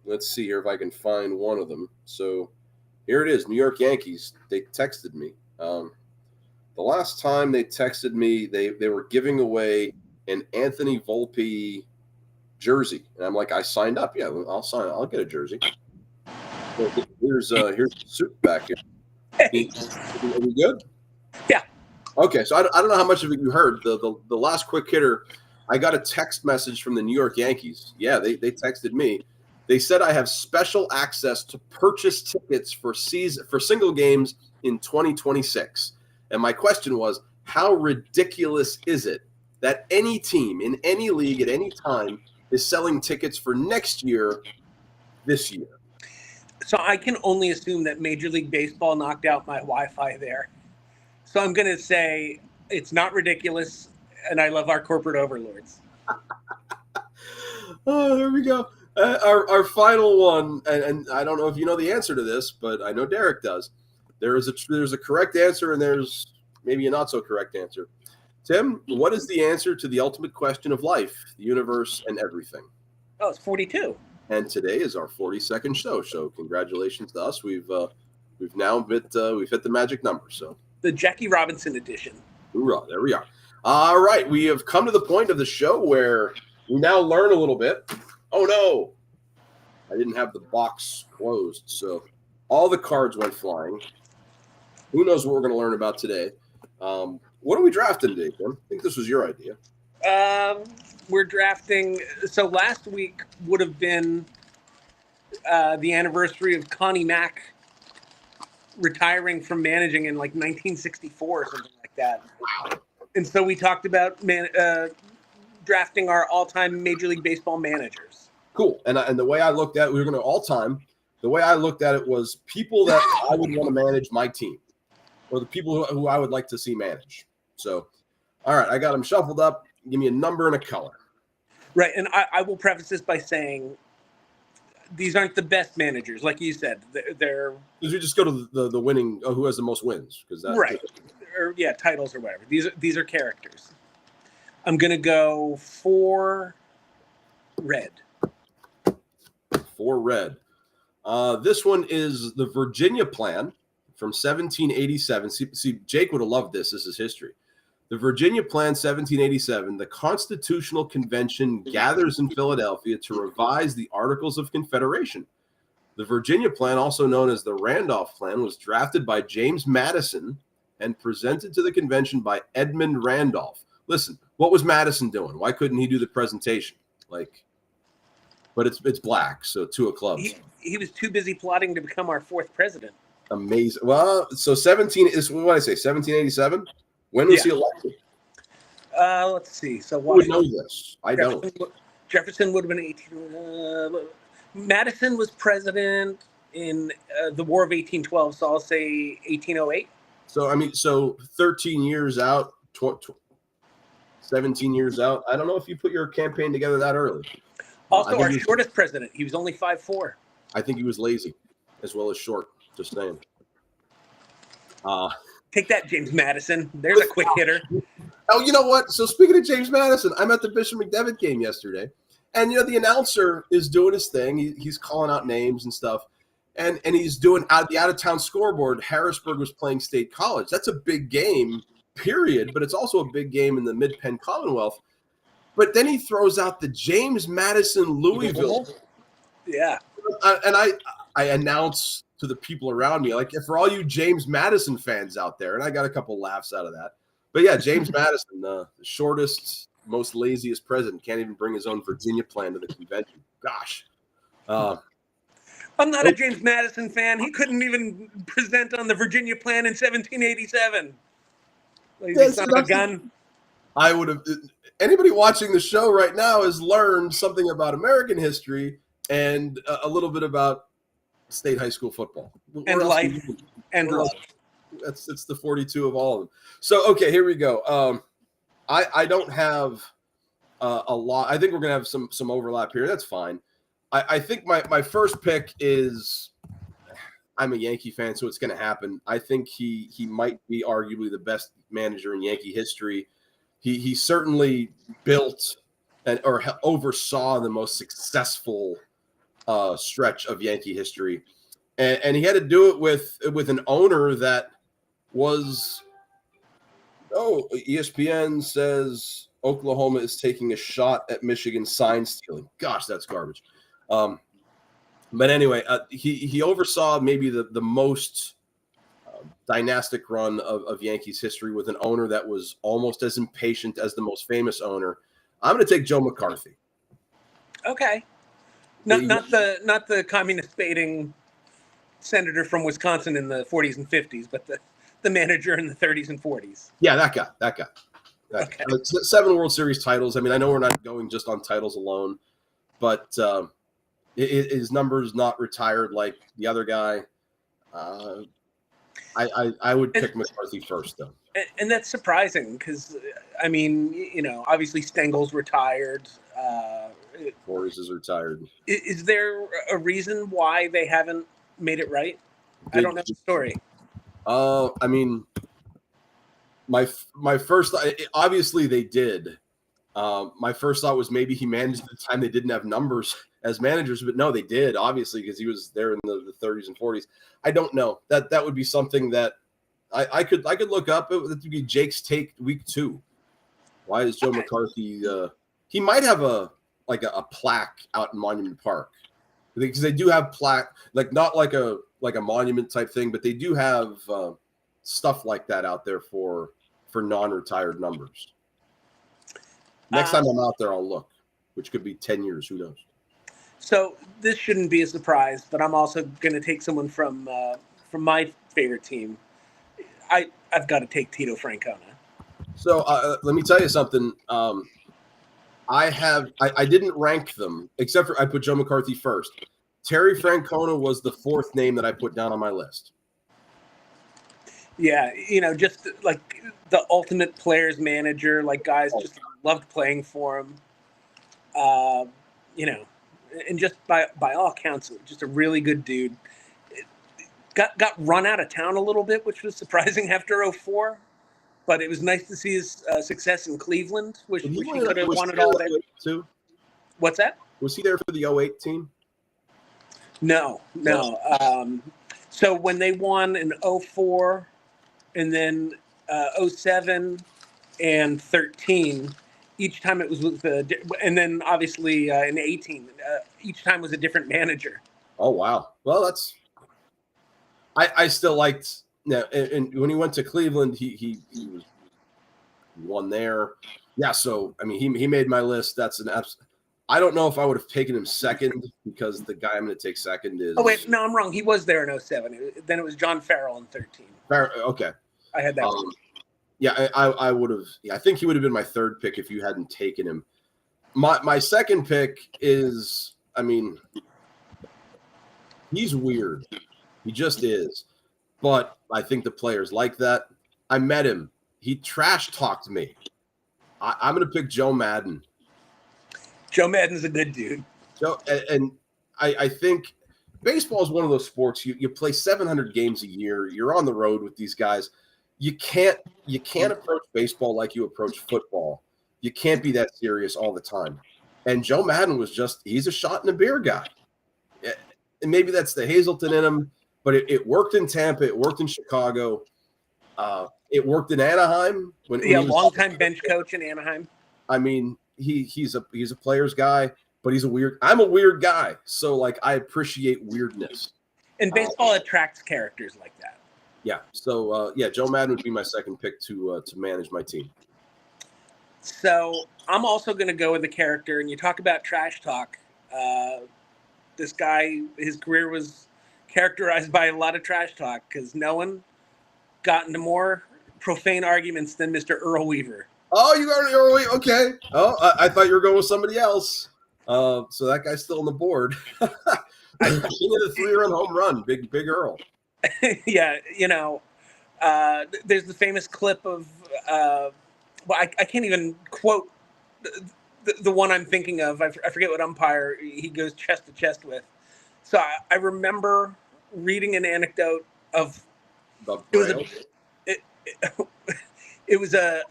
Let's see here if I can find one of them. So here it is, New York Yankees. They texted me. The last time they texted me, they were giving away an Anthony Volpe jersey. And I'm like, I signed up. Yeah, I'll sign. I'll get a jersey. So here's the suit back here. Are we good? Yeah. Okay, so I don't know how much of it you heard. The last quick hitter, I got a text message from the New York Yankees. Yeah, they texted me. They said I have special access to purchase tickets for single games in 2026. And my question was, how ridiculous is it that any team in any league at any time is selling tickets for next year this year? So I can only assume that Major League Baseball knocked out my Wi-Fi there. So I'm going to say it's not ridiculous, and I love our corporate overlords. Oh, there we go. Our final one, and I don't know if you know the answer to this, but I know Derek does. There's a correct answer, and there's maybe a not so correct answer. Tim, what is the answer to the ultimate question of life, the universe, and everything? Oh, it's 42. And today is our 42nd show. So congratulations to us. We've now hit the magic number. So the Jackie Robinson edition. Hoorah! There we are. All right, we have come to the point of the show where we now learn a little bit. Oh no, I didn't have the box closed, so all the cards went flying. Who knows what we're going to learn about today? What are we drafting today, Tim? I think this was your idea. We're drafting. So last week would have been the anniversary of Connie Mack retiring from managing in like 1964 or something like that. Wow. And so we talked about drafting our all-time Major League Baseball managers. Cool. And the way I looked at it, we were going to all-time. The way I looked at it was people that I would want to manage my team, or the people who I would like to see manage. So, all right, I got them shuffled up. Give me a number and a color. Right, and I will preface this by saying these aren't the best managers, like you said. They're because we just go to the winning, who has the most wins, because that's right, or titles or whatever. These are characters. I'm gonna go 4 red. 4 red. This one is the Virginia Plan from 1787. See, Jake would have loved this. This is history. The Virginia Plan, 1787, the Constitutional Convention gathers in Philadelphia to revise the Articles of Confederation. The Virginia Plan, also known as the Randolph Plan, was drafted by James Madison and presented to the convention by Edmund Randolph. Listen, what was Madison doing? Why couldn't he do the presentation? But it's black, so 2 of clubs. He was too busy plotting to become our 4th president. Amazing. Well, so 1787. When was he elected? Let's see. So who would know this? I don't. Jefferson would have been 18. Madison was president in the War of 1812, so I'll say 1808. So 13 years out, 17 years out. I don't know if you put your campaign together that early. Also, our shortest president, he was only 5'4". I think he was lazy, as well as short. Just saying. Take that, James Madison. There's a quick hitter. Oh, you know what? So speaking of James Madison, I'm at the Bishop McDevitt game yesterday, and the announcer is doing his thing. He's calling out names and stuff, and he's doing the out of town scoreboard. Harrisburg was playing State College. That's a big game, period. But it's also a big game in the Mid-Penn Commonwealth. But then he throws out the James Madison Louisville. Yeah, and I announce to the people around me, like, for all you James Madison fans out there, and I got a couple laughs out of that. But yeah, James Madison, the shortest, most laziest president, can't even bring his own Virginia Plan to the convention. Gosh. I'm not a James Madison fan. He couldn't even present on the Virginia Plan in 1787. Lazy son of a gun. I would have. Anybody watching the show right now has learned something about American history and a little bit about state high school football and life and love. It's the 42 of all of them. So okay, here we go. I don't have a lot. I think we're gonna have some overlap here. That's fine. I think my first pick is, I'm a Yankee fan, so it's gonna happen. I think he might be arguably the best manager in Yankee history. He certainly built or oversaw the most successful stretch of Yankee history, and he had to do it with an owner that was. Oh, ESPN says Oklahoma is taking a shot at Michigan sign stealing. Gosh, that's garbage. But anyway, he oversaw maybe the most dynastic run of Yankees history with an owner that was almost as impatient as the most famous owner. I'm going to take Joe McCarthy. Okay. Not the communist baiting senator from Wisconsin in the 40s and 50s, but the manager in the 30s and 40s. Yeah, that guy. Okay. 7 World Series titles. I mean, I know we're not going just on titles alone, but his numbers not retired like the other guy. I would pick McCarthy first, though. And that's surprising because, I mean, obviously Stengel's retired. Boris is retired. Is there a reason why they haven't made it right? I don't know the story. I mean, my first obviously they did. My first thought was maybe he managed at the time they didn't have numbers as managers, but no, they did, obviously, because he was there in the 30s and 40s. I don't know. That would be something that I could look up. It would be Jake's Take week 2. Why is Joe McCarthy? He might have a plaque out in Monument Park, because they do have plaque, like not like a monument type thing, but they do have stuff like that out there for non-retired numbers. Next time I'm out there, I'll look, which could be 10 years. Who knows? So this shouldn't be a surprise, but I'm also going to take someone from my favorite team. I've got to take Tito Francona. So let me tell you something. I didn't rank them, except for I put Joe McCarthy first. Terry Francona was the 4th name that I put down on my list. Yeah, just like the ultimate players manager, like guys just loved playing for him. And just by all accounts, just a really good dude. Got run out of town a little bit, which was surprising after 2004. But it was nice to see his success in Cleveland, which he could have won it all there. Too? What's that? Was he there for the 2008 team? No. So when they won in 2004 and then 2007 and 13, each time it was with and then obviously in 18, each time was a different manager. Oh, wow. Well, that's – I still liked – now, and when he went to Cleveland, he won there. Yeah, so, I mean, he made my list. That's an absolute – I don't know if I would have taken him second, because the guy I'm going to take second is – Oh, wait, no, I'm wrong. He was there in 2007. Then it was John Farrell in 13. Okay. I had that one. Yeah, I would have. Yeah, I think he would have been my 3rd pick if you hadn't taken him. My second pick is, I mean, he's weird. He just is. But I think the players like that. I met him. He trash talked me. I'm going to pick Joe Madden. Joe Madden's a good dude. And I think baseball is one of those sports. You play 700 games a year. You're on the road with these guys. You can't approach baseball like you approach football. You can't be that serious all the time. And Joe Madden was he's a shot in a beer guy. And maybe that's the Hazleton in him, but it worked in Tampa. It worked in Chicago. It worked in Anaheim. Longtime bench coach in Anaheim. I mean, he's a player's guy, but I'm a weird guy. So like, I appreciate weirdness. And baseball attracts characters like that. Yeah. So, Joe Madden would be my second pick to manage my team. So I'm also going to go with the character. And you talk about trash talk. This guy, his career was characterized by a lot of trash talk, because no one got into more profane arguments than Mr. Earl Weaver. Oh, you got Earl Weaver? Okay. Oh, I thought you were going with somebody else. So that guy's still on the board. I hit a 3-run home run. Big Earl. Yeah, there's the famous clip of I can't even quote the one I'm thinking of. I forget what umpire he goes chest to chest with. So I remember reading an anecdote of it was a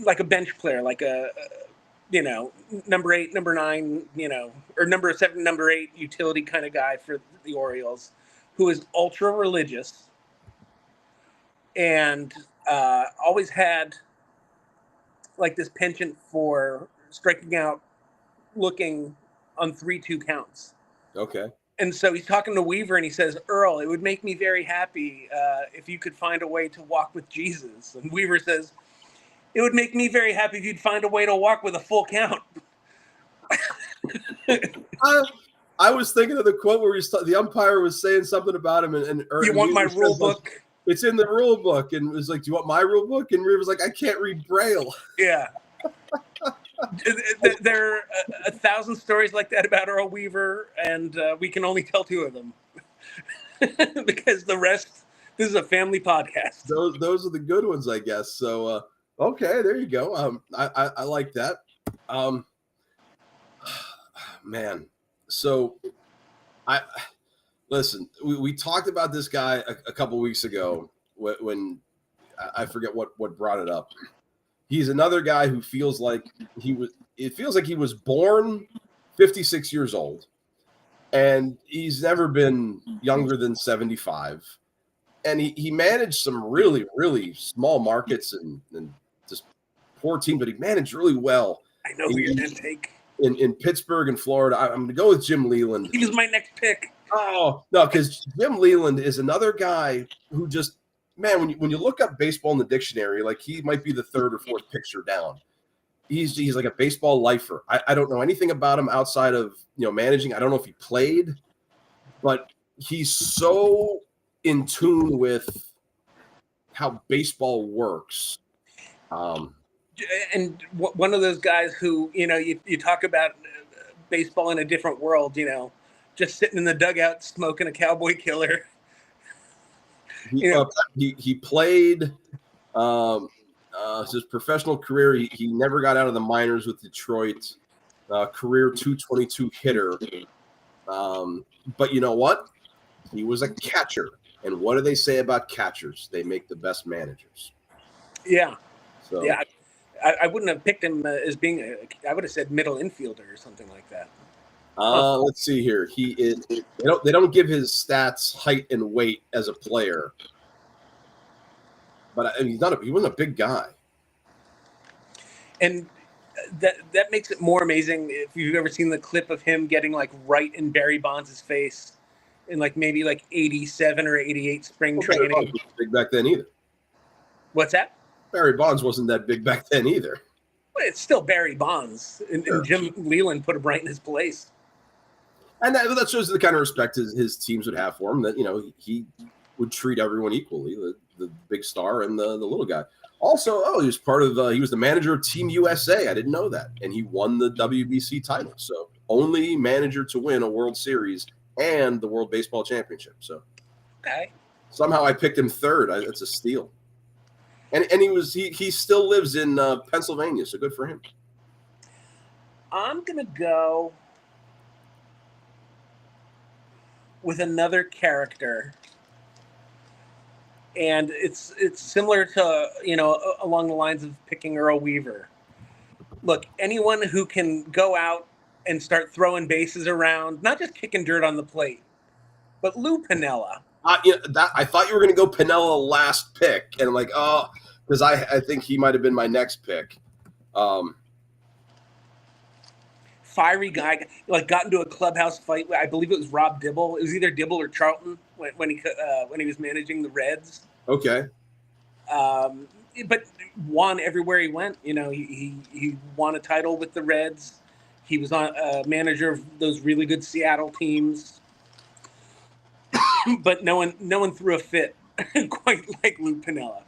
like a bench player, like a number 8, number 9, or number 7, number 8 utility kind of guy for the Orioles, who is ultra religious and always had like this penchant for striking out looking on 3-2 counts. Okay. And so he's talking to Weaver and he says, "Earl, it would make me very happy if you could find a way to walk with Jesus." And Weaver says, "It would make me very happy if you'd find a way to walk with a full count." I was thinking of the quote where the umpire was saying something about him, and You want my rule says, like, book? it's in the rule book, and it was like, "Do you want my rule book?" And Reed was like, "I can't read Braille." Yeah. There are 1,000 stories like that about Earl Weaver, and we can only tell 2 of them because the rest. This is a family podcast. Those are the good ones, I guess. So okay, there you go. I like that. Man, so I listen. We talked about this guy a couple weeks ago when I forget what brought it up. He's another guy who feels like it feels like he was born 56 years old, and he's never been younger than 75. And he managed some really, really small markets and just poor team, but he managed really well. I know who you're going to take. In Pittsburgh and Florida. I'm going to go with Jim Leland. He was my next pick. Oh, no, because Jim Leland is another guy who just, man, when you look up baseball in the dictionary, like he might be the 3rd or 4th picture down. He's like a baseball lifer. I don't know anything about him outside of, managing. I don't know if he played, but he's so in tune with how baseball works. And one of those guys who, you talk about baseball in a different world, just sitting in the dugout smoking a cowboy killer. He played his professional career. He never got out of the minors with Detroit. Career 222 hitter. But you know what? He was a catcher. And what do they say about catchers? They make the best managers. Yeah. So yeah, I wouldn't have picked him as being I would have said middle infielder or something like that. Let's see here. He is. They don't give his stats, height, and weight as a player, but he wasn't a big guy. And that makes it more amazing if you've ever seen the clip of him getting like right in Barry Bonds' face in maybe 87 or 88 spring training. Barry Bonds wasn't big back then either. What's that? Barry Bonds wasn't that big back then either. But it's still Barry Bonds, and Jim Leland put him right in his place. And that shows the kind of respect his teams would have for him. That he would treat everyone equally, the big star and the little guy. Also, he was he was the manager of Team USA. I didn't know that, and he won the WBC title. So only manager to win a World Series and the World Baseball Championship. So okay, somehow I picked him 3rd. It's a steal. And he still lives in Pennsylvania, so good for him. I'm gonna go with another character, and it's similar to along the lines of picking Earl Weaver. Look, anyone who can go out and start throwing bases around, not just kicking dirt on the plate, but Lou Piniella. I thought you were going to go Piniella last pick, and because I think he might have been my next pick. Fiery guy, got into a clubhouse fight. I believe it was Rob Dibble. It was either Dibble or Charlton when he was managing the Reds. Okay. But won everywhere he went. He won a title with the Reds. He was on manager of those really good Seattle teams. But no one threw a fit quite like Lou Piniella.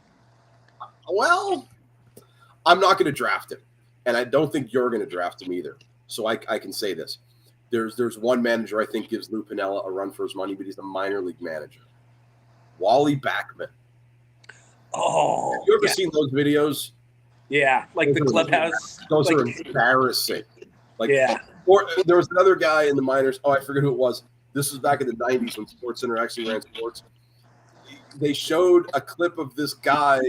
Well, I'm not going to draft him, and I don't think you're going to draft him either. So I can say this: there's one manager I think gives Lou Piniella a run for his money, but he's a minor league manager, Wally Backman. Oh, have you ever seen those videos? Yeah, those the clubhouse. Those are embarrassing. Yeah. Or there was another guy in the minors. Oh, I forget who it was. This was back in the 90s when SportsCenter actually ran sports. They showed a clip of this guy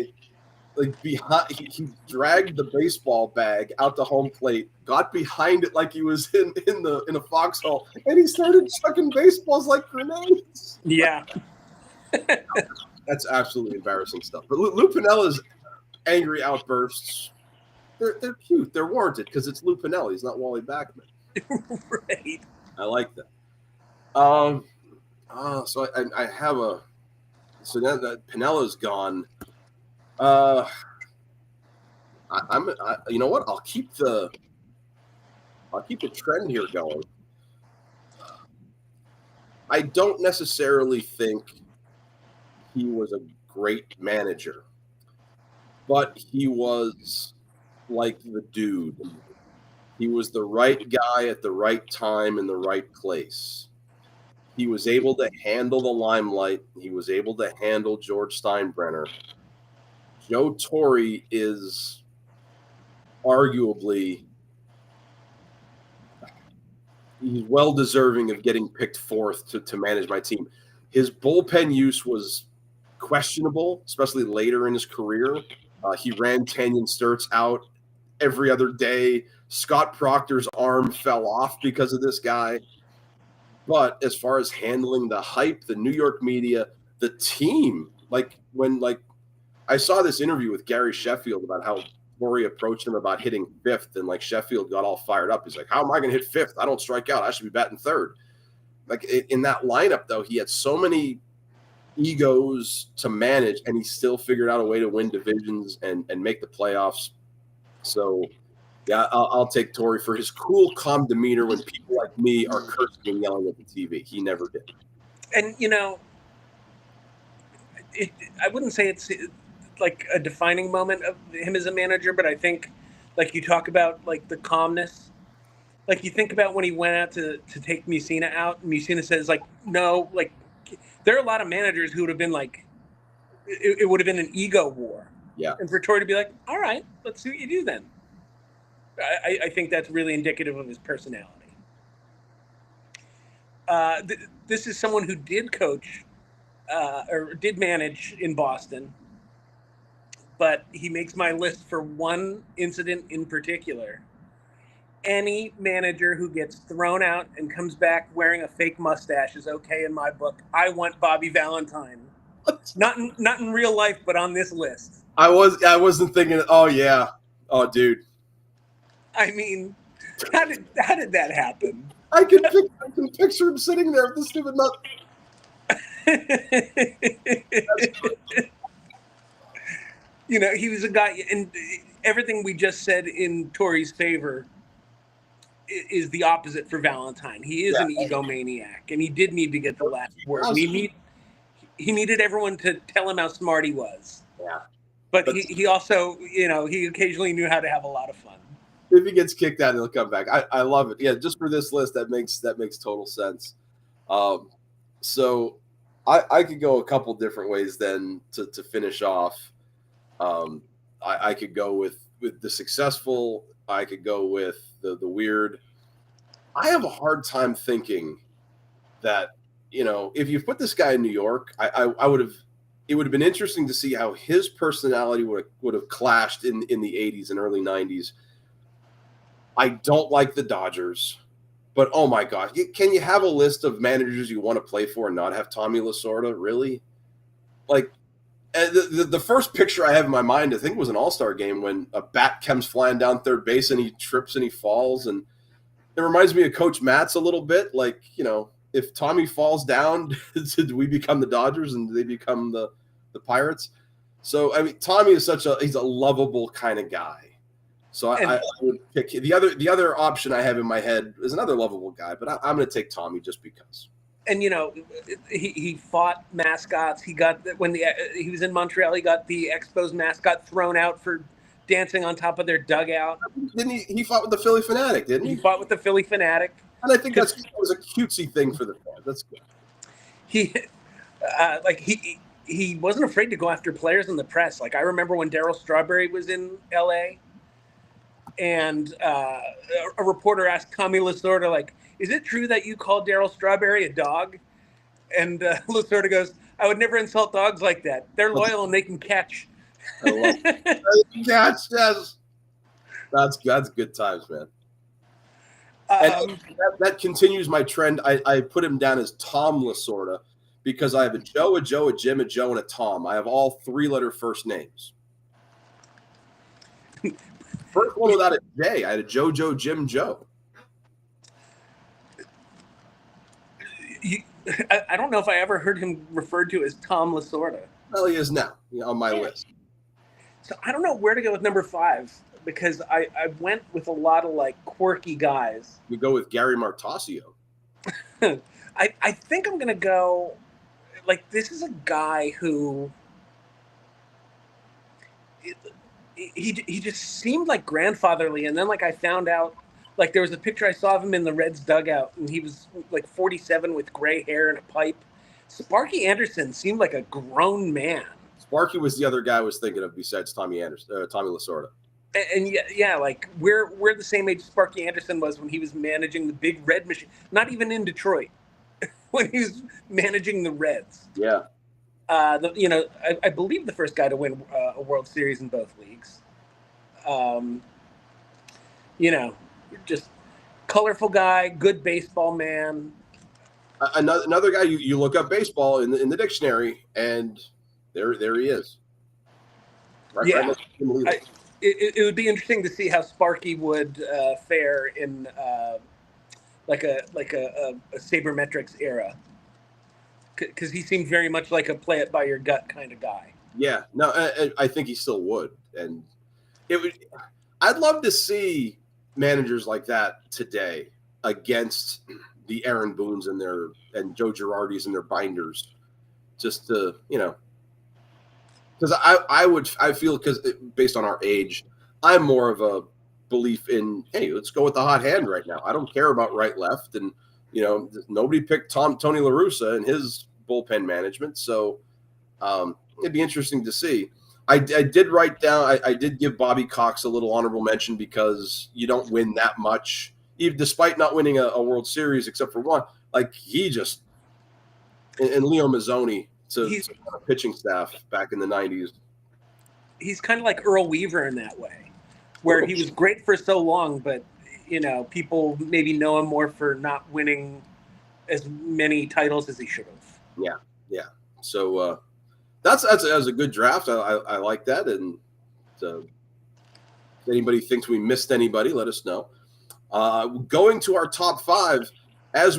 behind. He dragged the baseball bag out to home plate, got behind it like he was in a foxhole, and he started chucking baseballs like grenades. Yeah. That's absolutely embarrassing stuff. But Lou Piniella's angry outbursts, they're cute. They're warranted because it's Lou Piniella. He's not Wally Backman. Right. I like that. So I have so now that Piniella's gone, you know what? I'll keep the trend here going. I don't necessarily think he was a great manager, but he was like the dude. He was the right guy at the right time in the right place. He was able to handle the limelight. He was able to handle George Steinbrenner. Joe Torre is arguably he's well deserving of getting picked fourth to manage my team. His bullpen use was questionable, especially later in his career. He ran Tanyan Sturts out every other day. Scott Proctor's arm fell off because of this guy. But as far as handling the hype, the New York media, the team, when I saw this interview with Gary Sheffield about how Torre approached him about hitting fifth, and Sheffield got all fired up. He's like, "How am I going to hit fifth? I don't strike out. I should be batting third." In that lineup, though, he had so many egos to manage, and he still figured out a way to win divisions and make the playoffs. So, yeah, I'll take Torre for his cool, calm demeanor when people like me are cursing and yelling at the TV. He never did. And, I wouldn't say it's like a defining moment of him as a manager, but I think, like you talk about, the calmness. Like, you think about when he went out to take Mussina out, and Mussina says, no, there are a lot of managers who would have been it would have been an ego war. Yeah. And for Torre to be like, all right, let's see what you do then. I think that's really indicative of his personality. This is someone who did coach or did manage in Boston, but he makes my list for one incident in particular. Any manager who gets thrown out and comes back wearing a fake mustache is okay in my book. I want Bobby Valentine. Not in real life, but on this list. I wasn't thinking. Oh yeah. Oh dude. I mean, how did that happen? I can picture him sitting there with the stupid nut. He was a guy, and everything we just said in Torre's favor is the opposite for Valentine. He is an egomaniac, and he did need to get the last word. He needed everyone to tell him how smart he was. Yeah. But he also, he occasionally knew how to have a lot of fun. If he gets kicked out, he'll come back. I love it. Yeah, just for this list, that makes total sense. So I could go a couple different ways then to finish off. I could go with the successful. I could go with the weird. I have a hard time thinking that, if you put this guy in New York, I would have. It would have been interesting to see how his personality would have clashed in the 80s and early 90s. I don't like the Dodgers, but oh my gosh, can you have a list of managers you want to play for and not have Tommy Lasorda? Really? The first picture I have in my mind, I think, was an All-Star game when a bat comes flying down third base and he trips and he falls, and it reminds me of Coach Matz a little bit. If Tommy falls down, do we become the Dodgers and do they become the Pirates? So I mean, Tommy is he's a lovable kind of guy. So I would pick the other option I have in my head is another lovable guy, but I'm going to take Tommy just because. And he fought mascots. He got he was in Montreal. He got the Expos mascot thrown out for dancing on top of their dugout. Didn't he? He fought with the Philly Fanatic, didn't he? He fought with the Philly Fanatic, and I think that was a cutesy thing for the fans. That's good. He wasn't afraid to go after players in the press. I remember when Darryl Strawberry was in L.A. and a reporter asked Tommy Lasorda, is it true that you called Darryl Strawberry a dog? And Lasorda goes, I would never insult dogs like that. They're loyal and they can catch. I love it. Catch, yes. That's good times, man. And that continues my trend. I put him down as Tom Lasorda because I have a Joe, a Jim, a Joe, and a Tom. I have all 3-letter first names. First one without a J. I had a Joe, Jim, Joe. I don't know if I ever heard him referred to as Tom Lasorda. Well, he is now on my list. So I don't know where to go with number 5 because I went with a lot of quirky guys. We go with Gary Martasio. I think I'm gonna go. Like, this is a guy who he just seemed like grandfatherly, and then like I found out, like there was a picture I saw of him in the Reds dugout, and he was like 47 with gray hair and a pipe. Sparky Anderson seemed like a grown man. Sparky was the other guy I was thinking of besides Tommy Anderson, Tommy Lasorda. And yeah, like we're the same age Sparky Anderson was when he was managing the big red machine. Not even in Detroit, when he was managing the Reds. Yeah. I believe the first guy to win a World Series in both leagues. Just colorful guy, good baseball man. Another guy you look up baseball in the dictionary, and there he is. Right, yeah, it would be interesting to see how Sparky would fare in like a sabermetrics era, because he seemed very much like a play it by your gut kind of guy. Yeah, no, I think he still would, and it would. I'd love to see managers like that today against the Aaron Boones and Joe Girardis and their binders, just to because I feel, because based on our age, I'm more of a belief in, hey, let's go with the hot hand right now. I don't care about right left, and nobody picked Tony La Russa and his bullpen management, so it'd be interesting to see. I did write down. I did give Bobby Cox a little honorable mention, because you don't win that much, even despite not winning a World Series except for one. Like, he just, and Leo Mazzoni to a pitching staff back in the 90s. He's kind of like Earl Weaver in that way, where he was great for so long, but people maybe know him more for not winning as many titles as he should have. Yeah. So that's a good draft. I like that. And if anybody thinks we missed anybody, let us know. Going to our top five, it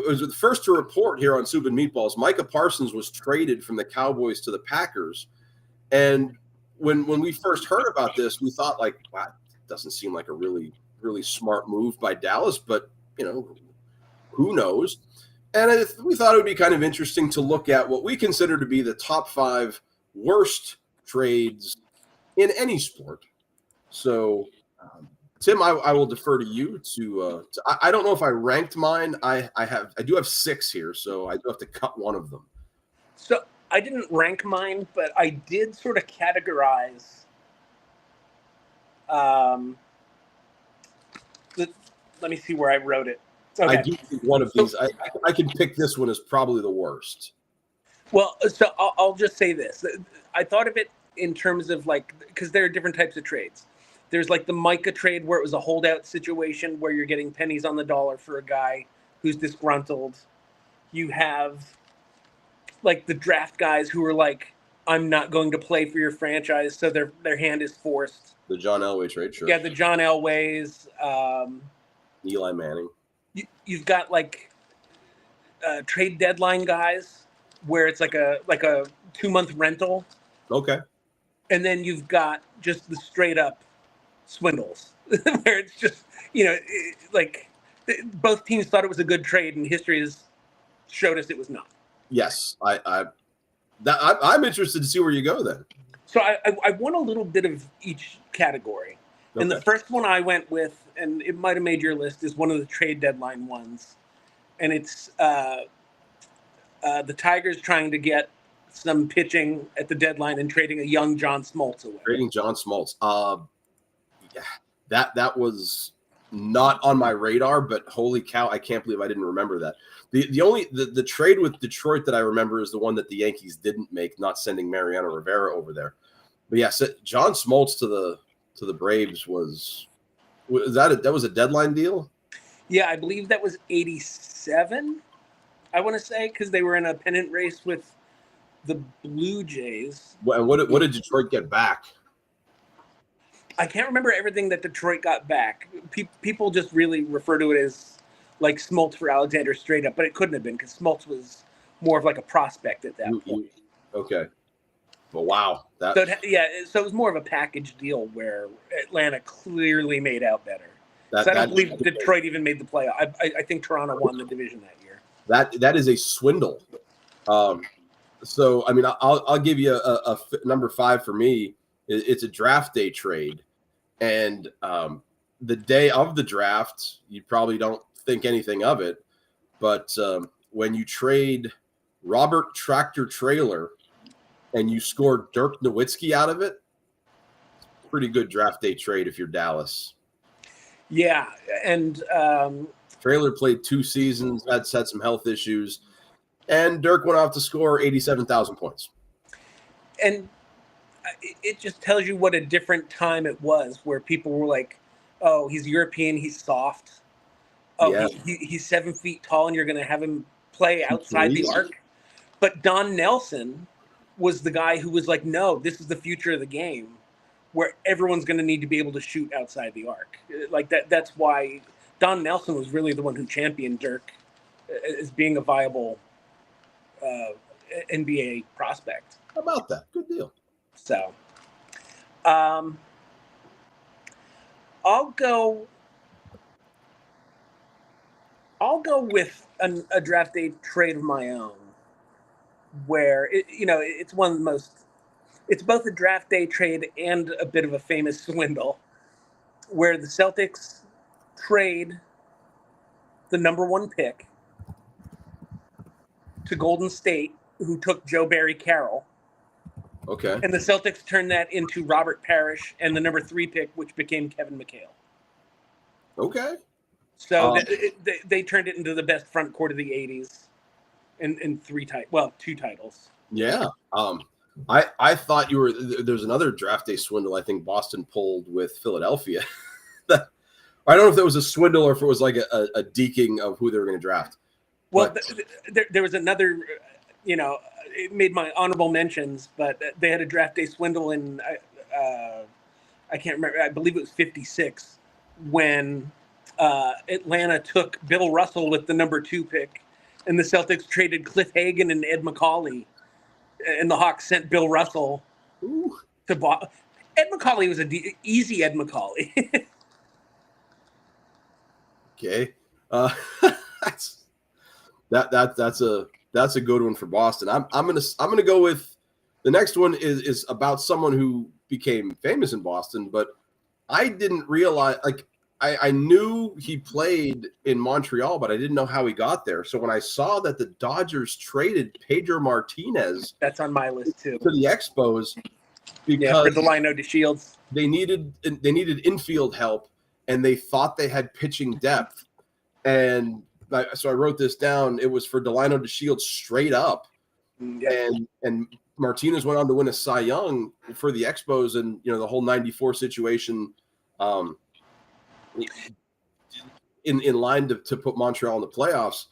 was the first to report here on Soup and Meatballs, Micah Parsons was traded from the Cowboys to the Packers. And when we first heard about this, we thought, like, wow, it doesn't seem like a really, really smart move by Dallas, but who knows? And we thought it would be kind of interesting to look at what we consider to be the top five worst trades in any sport. So, Tim, I will defer to you to I don't know if I ranked mine. I do have 6 here, so I do have to cut one of them. So I didn't rank mine, but I did sort of categorize. Let me see where I wrote it. Okay. I do think one of these. I can pick this one as probably the worst. Well, so I'll just say this. I thought of it in terms of, like, because there are different types of trades. There's like the Micah trade, where it was a holdout situation where you're getting pennies on the dollar for a guy who's disgruntled. You have like the draft guys who are like, I'm not going to play for your franchise, so their hand is forced. The John Elway trade, sure. Yeah, the John Elways. Eli Manning. You've got like trade deadline guys where it's like a 2-month rental. Okay. And then you've got just the straight up swindles where it's just, like both teams thought it was a good trade, and history has showed us it was not. Yes, I'm interested to see where you go then. So I won a little bit of each category. Okay. And the first one I went with, and it might have made your list, is one of the trade deadline ones. And it's the Tigers trying to get some pitching at the deadline and trading a young John Smoltz away. Trading John Smoltz. Yeah, that was not on my radar, but holy cow, I can't believe I didn't remember that. The trade with Detroit that I remember is the one that the Yankees didn't make, not sending Mariano Rivera over there. But yeah, John Smoltz to the Braves was that was a deadline deal? Yeah, I believe that was 87. I want to say, because they were in a pennant race with the Blue Jays. What did Detroit get back? I can't remember everything that Detroit got back. People just really refer to it as like Smoltz for Alexander straight up, but it couldn't have been, because Smoltz was more of like a prospect at that point. Okay. Well, wow. So it was more of a package deal where Atlanta clearly made out better. I don't believe Detroit even made the playoff. I think Toronto won the division that year. That is a swindle. So I mean, I'll give you a number 5 for me. It's a draft day trade, and the day of the draft, you probably don't think anything of it, but when you trade Robert Tractor Trailer and you score Dirk Nowitzki out of it, pretty good draft day trade if you're Dallas. Yeah, and Trailer played 2 seasons, had some health issues, and Dirk went off to score 87,000 points. And it just tells you what a different time it was, where people were like, "Oh, he's European, he's soft. Oh, Yeah. he's 7 feet tall, and you're going to have him play outside the arc." But Don Nelson was the guy who was like, "No, this is the future of the game, where everyone's going to need to be able to shoot outside the arc." Like that. That's why Don Nelson was really the one who championed Dirk as being a viable NBA prospect. How about that? Good deal. So, I'll go with a draft day trade of my own, where it's one of the most. It's both a draft day trade and a bit of a famous swindle, where the Celtics trade the number 1 pick to Golden State, who took Joe Barry Carroll. Okay. And the Celtics turned that into Robert Parrish and the number 3 pick, which became Kevin McHale. Okay. So they turned it into the best front court of the 80s in 2 titles. Yeah. I thought there's another draft day swindle I think Boston pulled with Philadelphia. I don't know if that was a swindle or if it was like a deking of who they were going to draft. Well, there was another, it made my honorable mentions, but they had a draft day swindle in, I can't remember, I believe it was 56, when Atlanta took Bill Russell with the number 2 pick, and the Celtics traded Cliff Hagan and Ed McCauley, and the Hawks sent Bill Russell to Boston. Ed McCauley was easy Ed McCauley. Okay. That's a good one for Boston. I'm gonna go with the next one is about someone who became famous in Boston, but I didn't realize, like, I knew he played in Montreal, but I didn't know how he got there. So when I saw that the Dodgers traded Pedro Martinez, that's on my list too, to the Expos, for Delino DeShields, they needed infield help, and they thought they had pitching depth, and so I wrote this down. It was for Delino DeShields straight up, and Martinez went on to win a Cy Young for the Expos, and the whole '94 situation. In line to put Montreal in the playoffs.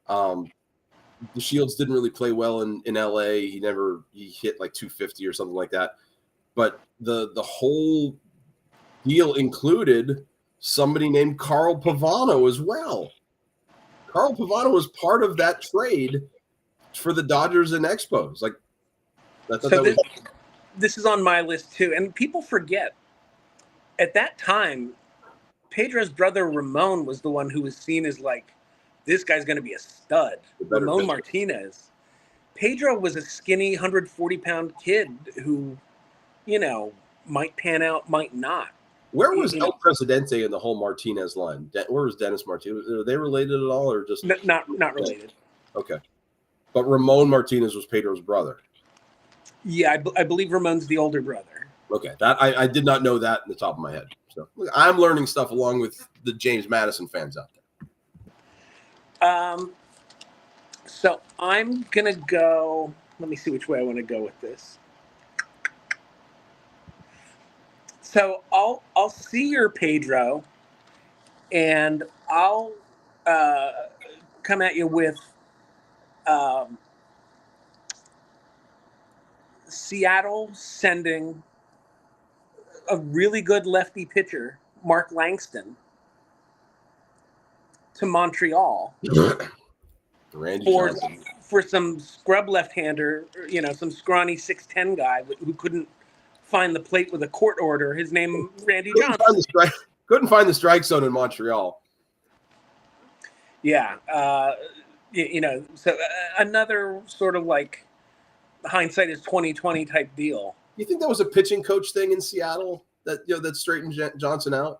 The Shields didn't really play well in LA. He hit like 250 or something like that. But the whole deal included somebody named Carl Pavano as well. Carl Pavano was part of that trade for the Dodgers and Expos. Like, this is on my list too, and people forget at that time, Pedro's brother Ramon was the one who was seen as like, this guy's going to be a stud. Ramon Martinez. Pedro was a skinny 140-pound kid who, might pan out, might not. Where was El Presidente in the whole Martinez line? Where was Dennis Martinez? Are they related at all, or just not related? Okay, but Ramon Martinez was Pedro's brother. Yeah, I believe Ramon's the older brother. Okay, that I did not know that in the top of my head. So I'm learning stuff along with the James Madison fans out there. So I'm gonna go. Let me see which way I want to go with this. So I'll see your Pedro, and I'll come at you with Seattle sending a really good lefty pitcher, Mark Langston, to Montreal for some scrub left-hander, some scrawny 6'10" guy who couldn't find the plate with a court order. His name, Randy Johnson. Couldn't find the strike zone in Montreal. Yeah. So another sort of like hindsight is 2020 type deal. You think that was a pitching coach thing in Seattle that straightened Johnson out?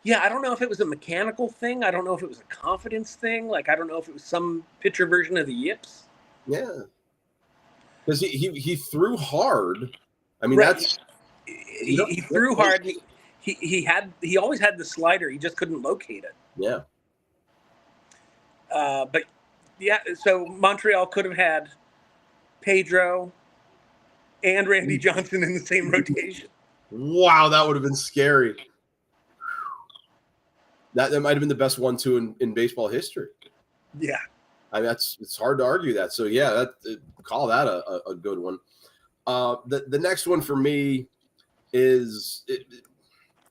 Yeah, I don't know if it was a mechanical thing. I don't know if it was a confidence thing. Like, I don't know if it was some pitcher version of the yips. Yeah, because he threw hard. I mean, Right. that's he threw hard. He always had the slider. He just couldn't locate it. Yeah. But yeah, so Montreal could have had Pedro and Randy Johnson in the same rotation. Wow, that would have been scary. That might have been the best 1-2 in baseball history. Yeah. I mean, it's hard to argue that. So yeah, call that a good one. The next one for me is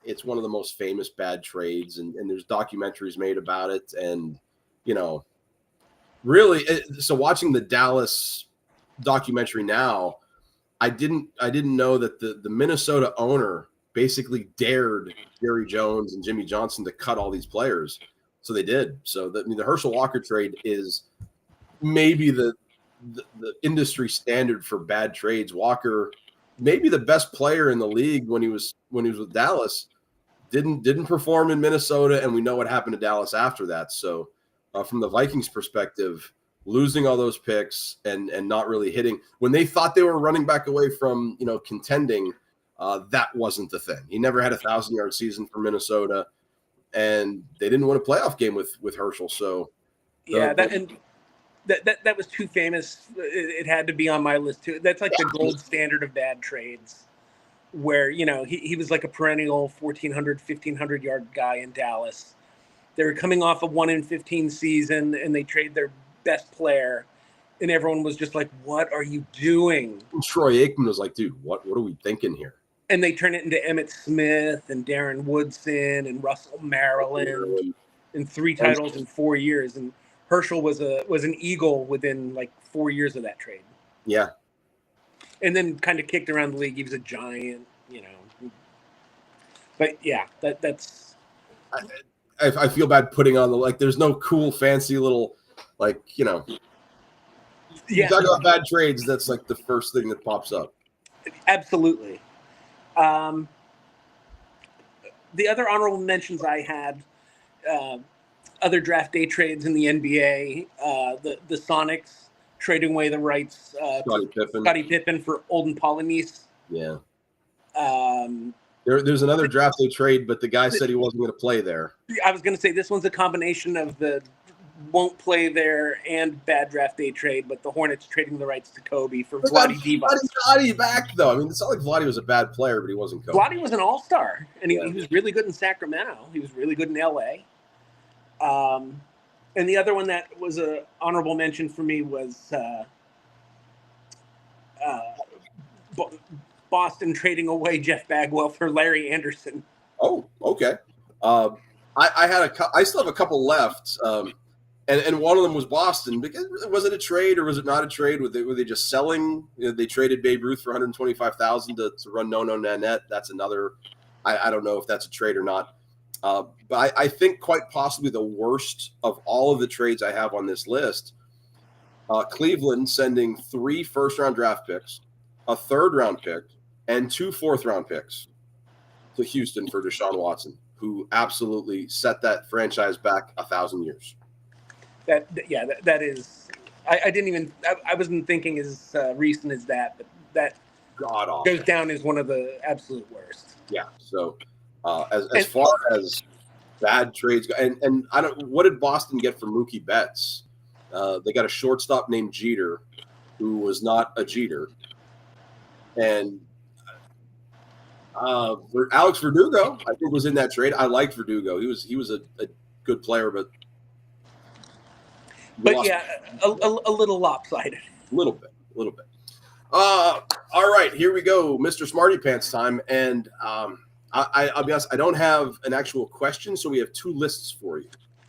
it's one of the most famous bad trades, and there's documentaries made about it, and really. So watching the Dallas documentary now, I didn't know that the Minnesota owner basically dared Jerry Jones and Jimmy Johnson to cut all these players. So they did. So the Herschel Walker trade is maybe the industry standard for bad trades. Walker, maybe the best player in the league when he was with Dallas, didn't perform in Minnesota, and we know what happened to Dallas after that. So from the Vikings perspective, losing all those picks and not really hitting when they thought they were running back away from contending, that wasn't the thing. He never had a 1,000-yard season for Minnesota, and they didn't win a playoff game with Herschel. So that was too famous. It had to be on my list too. That's like the gold standard of bad trades, where he was like a perennial 1,400, 1,500-yard guy in Dallas. They were coming off a 1-15 season, and they trade their best player, and everyone was just like, "What are you doing?" And Troy Aikman was like, "Dude, what are we thinking here?" And they turn it into Emmitt Smith and Darren Woodson and Russell Maryland in 3 titles in 4 years. And Herschel was an Eagle within like 4 years of that trade. Yeah. And then kind of kicked around the league. He was a giant, But yeah, that's. I feel bad putting on there's no cool fancy little You talk about bad trades, that's like the first thing that pops up. Absolutely. The other honorable mentions I had, other draft day trades in the NBA, the Sonics trading away the rights Scottie Pippen for Olden Polynice. Yeah. There's another draft day trade, but the guy said he wasn't going to play there. I was going to say this one's a combination of the won't play there and bad draft day trade, but the Hornets trading the rights to Kobe for Vlade Divac. Vlade back though. I mean, it's not like Vlade was a bad player, but he wasn't Kobe. Vlade was an all-star, and he was really good in Sacramento. He was really good in LA. And the other one that was a honorable mention for me was Boston trading away Jeff Bagwell for Larry Anderson. Oh, okay. I still have a couple left. And one of them was Boston. Because was it a trade or was it not a trade? Were they just selling? They traded Babe Ruth for $125,000 to run No Nanette. That's another. I don't know if that's a trade or not. But I think quite possibly the worst of all of the trades I have on this list. Cleveland sending 3 first-round draft picks, a third-round pick, and 2 fourth-round picks to Houston for Deshaun Watson, who absolutely set that franchise back 1,000 years. That is. I wasn't thinking as recent as that, but that God awful. Goes down as one of the absolute worst. Yeah. So as far as bad trades go, and I don't. What did Boston get for Mookie Betts? They got a shortstop named Jeter, who was not a Jeter, and Alex Verdugo, I think, was in that trade. I liked Verdugo. He was a good player, but yeah, a little lopsided. A little bit. All right, here we go, Mr. Smarty Pants time, and I'll be honest, I don't have an actual question, so we have 2 lists for you.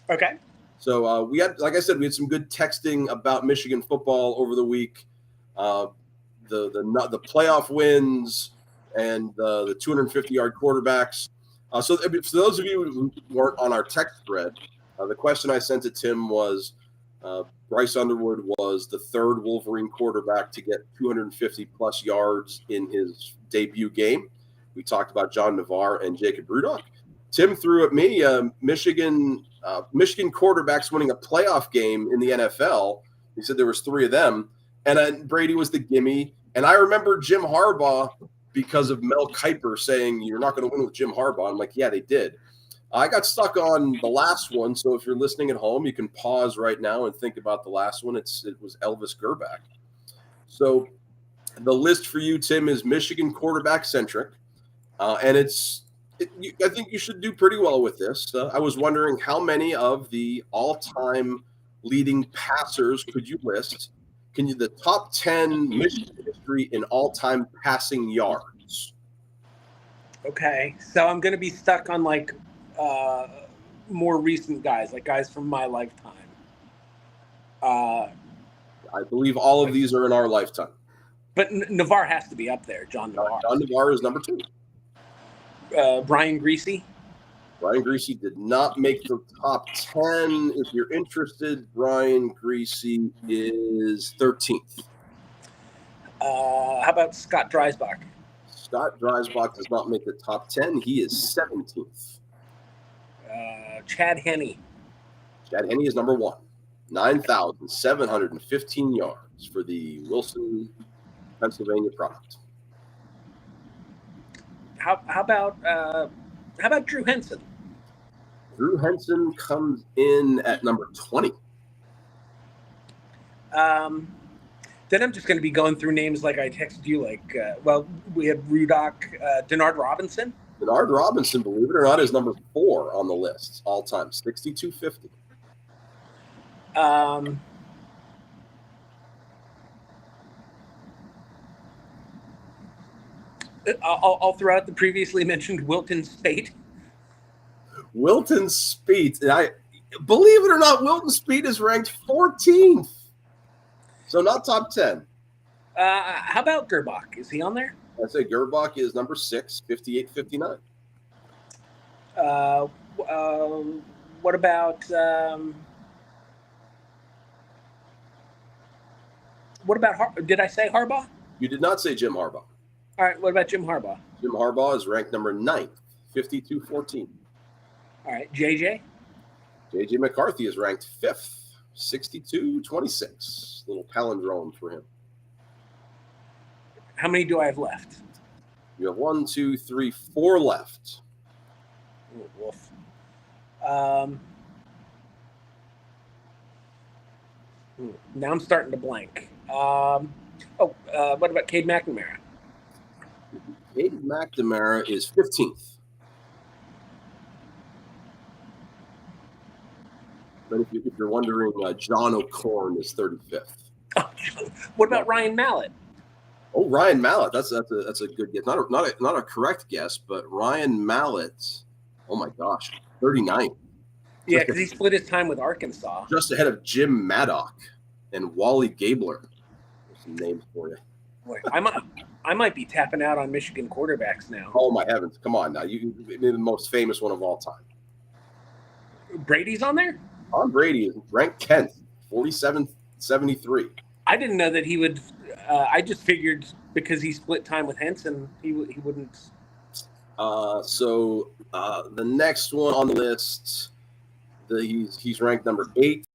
Okay. So we had, like I said, we had some good texting about Michigan football over the week. The playoff wins and the 250-yard quarterbacks. So for those of you who weren't on our text thread, the question I sent to Tim was, Bryce Underwood was the third Wolverine quarterback to get 250 plus yards in his debut game. We talked about John Navarre and Jacob Rudock. Tim threw at me Michigan quarterbacks winning a playoff game in the NFL. He said there was 3 of them, and Brady was the gimme. And I remember Jim Harbaugh because of Mel Kiper saying you're not going to win with Jim Harbaugh. I'm like, yeah, they did. I got stuck on the last one, so if you're listening at home, you can pause right now and think about the last one. It was Elvis Gerbach. So the list for you, Tim, is Michigan quarterback centric, and I think you should do pretty well with this. I was wondering how many of the all-time leading passers could you list? Can you the top 10 Michigan history in all-time passing yards? Okay, so I'm going to be stuck on like more recent guys, like guys from my lifetime. I believe all of these are in our lifetime. But Navarre has to be up there, John Navarre. John Navarre is number 2. Brian Greasy. Brian Greasy did not make the top 10. If you're interested, Brian Greasy is 13th. How about Scott Dreisbach? Scott Dreisbach does not make the top 10. He is 17th. Chad Henne. Chad Henne is number 1. 9,715 yards for the Wilson, Pennsylvania product. How about Drew Henson? Drew Henson comes in at number 20. Then I'm just going to be going through names like I texted you. Like, we have Rudock, Denard Robinson. Denard Robinson, believe it or not, is number 4 on the list all time, 6,250. I'll throw out the previously mentioned Wilton Speight. Wilton Speight, believe it or not, Wilton Speight is ranked 14th, so not top 10. How about Gerbach? Is he on there? I say Gerbach is number 6, 58-59. What about did I say Harbaugh? You did not say Jim Harbaugh. All right, what about Jim Harbaugh? Jim Harbaugh is ranked number 9th, 52-14. All right, JJ McCarthy is ranked 5th, 62-26. Little palindrome for him. How many do I have left? You have 1, 2, 3, 4 left. Oh, wolf. Now I'm starting to blank. What about Cade McNamara? Cade McNamara is 15th. But if you're wondering, John O'Corn is 35th. What about Ryan Mallett? Oh, Ryan Mallett. That's a good guess. Not a correct guess, but Ryan Mallett. Oh my gosh, 39th. Yeah, because he split his time with Arkansas. Just ahead of Jim Maddock and Wally Gabler. There's some names for you. Boy, I might be tapping out on Michigan quarterbacks now. Oh my heavens! Come on now, you the most famous one of all time. Brady's on there. Tom Brady is ranked 10th, 47-73. I didn't know that he would. I just figured because he split time with Henson, he wouldn't. So the next one on the list, he's ranked number 8.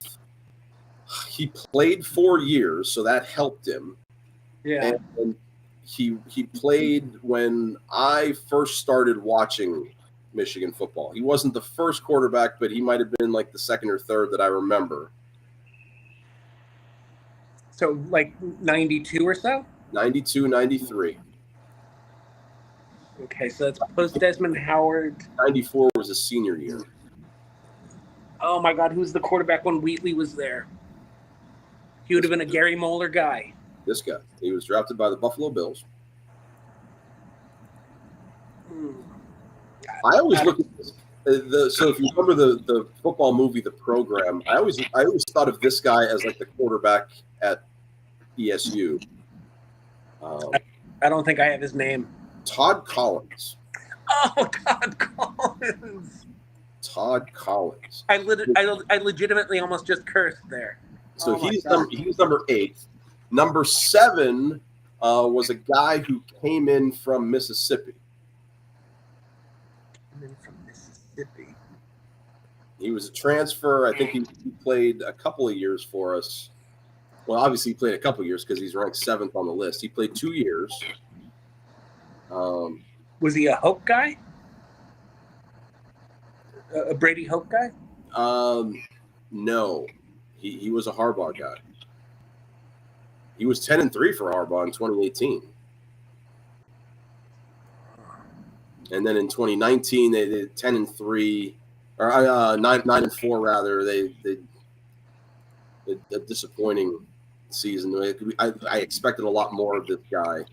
He played 4 years, so that helped him. Yeah. And he played when I first started watching Michigan football. He wasn't the first quarterback, but he might have been like the second or third that I remember. So like 92 or so? 92, 93. Okay, so that's post Desmond Howard. 94 was his senior year. Oh my God, who's the quarterback when Wheatley was there? He would have been a Gary Moeller guy. This guy. He was drafted by the Buffalo Bills. I always look at this. So if you remember the football movie, The Program, I always thought of this guy as like the quarterback at ESU. I don't think I have his name. Todd Collins. Oh, Todd Collins. Todd Collins. I legitimately almost just cursed there. So Oh, my he's number 8. Number 7 was a guy who came in from Mississippi. From Mississippi. He was a transfer. I think he played a couple of years for us. Well, obviously he played a couple of years because he's ranked 7th on the list. He played 2 years. Was he a Hope guy? A Brady Hope guy? No, he was a Harbaugh guy. He was 10-3 for Harbaugh in 2018. And then in 2019, they did 10-3, or 9-4 rather. They a disappointing season. I expected a lot more of this guy.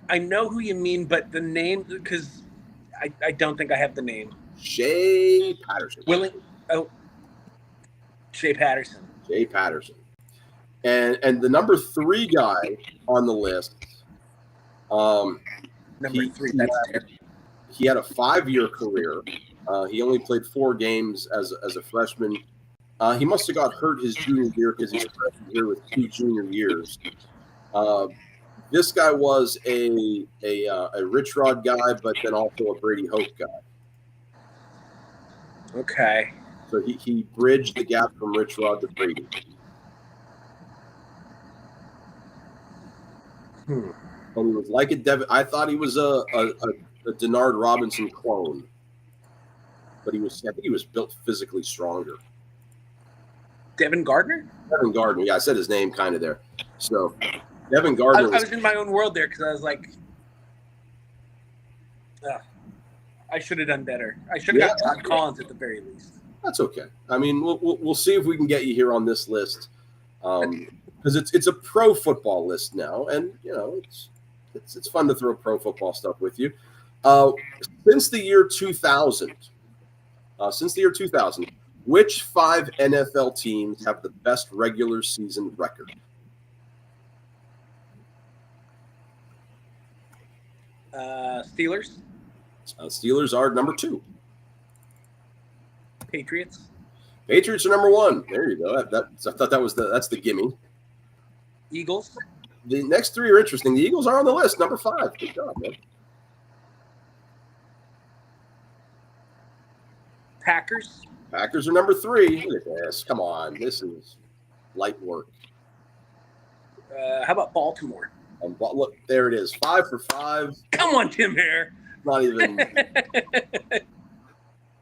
I know who you mean, but the name, because I don't think I have the name. Shea Patterson. Shea Patterson. Shea Patterson. And the number 3 guy on the list. Number 3. He had a 5-year career. He only played 4 games as a freshman. He must have got hurt his junior year because he's a freshman year with 2 junior years. This guy was a Rich Rod guy, but then also a Brady Hope guy. Okay. So he bridged the gap from Rich Rod to Brady. And he was like a Devin. I thought he was a Denard Robinson clone, but I think he was built physically stronger. Devin Gardner? Devin Gardner. Yeah, I said his name kind of there. So Devin Gardner. I was in my own world there because I was like, I should have done better. I should have got Todd Collins at the very least. That's okay. I mean, we'll see if we can get you here on this list, because it's a pro football list now, and it's fun to throw pro football stuff with you. Since the year 2000, which 5 NFL teams have the best regular season record? Steelers. Steelers are number 2. Patriots. Patriots are number 1. There you go. I thought that's the gimme. Eagles. The next 3 are interesting. The Eagles are on the list, number 5. Good job, man. Packers. Packers are number 3. Look at this. Come on. This is light work. How about Baltimore? Look, there it is. 5 for 5. Come on, Tim Hare. Not even.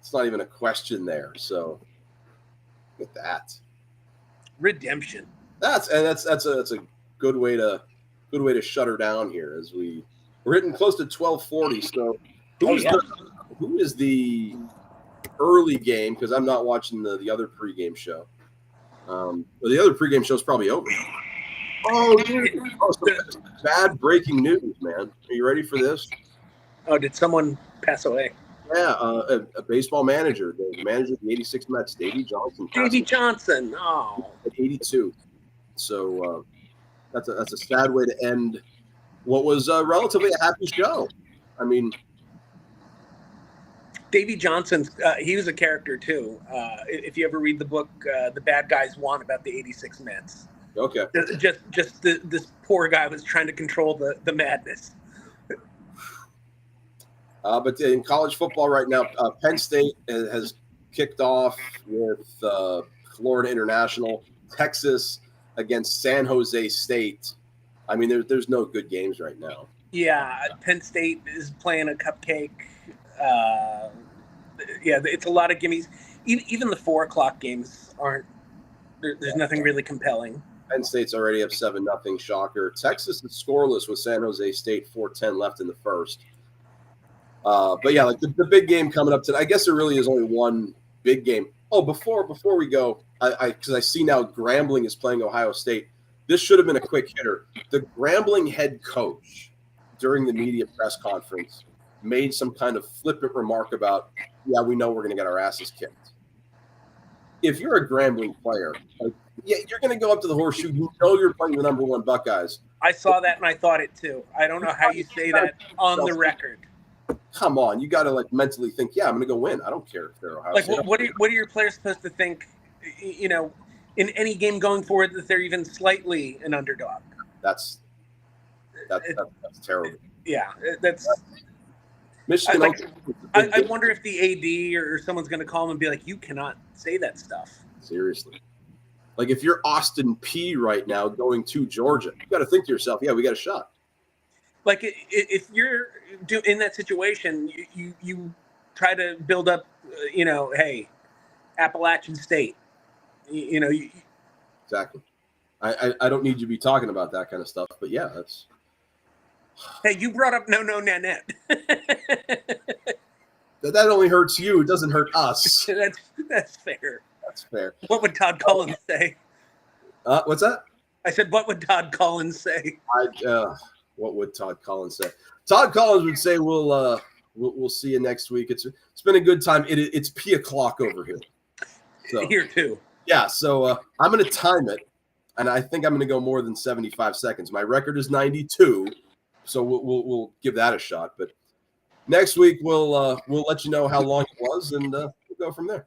It's not even a question there. So, look at that. Redemption. That's a good way to shut her down here as we're hitting close to 12:40. So, who is the early game? Because I'm not watching the other pregame show. But the other pregame show is probably over. Oh, dude. So bad breaking news, man. Are you ready for this? Oh, did someone pass away? Yeah, a baseball manager, the manager of the 86 Mets, Davey Johnson. Davey Johnson. Oh. At 82. So that's a sad way to end what was relatively a happy show. I mean, Davey Johnson, he was a character too. If you ever read the book, The Bad Guys Won, about the 86 Mets. Okay. Just this poor guy was trying to control the madness. But in college football right now, Penn State has kicked off with Florida International, Texas against San Jose State. I mean, there's no good games right now. Yeah, Penn State is playing a cupcake. It's a lot of gimmies. Even the 4:00 games aren't. There's nothing really compelling. Penn State's already up 7-0. Shocker. Texas is scoreless with San Jose State. 4:10 left in the first. But yeah, like the big game coming up today. I guess there really is only one big game. Oh, before we go, because I see now Grambling is playing Ohio State. This should have been a quick hitter. The Grambling head coach during the media press conference made some kind of flippant remark about, yeah, we know we're going to get our asses kicked. If you're a Grambling player, you're going to go up to the horseshoe. You know you're playing the number 1 Buckeyes. I saw that and I thought it too. I don't know how you say that on the record. come on, you got to like mentally think, yeah, I'm going to go win. I don't care if they're Ohio Like, State. what are your players supposed to think? You know, in any game going forward, that they're even slightly an underdog. That's terrible. Yeah, that's. Michigan. I wonder if the AD or someone's going to call him and be like, "You cannot say that stuff." Seriously. Like if you're Austin P right now going to Georgia, you got to think to yourself, yeah, we got a shot. Like if you're in that situation, you try to build up, hey, Appalachian State, Exactly. I don't need you to be talking about that kind of stuff, but yeah, that's. Hey, you brought up no Nanette. That only hurts you. It doesn't hurt us. That's fair. That's fair. What would Todd Collins say? What's that? I said, what would Todd Collins say? What would Todd Collins say? Todd Collins would say, "We'll see you next week." It's been a good time. It's p o'clock over here. So, here too. Yeah. So I'm going to time it, and I think I'm going to go more than 75 seconds. My record is 92, so we'll give that a shot. But next week we'll let you know how long it was, and we'll go from there.